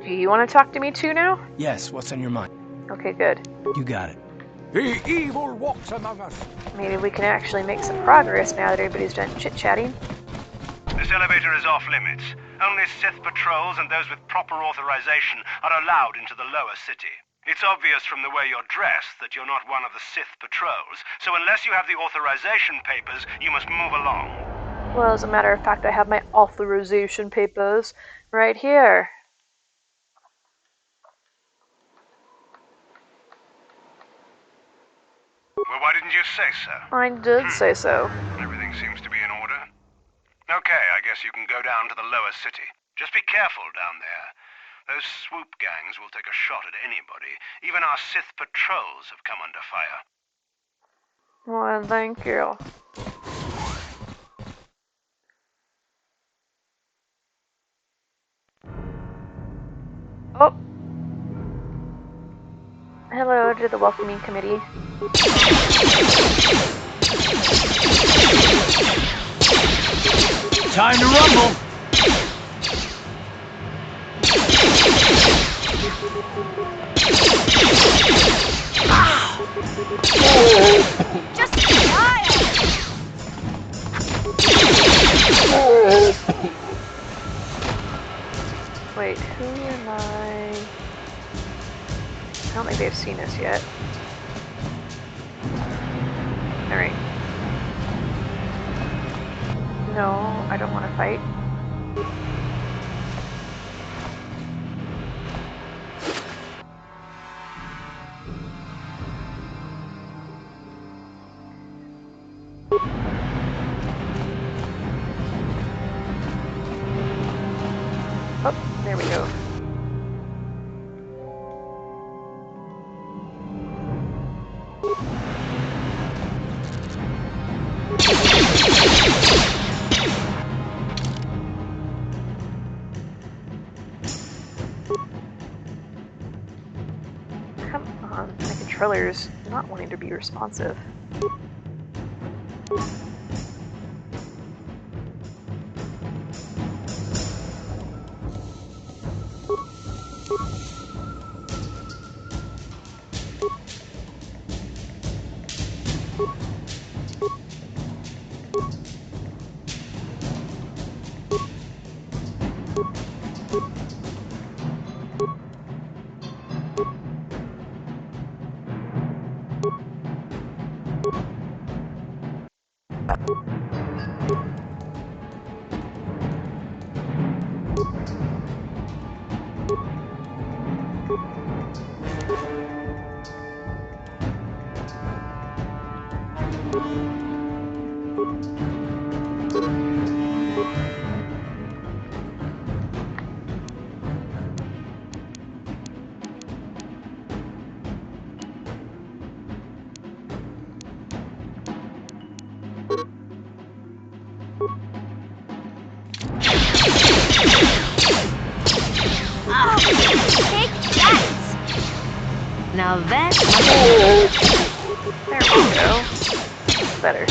Do you want to talk to me too now? Yes, what's on your mind? Okay, good. You got it. The evil walks among us. Maybe we can actually make some progress now that everybody's done chit-chatting. This elevator is off limits. Only Sith patrols and those with proper authorization are allowed into the lower city. It's obvious from the way you're dressed that you're not one of the Sith patrols, so unless you have the authorization papers, you must move along. Well, as a matter of fact, I have my authorization papers right here. Well, why didn't you say so? I did say so. Everything seems to be in order. Okay, I guess you can go down to the lower city. Just be careful down there. Those swoop gangs will take a shot at anybody. Even our Sith patrols have come under fire. Well, thank you. Oh. Hello to the welcoming committee. Time to rumble! Just die! Wait, who am I? I don't think they've seen us yet. Alright. No, I don't want to fight. Oh, there we go. Come on, my controller's not wanting to be responsive. Now that's there we go. That's better.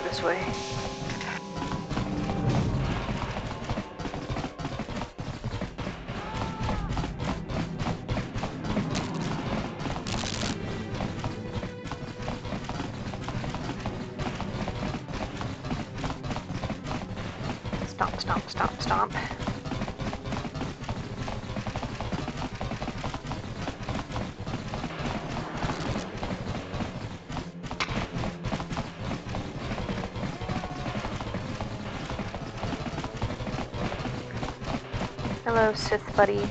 This way. Stomp, stomp, stomp, stomp. Hello, Sith buddy.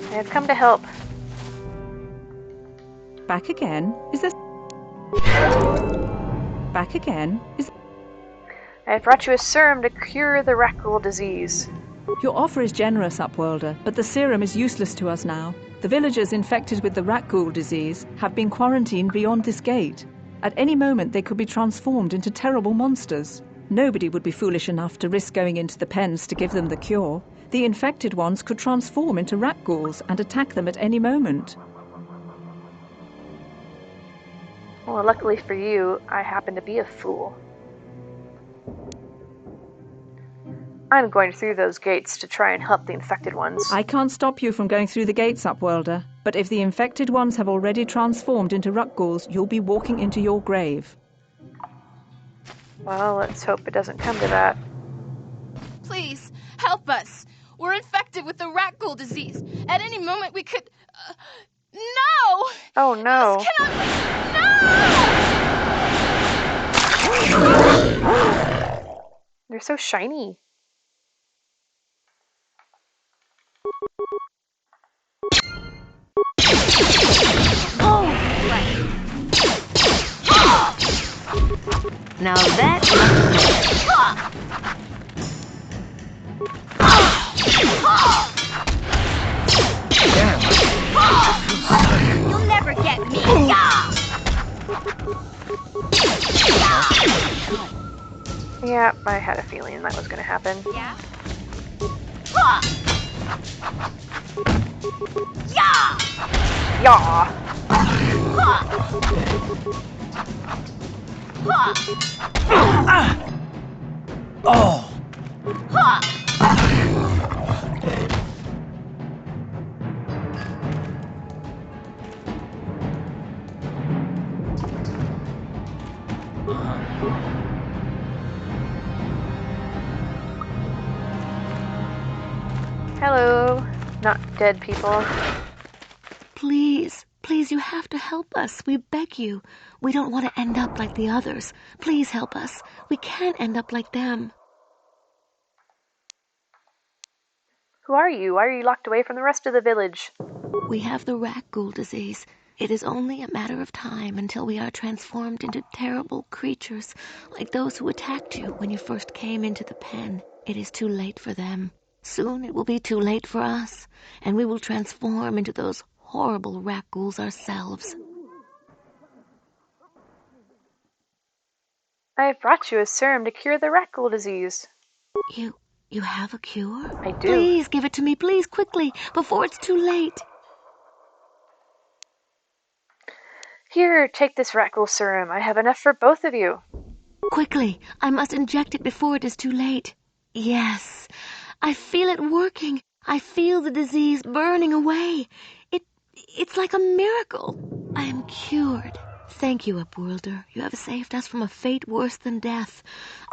I have come to help. Back again? Is this... Back again? Is... I have brought you a serum to cure the Rakghoul disease. Your offer is generous, Upworlder, but the serum is useless to us now. The villagers infected with the Rakghoul disease have been quarantined beyond this gate. At any moment, they could be transformed into terrible monsters. Nobody would be foolish enough to risk going into the pens to give them the cure. The infected ones could transform into rat ghouls and attack them at any moment. Well, luckily for you, I happen to be a fool. I'm going through those gates to try and help the infected ones. I can't stop you from going through the gates, Upworlder, but if the infected ones have already transformed into rat ghouls, you'll be walking into your grave. Well, let's hope it doesn't come to that. Please, help us. We're infected with the rat ghoul disease. At any moment we could... No! Oh, no. This cannot be... No! They're so shiny. Oh, right. Now that... You'll never get me. Yeah, I had a feeling that was going to happen. Yeah? Yeah! Oh! Hello, not dead people. Please, you have to help us. We beg you. We don't want to end up like the others. Please help us. We can't end up like them. Who are you? Why are you locked away from the rest of the village? We have the rat ghoul disease. It is only a matter of time until we are transformed into terrible creatures, like those who attacked you when you first came into the pen. It is too late for them. Soon it will be too late for us, and we will transform into those horrible rat ghouls ourselves. I have brought you a serum to cure the rat ghoul disease. You have a cure? I do. Please give it to me, please, quickly, before it's too late. Here, take this rat ghoul serum. I have enough for both of you. Quickly, I must inject it before it is too late. Yes, I feel it working. I feel the disease burning away. It's like a miracle. I am cured. Thank you, Upworlder. You have saved us from a fate worse than death.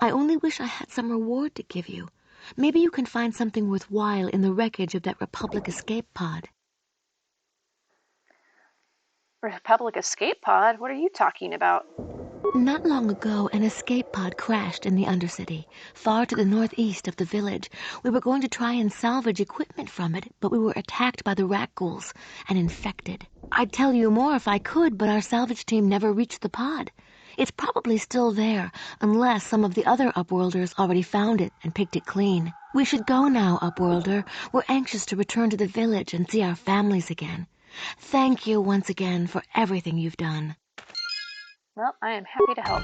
I only wish I had some reward to give you. Maybe you can find something worthwhile in the wreckage of that Republic escape pod. Republic escape pod? What are you talking about? Not long ago, an escape pod crashed in the Undercity, far to the northeast of the village. We were going to try and salvage equipment from it, but we were attacked by the rat ghouls and infected. I'd tell you more if I could, but our salvage team never reached the pod. It's probably still there, unless some of the other Upworlders already found it and picked it clean. We should go now, Upworlder. We're anxious to return to the village and see our families again. Thank you once again for everything you've done. Well, I am happy to help.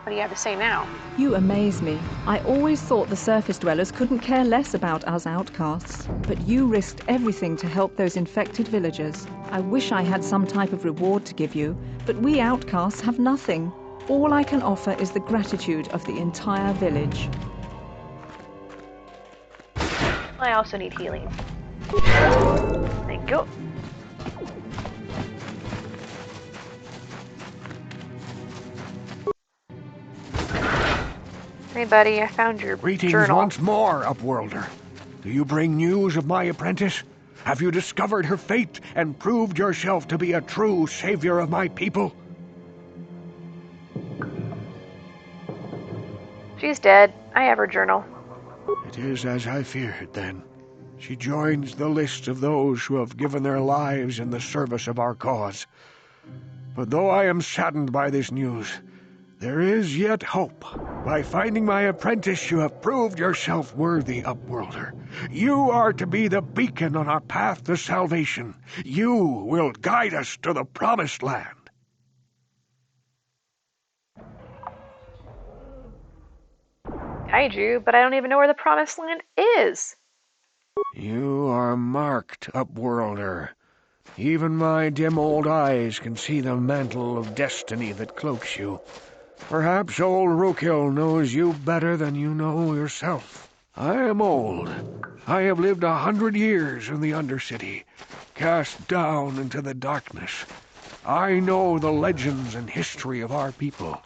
What do you have to say now? You amaze me. I always thought the surface dwellers couldn't care less about us outcasts, but you risked everything to help those infected villagers. I wish I had some type of reward to give you, but we outcasts have nothing. All I can offer is the gratitude of the entire village. I also need healing. Thank you. Hey buddy, I found your Greetings journal. once more, Upworlder. Do you bring news of my apprentice? Have you discovered her fate and proved yourself to be a true savior of my people? She's dead. I have her journal. It is as I feared, then. She joins the list of those who have given their lives in the service of our cause. But though I am saddened by this news, There is yet hope. By finding my apprentice, you have proved yourself worthy, Upworlder. You are to be the beacon on our path to salvation. You will guide us to the Promised Land. Kaiju, but I don't even know where the Promised Land is. You are marked, Upworlder. Even my dim old eyes can see the mantle of destiny that cloaks you. Perhaps old Rookhill knows you better than you know yourself. I am old. I have lived 100 years in the Undercity, cast down into the darkness. I know the legends and history of our people,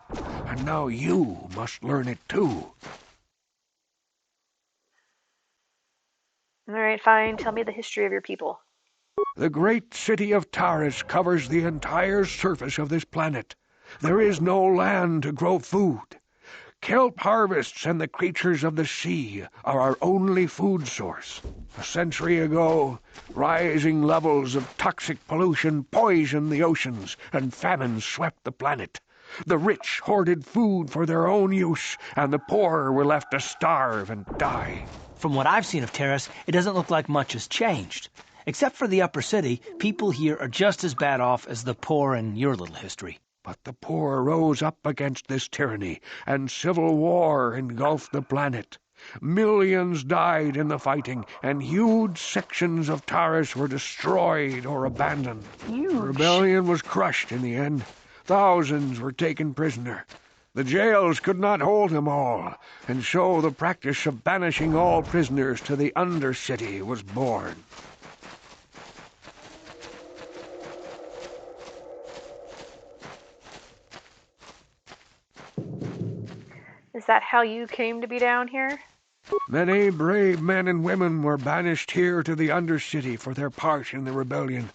and now you must learn it too. All right, fine. Tell me the history of your people. The great city of Taris covers the entire surface of this planet. There is no land to grow food. Kelp harvests and the creatures of the sea are our only food source. A century ago, rising levels of toxic pollution poisoned the oceans, and famine swept the planet. The rich hoarded food for their own use, and the poor were left to starve and die. From what I've seen of Taris, it doesn't look like much has changed. Except for the upper city, people here are just as bad off as the poor in your little history. But the poor rose up against this tyranny, and civil war engulfed the planet. Millions died in the fighting, and huge sections of Taris were destroyed or abandoned. Huge. The rebellion was crushed in the end. Thousands were taken prisoner. The jails could not hold them all, and so the practice of banishing all prisoners to the Undercity was born. Is that how you came to be down here? Many brave men and women were banished here to the Undercity for their part in the rebellion.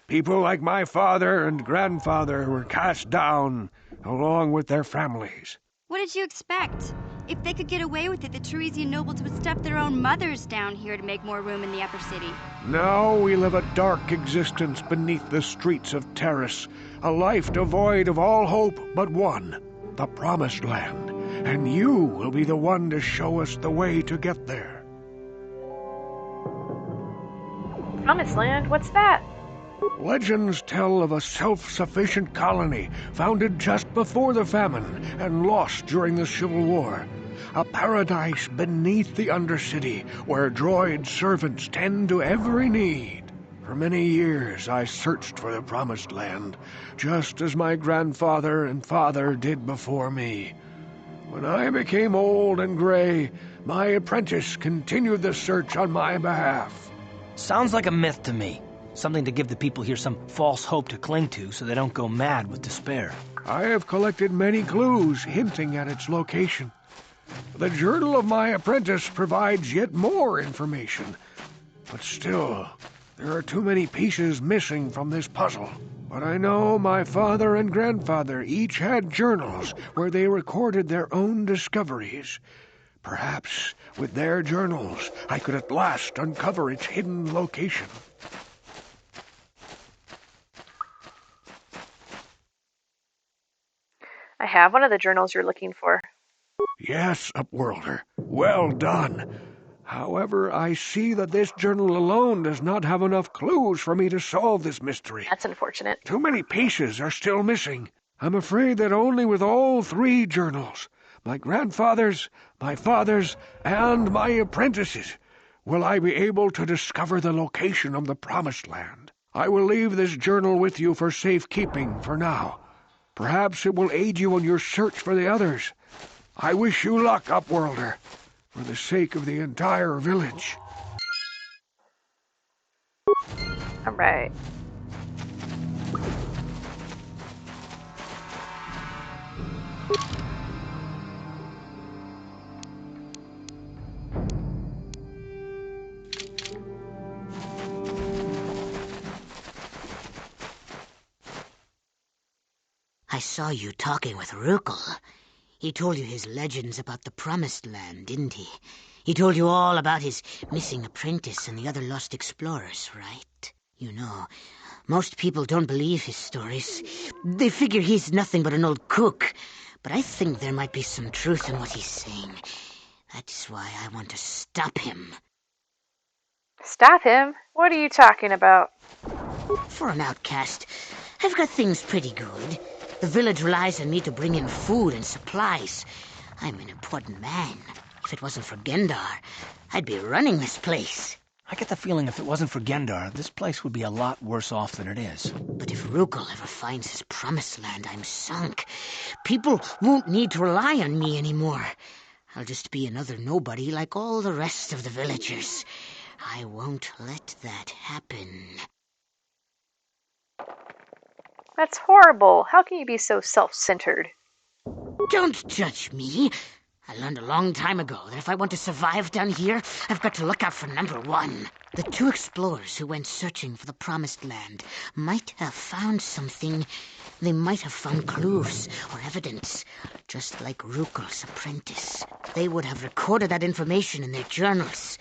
People like my father and grandfather were cast down, along with their families. What did you expect? If they could get away with it, the Teresian nobles would stuff their own mothers down here to make more room in the upper city. Now we live a dark existence beneath the streets of Taris, a life devoid of all hope but one, the Promised Land. And you will be the one to show us the way to get there. Promised Land? What's that? Legends tell of a self-sufficient colony founded just before the famine and lost during the Civil War. A paradise beneath the Undercity where droid servants tend to every need. For many years I searched for the Promised Land, just as my grandfather and father did before me. When I became old and gray, my apprentice continued the search on my behalf. Sounds like a myth to me. Something to give the people here some false hope to cling to so they don't go mad with despair. I have collected many clues hinting at its location. The journal of my apprentice provides yet more information. But still, there are too many pieces missing from this puzzle. But I know my father and grandfather each had journals where they recorded their own discoveries. Perhaps with their journals, I could at last uncover its hidden location. I have one of the journals you're looking for. Yes, Upworlder. Well done. However, I see that this journal alone does not have enough clues for me to solve this mystery. That's unfortunate. Too many pieces are still missing. I'm afraid that only with all 3 journals, my grandfather's, my father's, and my apprentice's, will I be able to discover the location of the Promised Land. I will leave this journal with you for safekeeping for now. Perhaps it will aid you in your search for the others. I wish you luck, Upworlder, for the sake of the entire village. All right. I saw you talking with Rookhill. He told you his legends about the Promised Land, didn't he? He told you all about his missing apprentice and the other lost explorers, right? You know, most people don't believe his stories. They figure he's nothing but an old cook. but I think there might be some truth in what he's saying. That's why I want to stop him. Stop him? What are you talking about? For an outcast, I've got things pretty good. The village relies on me to bring in food and supplies. I'm an important man. If it wasn't for Gendar, I'd be running this place. I get the feeling if it wasn't for Gendar, this place would be a lot worse off than it is. But if Rukul ever finds his promised land, I'm sunk. People won't need to rely on me anymore. I'll just be another nobody like all the rest of the villagers. I won't let that happen. That's horrible. How can you be so self-centered? Don't judge me. I learned a long time ago that if I want to survive down here, I've got to look out for number one. The two explorers who went searching for the promised land might have found something. They might have found clues or evidence, just like Rukul's apprentice. They would have recorded that information in their journals.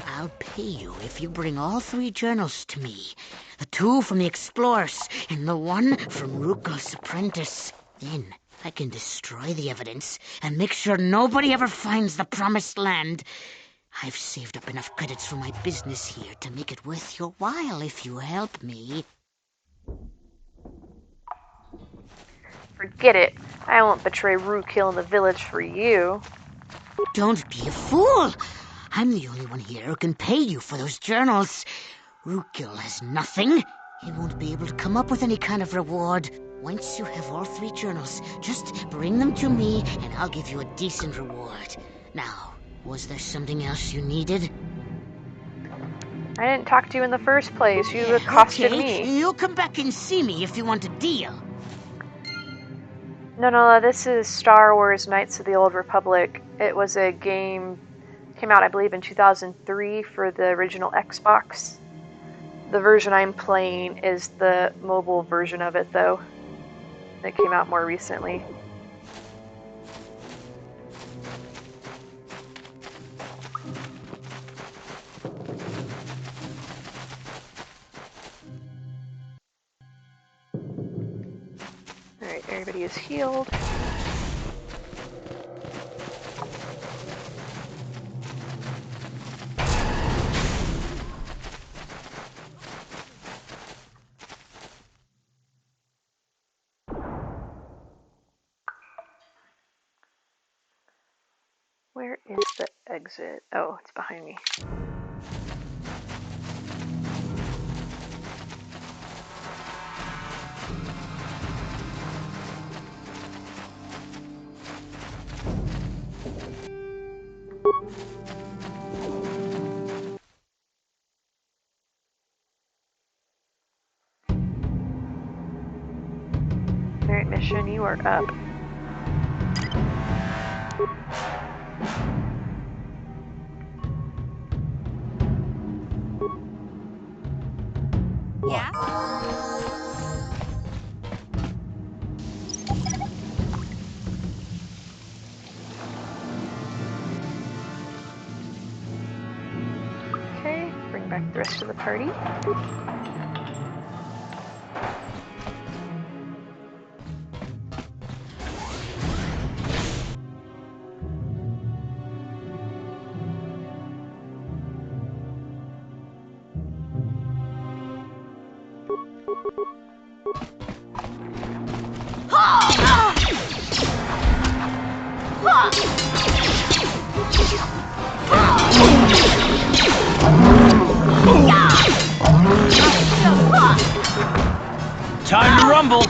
I'll pay you if you bring all three journals to me. The two from the explorers and the one from Rukul's apprentice. Then I can destroy the evidence and make sure nobody ever finds the promised land. I've saved up enough credits for my business here to make it worth your while if you help me. Forget it. I won't betray Rukil and the village for you. Don't be a fool. I'm the only one here who can pay you for those journals. Rukil has nothing. He won't be able to come up with any kind of reward. Once you have all three journals, just bring them to me and I'll give you a decent reward. Now, was there something else you needed? I didn't talk to you in the first place. You accosted me. You'll come back and see me if you want a deal. No, this is Star Wars Knights of the Old Republic. It was a game, came out I believe in 2003 for the original Xbox. The version I'm playing is the mobile version of it though. It came out more recently. Alright, everybody is healed. Where is the exit? Oh, it's behind me. Alright, mission, you are up. Yeah? Okay, bring back the rest of the party. Time to rumble!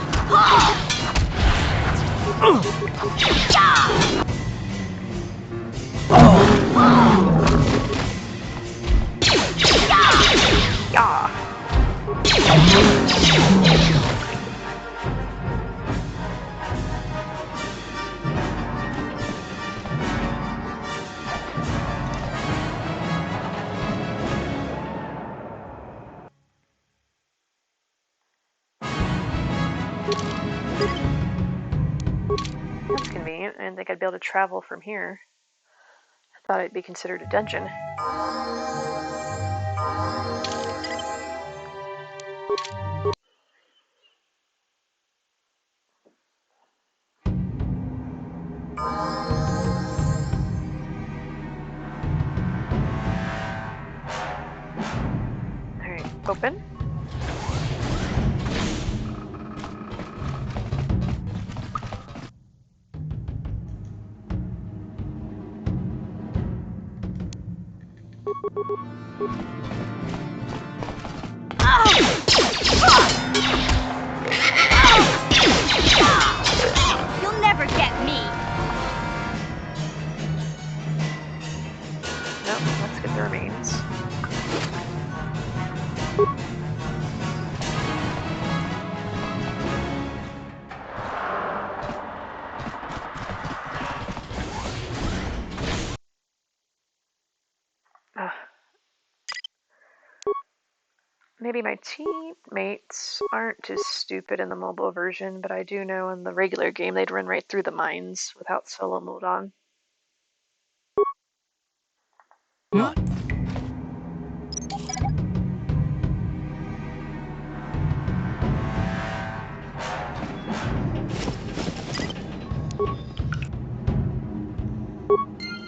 That's convenient. I didn't think I'd be able to travel from here. I thought it'd be considered a dungeon. Open. You'll never get me. Nope, let's get the remains. Maybe my teammates aren't as stupid in the mobile version, but I do know in the regular game they'd run right through the mines without solo mode on. What?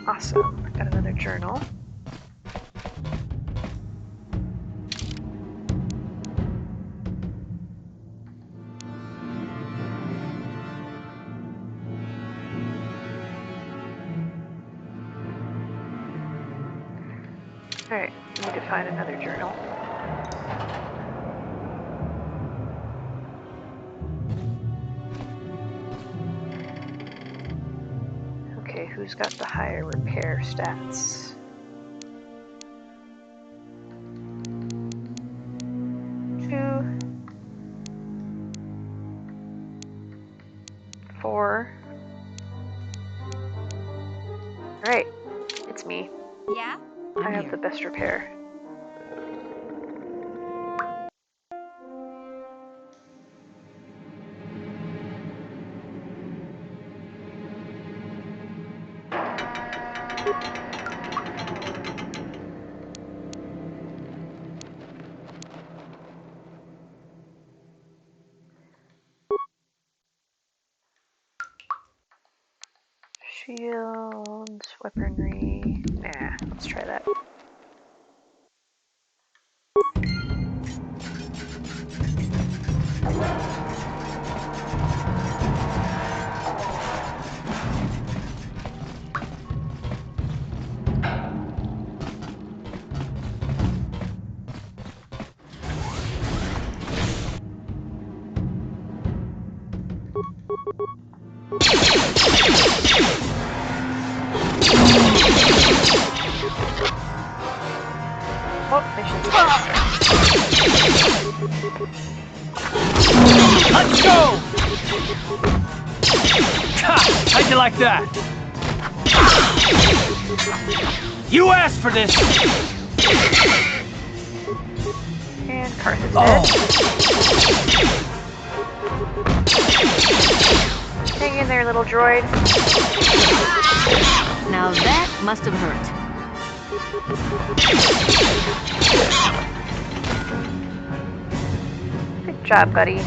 Awesome. Got another journal. Alright, need to find another journal. Okay, who's got the higher repair stats? Two. 4. Right, it's me. Yeah? I have the best repair. Shields, weaponry. Nah, let's try that. Oh, mission's Let's go! How'd you like that? You asked for this! And Karth is dead. Hang in there, little droid. Now that must have hurt. Good job, buddy.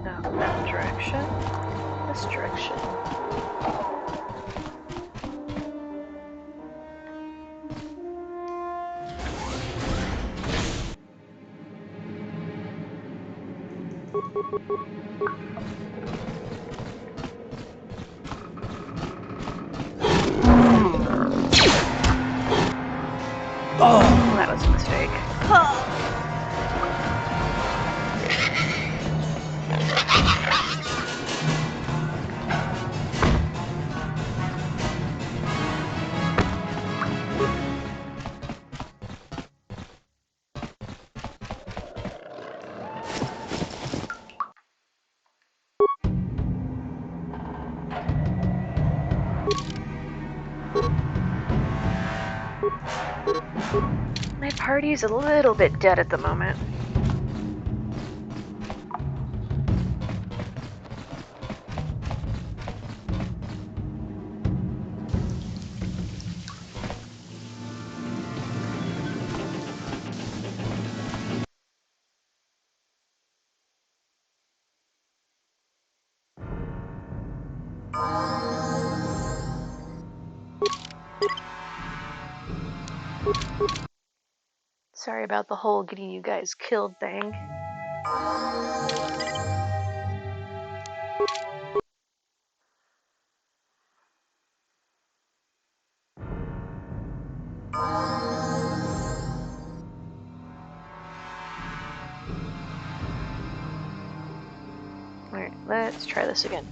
No, that direction. This direction. Oh, that was My party's a little bit dead at the moment. Sorry about the whole getting you guys killed thing. Alright, let's try this again.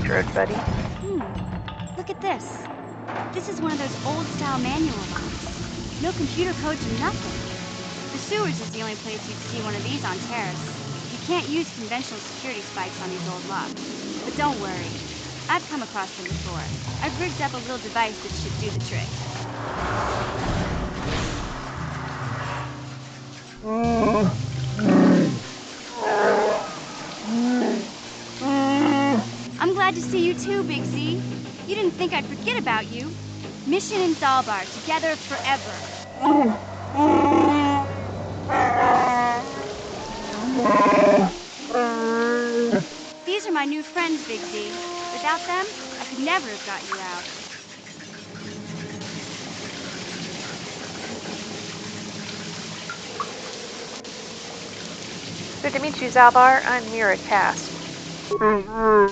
Good, buddy. Look at this. This is one of those old-style manual locks. No computer codes or nothing. The sewers is the only place you'd see one of these on Terrace. You can't use conventional security spikes on these old locks. But don't worry. I've come across them before. I've rigged up a little device that should do the trick. I'm glad to see you too, Big Z. You didn't think I'd forget about you. Mission in Zalbar, together forever. These are my new friends, Big Z. Without them, I could never have got you out. Good to meet you, Zalbar. I'm Mira Cast. You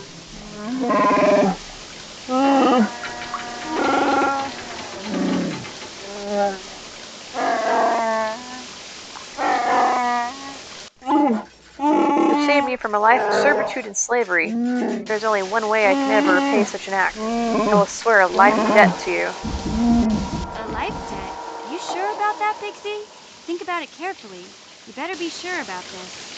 saved me from a life of servitude and slavery. There's only one way I can ever repay such an act. I will swear a life debt to you. A life debt? You sure about that, Big Z? Think about it carefully. You better be sure about this.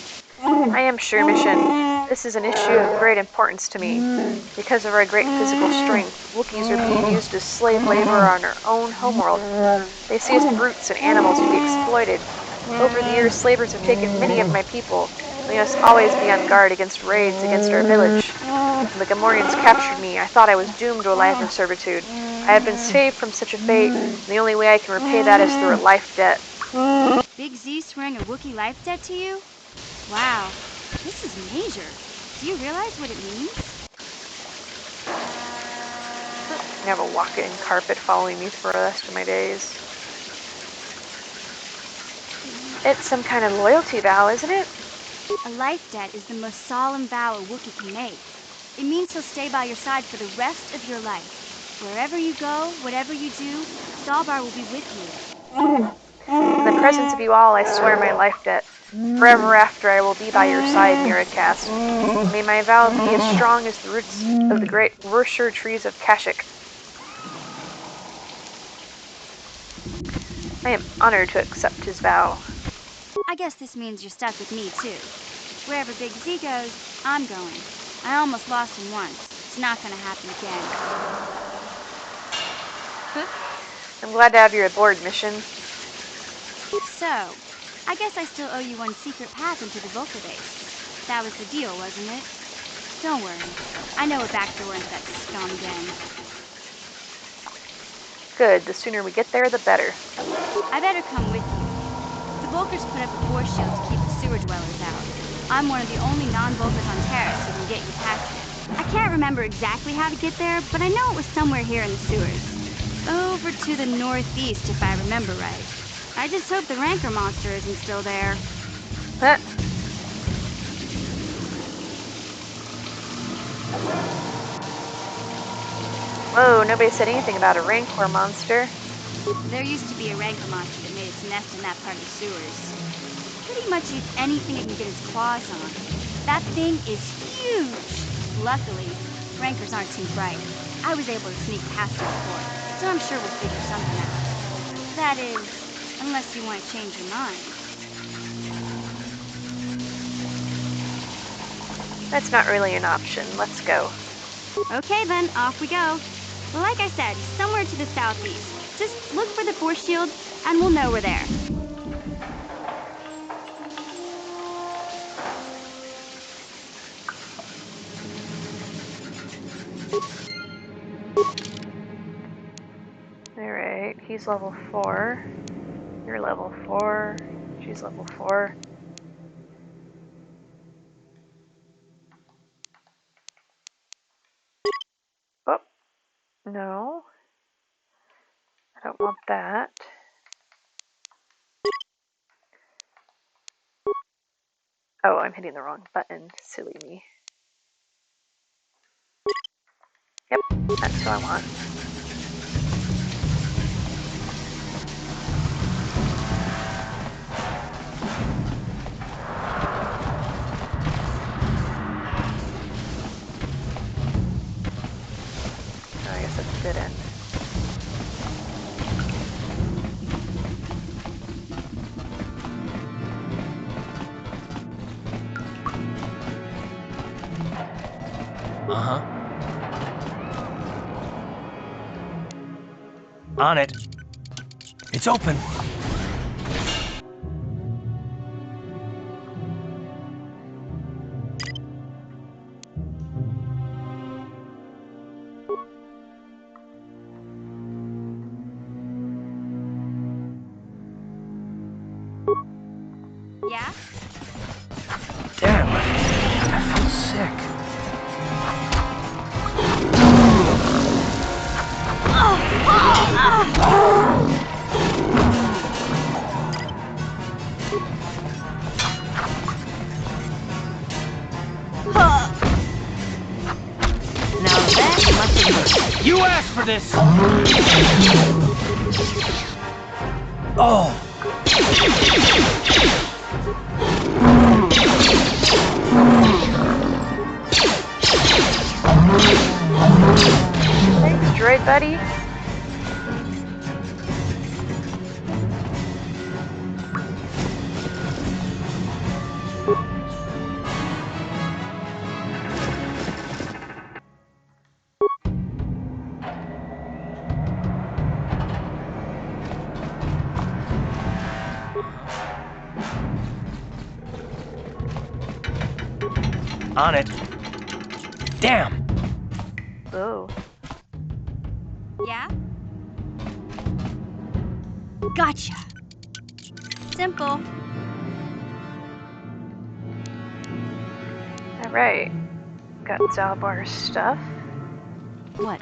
I am sure, Mission. This is an issue of great importance to me. Because of our great physical strength, Wookiees are being used as slave labor on our own homeworld. They see us brutes and animals to be exploited. Over the years, slavers have taken many of my people. We must always be on guard against raids against our village. When the Gamorreans captured me, I thought I was doomed to a life of servitude. I have been saved from such a fate, and the only way I can repay that is through a life debt. Big Z swearing a Wookiee life debt to you? Wow, this is major. Do you realize what it means? I have a walk-in carpet following me for the rest of my days. It's some kind of loyalty vow, isn't it? A life debt is the most solemn vow a Wookiee can make. It means he'll stay by your side for the rest of your life. Wherever you go, whatever you do, Zalbar will be with you. In the presence of you all, I swear my life debt. Forever after, I will be by your side, Miracast. May my vow be as strong as the roots of the great Wursher trees of Kashyyyk. I am honored to accept his vow. I guess this means you're stuck with me, too. Wherever Big Z goes, I'm going. I almost lost him once. It's not gonna happen again. I'm glad to have you aboard, Mission. So, I guess I still owe you one secret path into the Volker base. That was the deal, wasn't it? Don't worry. I know a back door into that scum gang. Good. The sooner we get there, the better. I better come with you. The Volkers put up a force shield to keep the sewer dwellers out. I'm one of the only non-Volkers on Terrace who can get you past it. I can't remember exactly how to get there, but I know it was somewhere here in the sewers. Over to the northeast, if I remember right. I just hope the Rancor monster isn't still there. Huh? Whoa, nobody said anything about a Rancor monster. There used to be a Rancor monster that made its nest in that part of the sewers. Pretty much eats anything it can get its claws on. That thing is huge! Luckily, rankers aren't too bright. I was able to sneak past it before, so I'm sure we'll figure something out. That is, unless you want to change your mind. That's not really an option. Let's go. Okay then, off we go. Like I said, somewhere to the southeast. Just look for the force shield, and we'll know we're there. Alright, he's level 4. You're level 4. She's level 4. Oh, no. I don't want that. Oh, I'm hitting the wrong button. Silly me. Yep, that's who I want. Oh, I guess that's a dead end. Uh-huh. On it. It's open. Yeah? Damn, I feel sick. Now that must have worked. You asked for this! Oh! Thanks, droid buddy. On it. Damn! Oh. Yeah? Gotcha. Simple. Alright. Got Zalbar's stuff. What?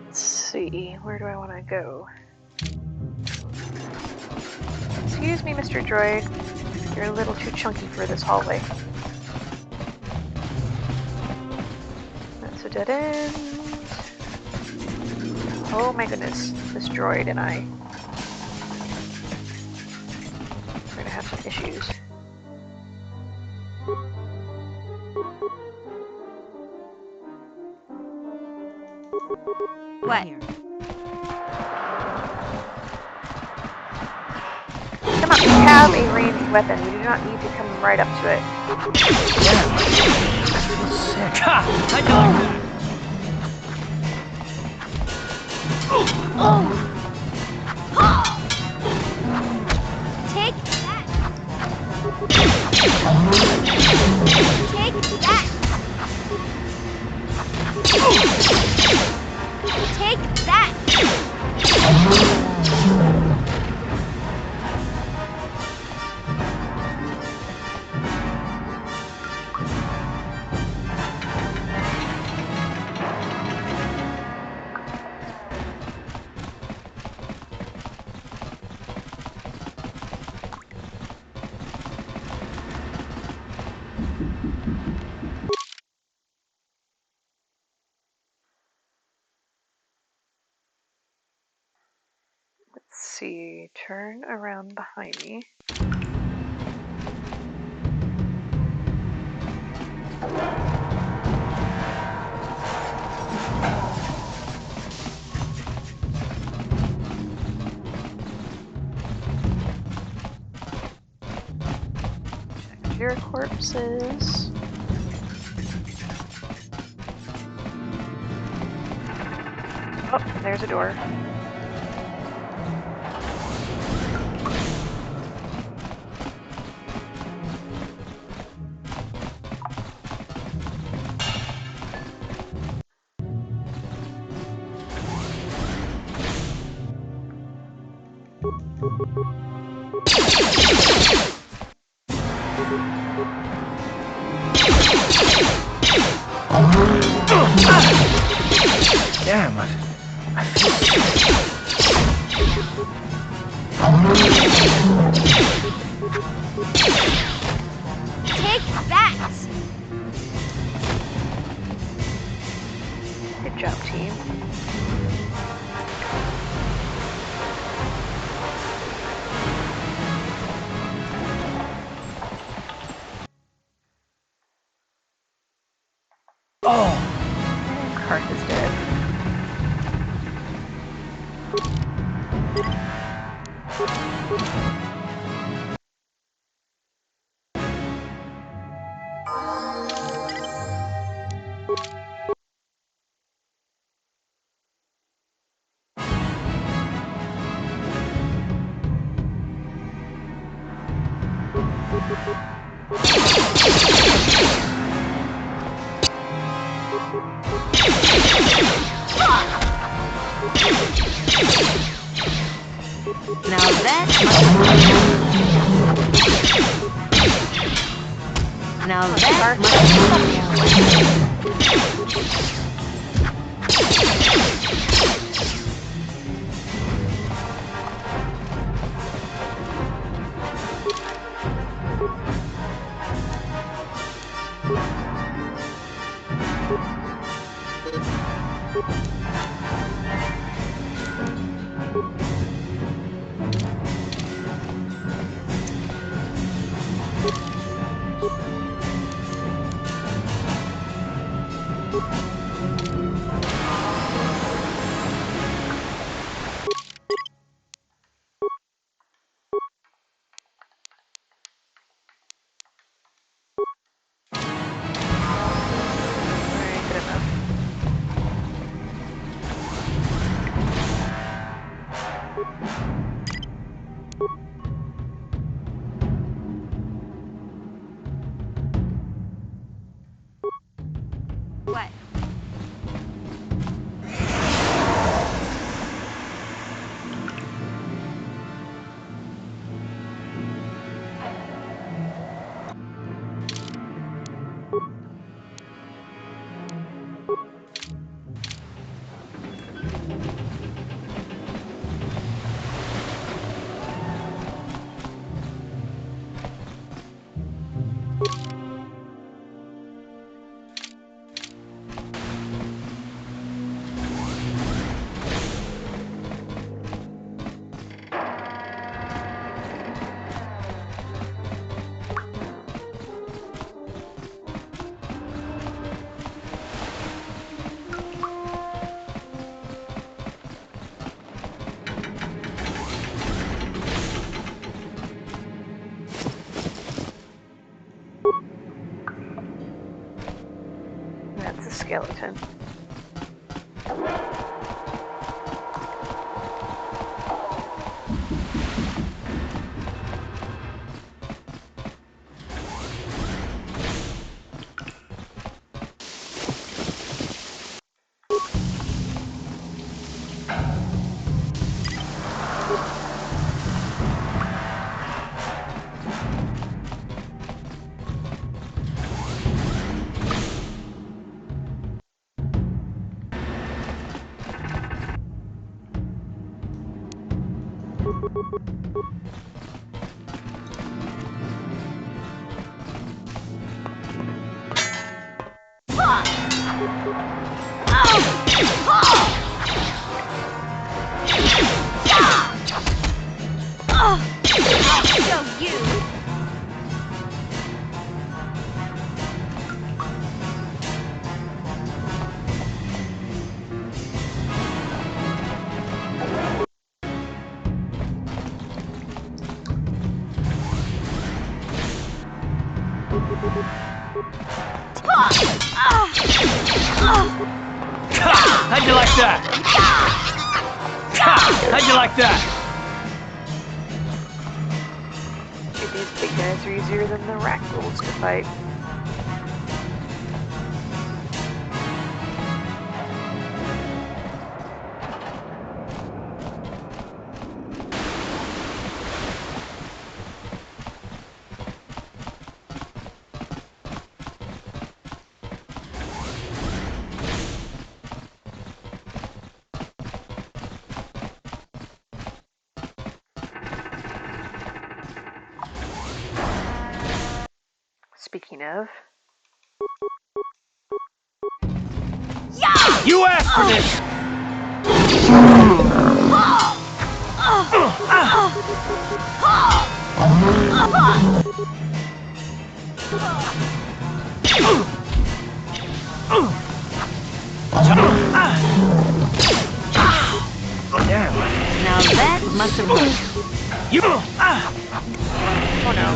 Let's see, where do I want to go? Excuse me, Mr. Droid. You're a little too chunky for this hallway. That's a dead end. Oh my goodness, this droid and I are gonna have some issues. What? Come on, we have a ranged weapon. We do not need to come right up to it. Damn, I feel sick. Ha! How'd you like that? Take that! Take that! Take that! Let's see, turn around behind me. Check your corpses. Oh, there's a door. Damn it. Take that! Good job, team. Oh! Karth is dead. Now that What? That's a skeleton. I'll show you. How'd you like that? How'd you like that? Dude, these big guys are easier than the rat ghouls to fight. Speaking of... You asked for this! Now that must have worked. You! Oh no.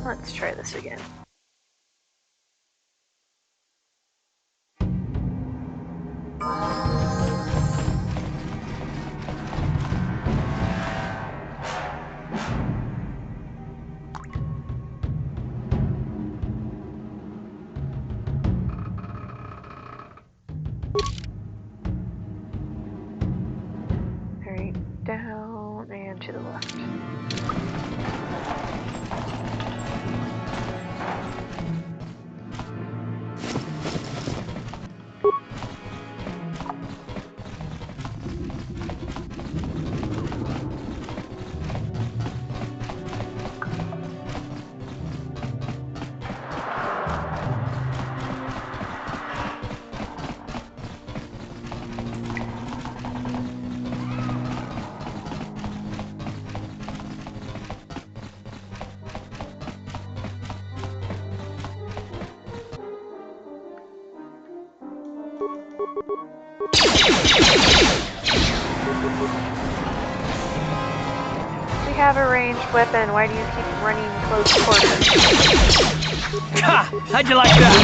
Let's try this again. Alright, down and to the left. We have a ranged weapon. Why do you keep running close quarters? Ha! How'd you like that?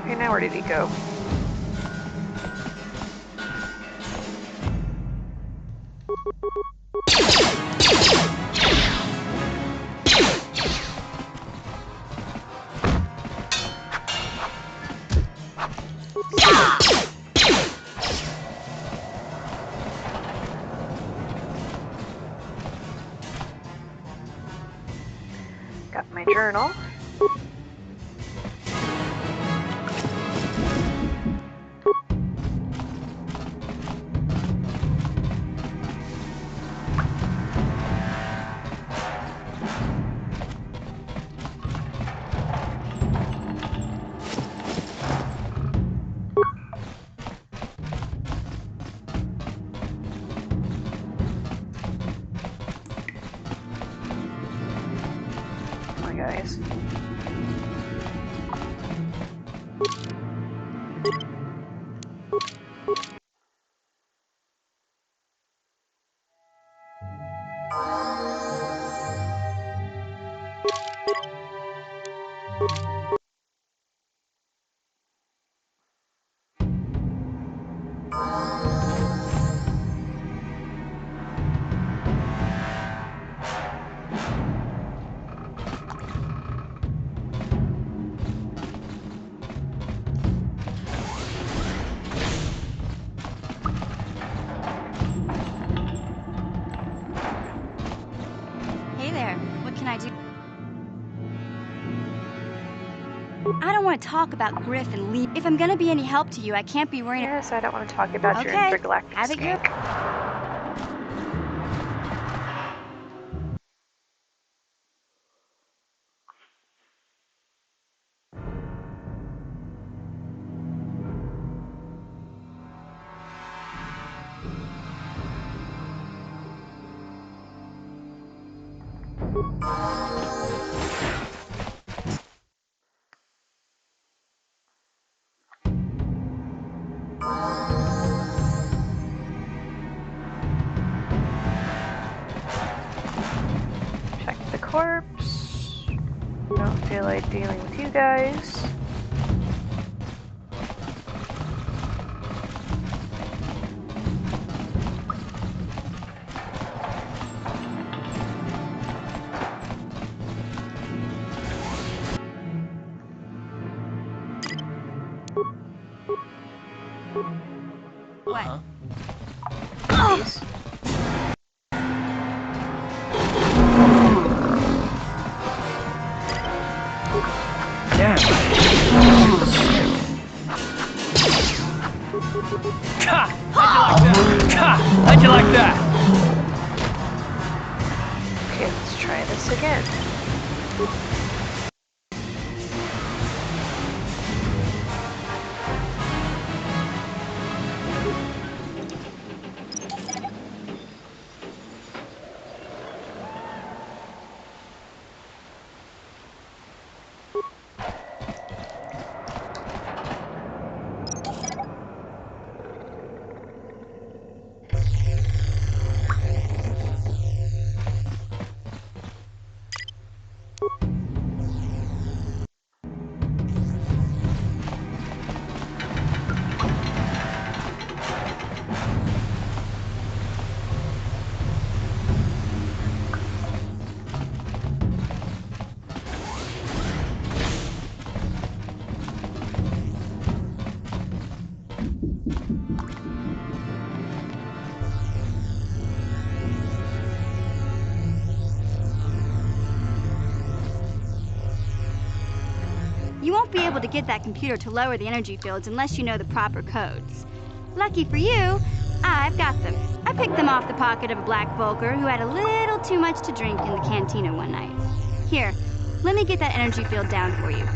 Okay, now where did he go? Got my journal. Guys. I don't want to talk about Griff and Lee. If I'm gonna be any help to you, I can't be worrying. Yes, I don't want to talk about your intergalactic have it your Check the corpse. Don't feel like dealing with you guys. What? Please. Damn. How'd you like that? Okay, let's try this again. You won't be able to get that computer to lower the energy fields unless you know the proper codes. Lucky for you, I've got them. I picked them off the pocket of a black bulker who had a little too much to drink in the cantina one night. Here, let me get that energy field down for you.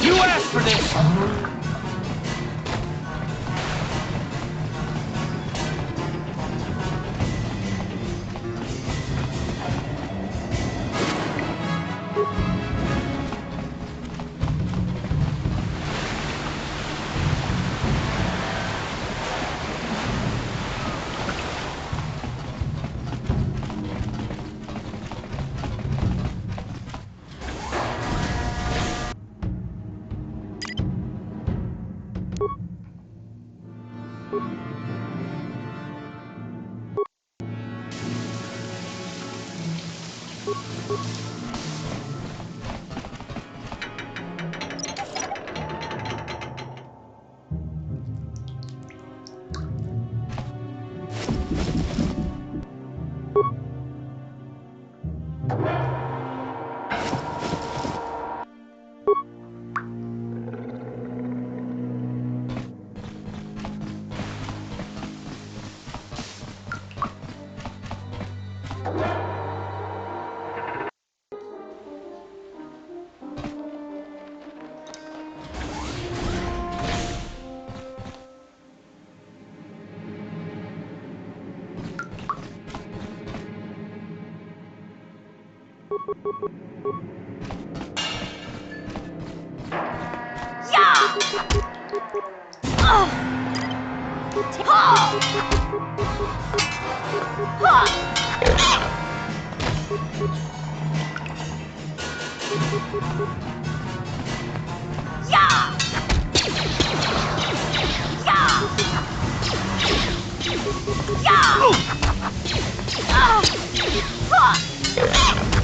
You asked for this!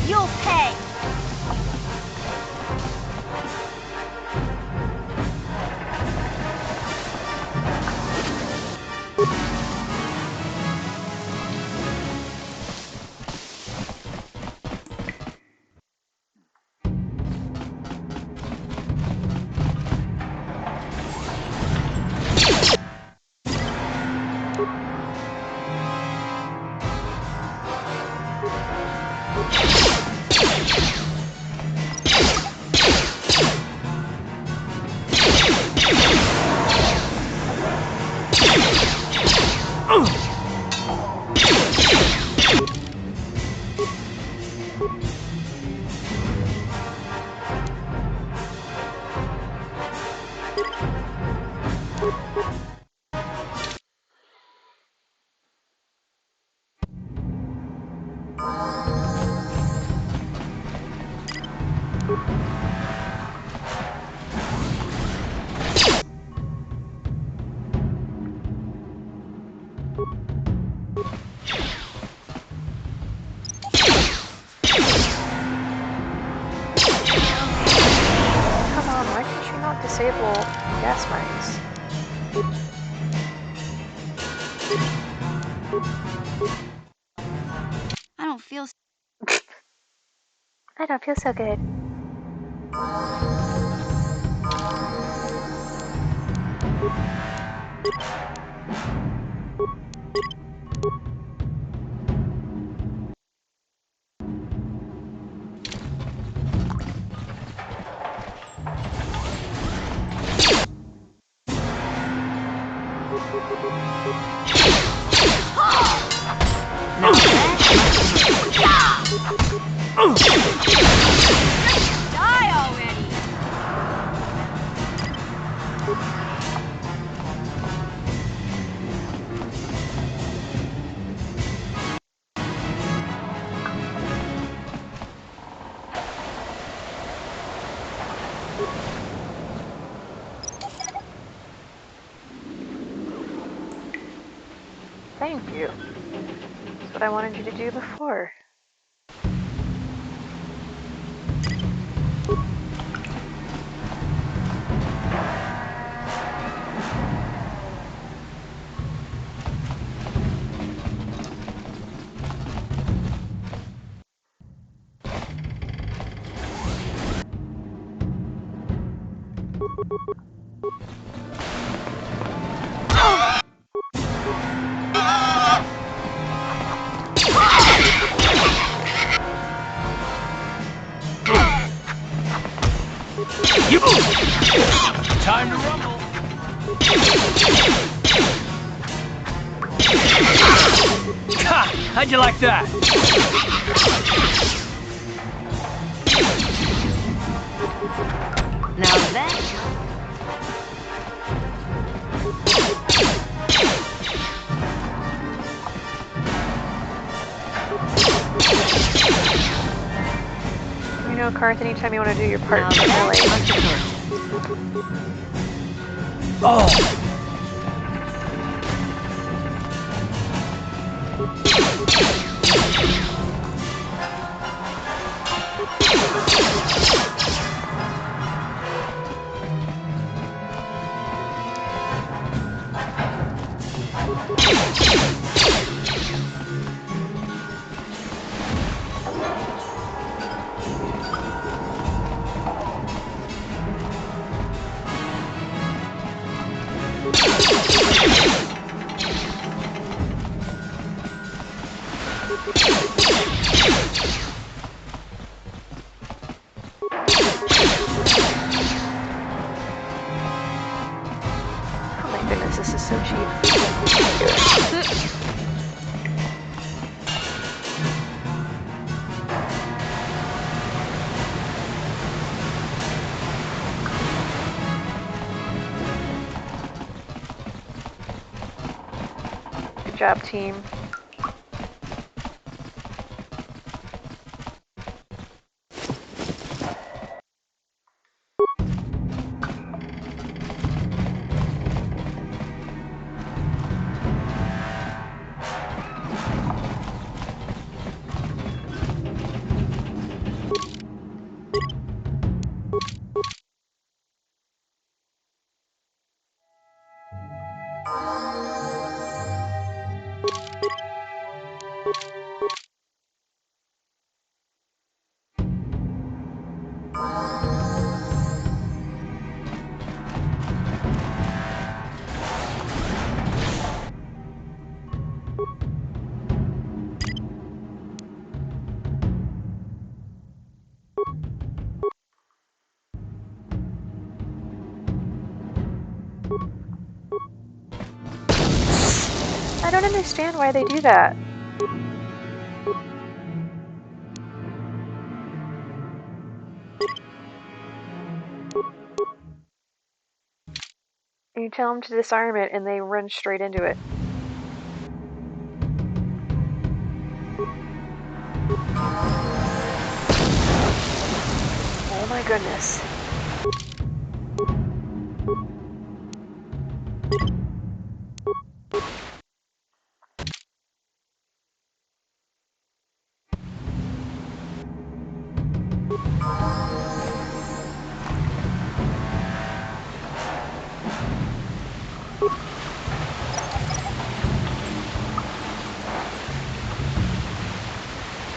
You'll pay. Disable gas mines. I don't feel I don't feel so good. Die already! Thank you. That's what I wanted you to do before. Time to rumble. Ha! How'd you like that? Now that... You know, Karth, anytime you want to do your part in the village. Oh! Oh my goodness, this is so cheap. Good job, team. I don't understand why they do that. You tell them to disarm it and they run straight into it. Oh my goodness.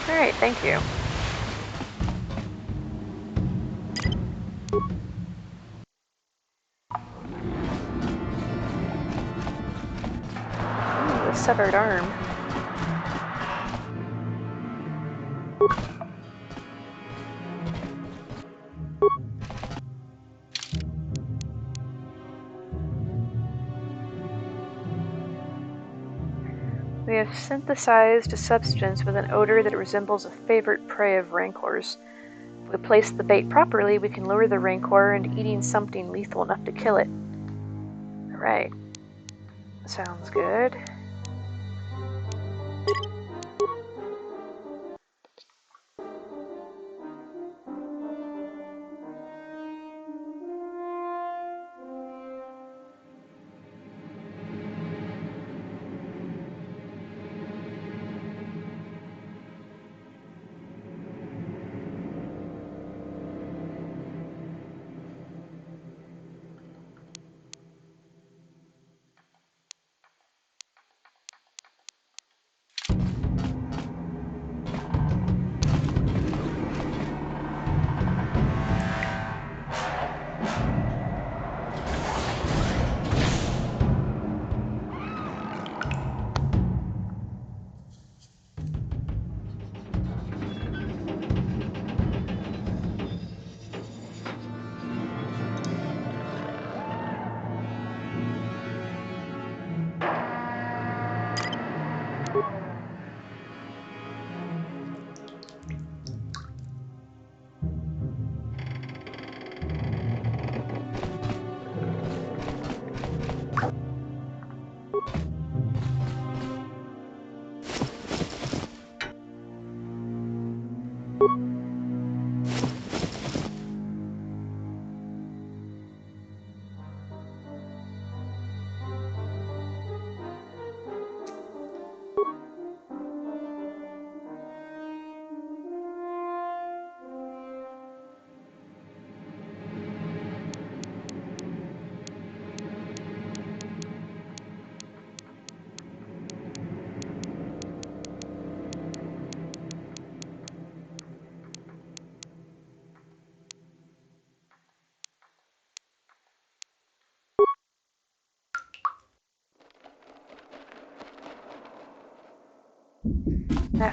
Alright, thank you. Ooh, a severed arm. We I've synthesized a substance with an odor that resembles a favorite prey of rancors. If we place the bait properly, we can lure the rancor into eating something lethal enough to kill it. Alright. Sounds good.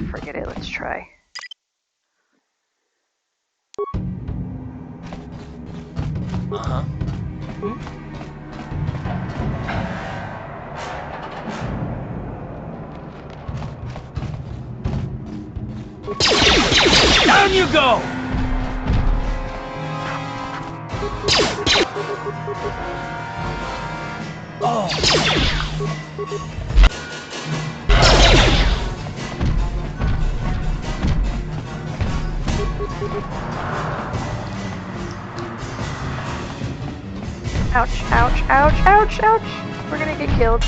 Forget it, let's try. Uh-huh. Down you go! Oh. Ouch, ouch, ouch, ouch, ouch! We're gonna get killed.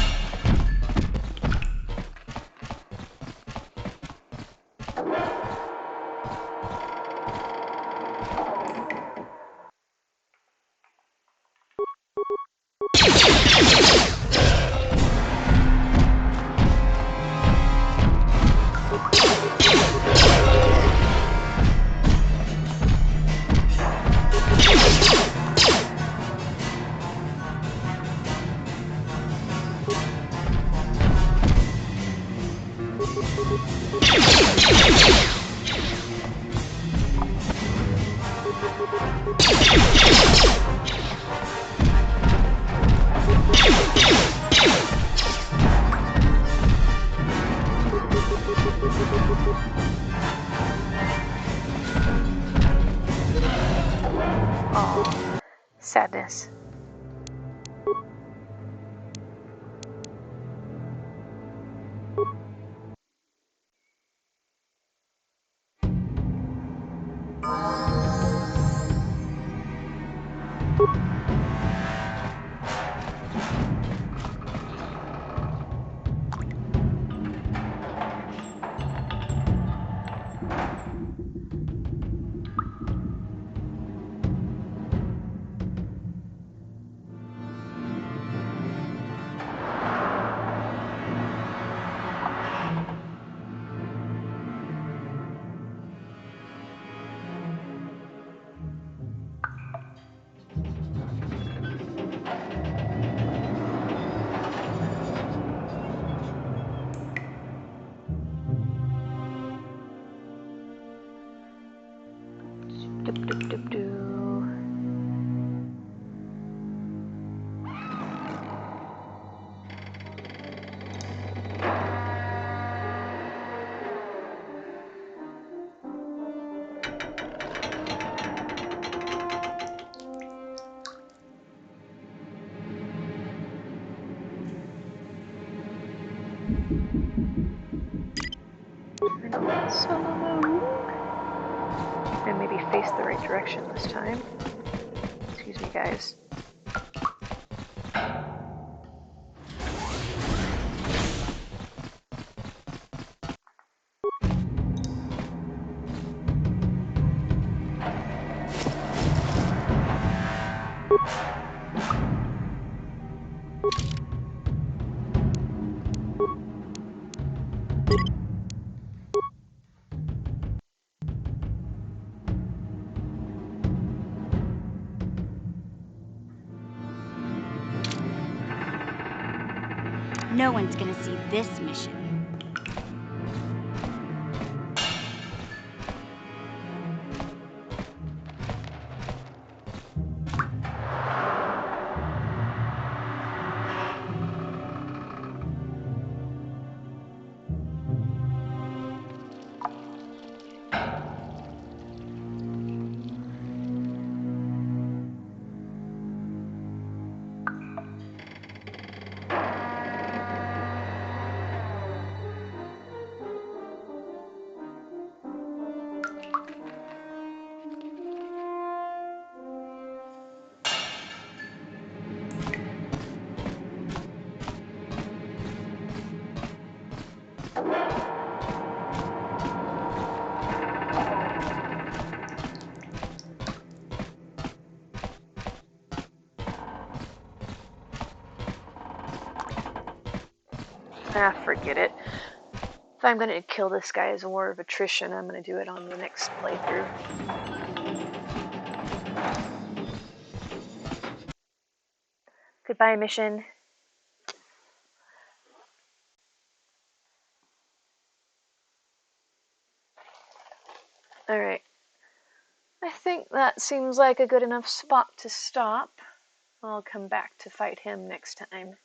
Oh, sadness. And maybe face the right direction this time. Excuse me, guys. No one's gonna see this mission. Ah, forget it. If I'm going to kill this guy as a war of attrition, I'm going to do it on the next playthrough. Goodbye, mission. Alright. I think that seems like a good enough spot to stop. I'll come back to fight him next time.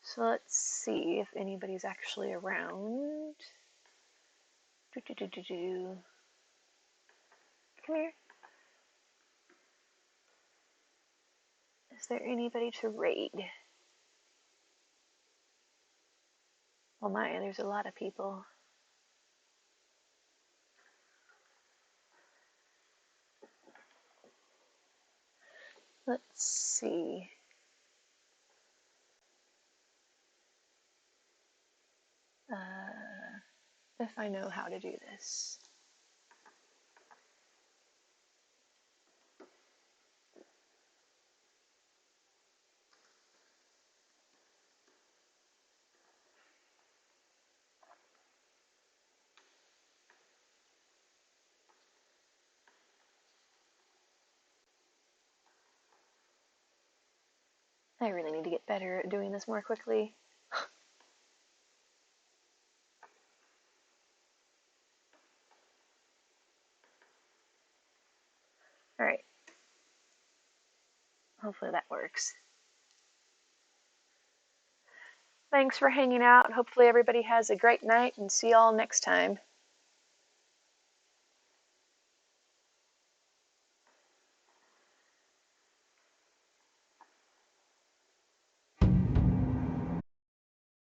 So let's see if anybody's actually around. Come here. Is there anybody to raid? Oh my, there's a lot of people. Let's see. If I know how to do this. I really need to get better at doing this more quickly. Alright. Hopefully that works. Thanks for hanging out. Hopefully everybody has a great night and see y'all next time.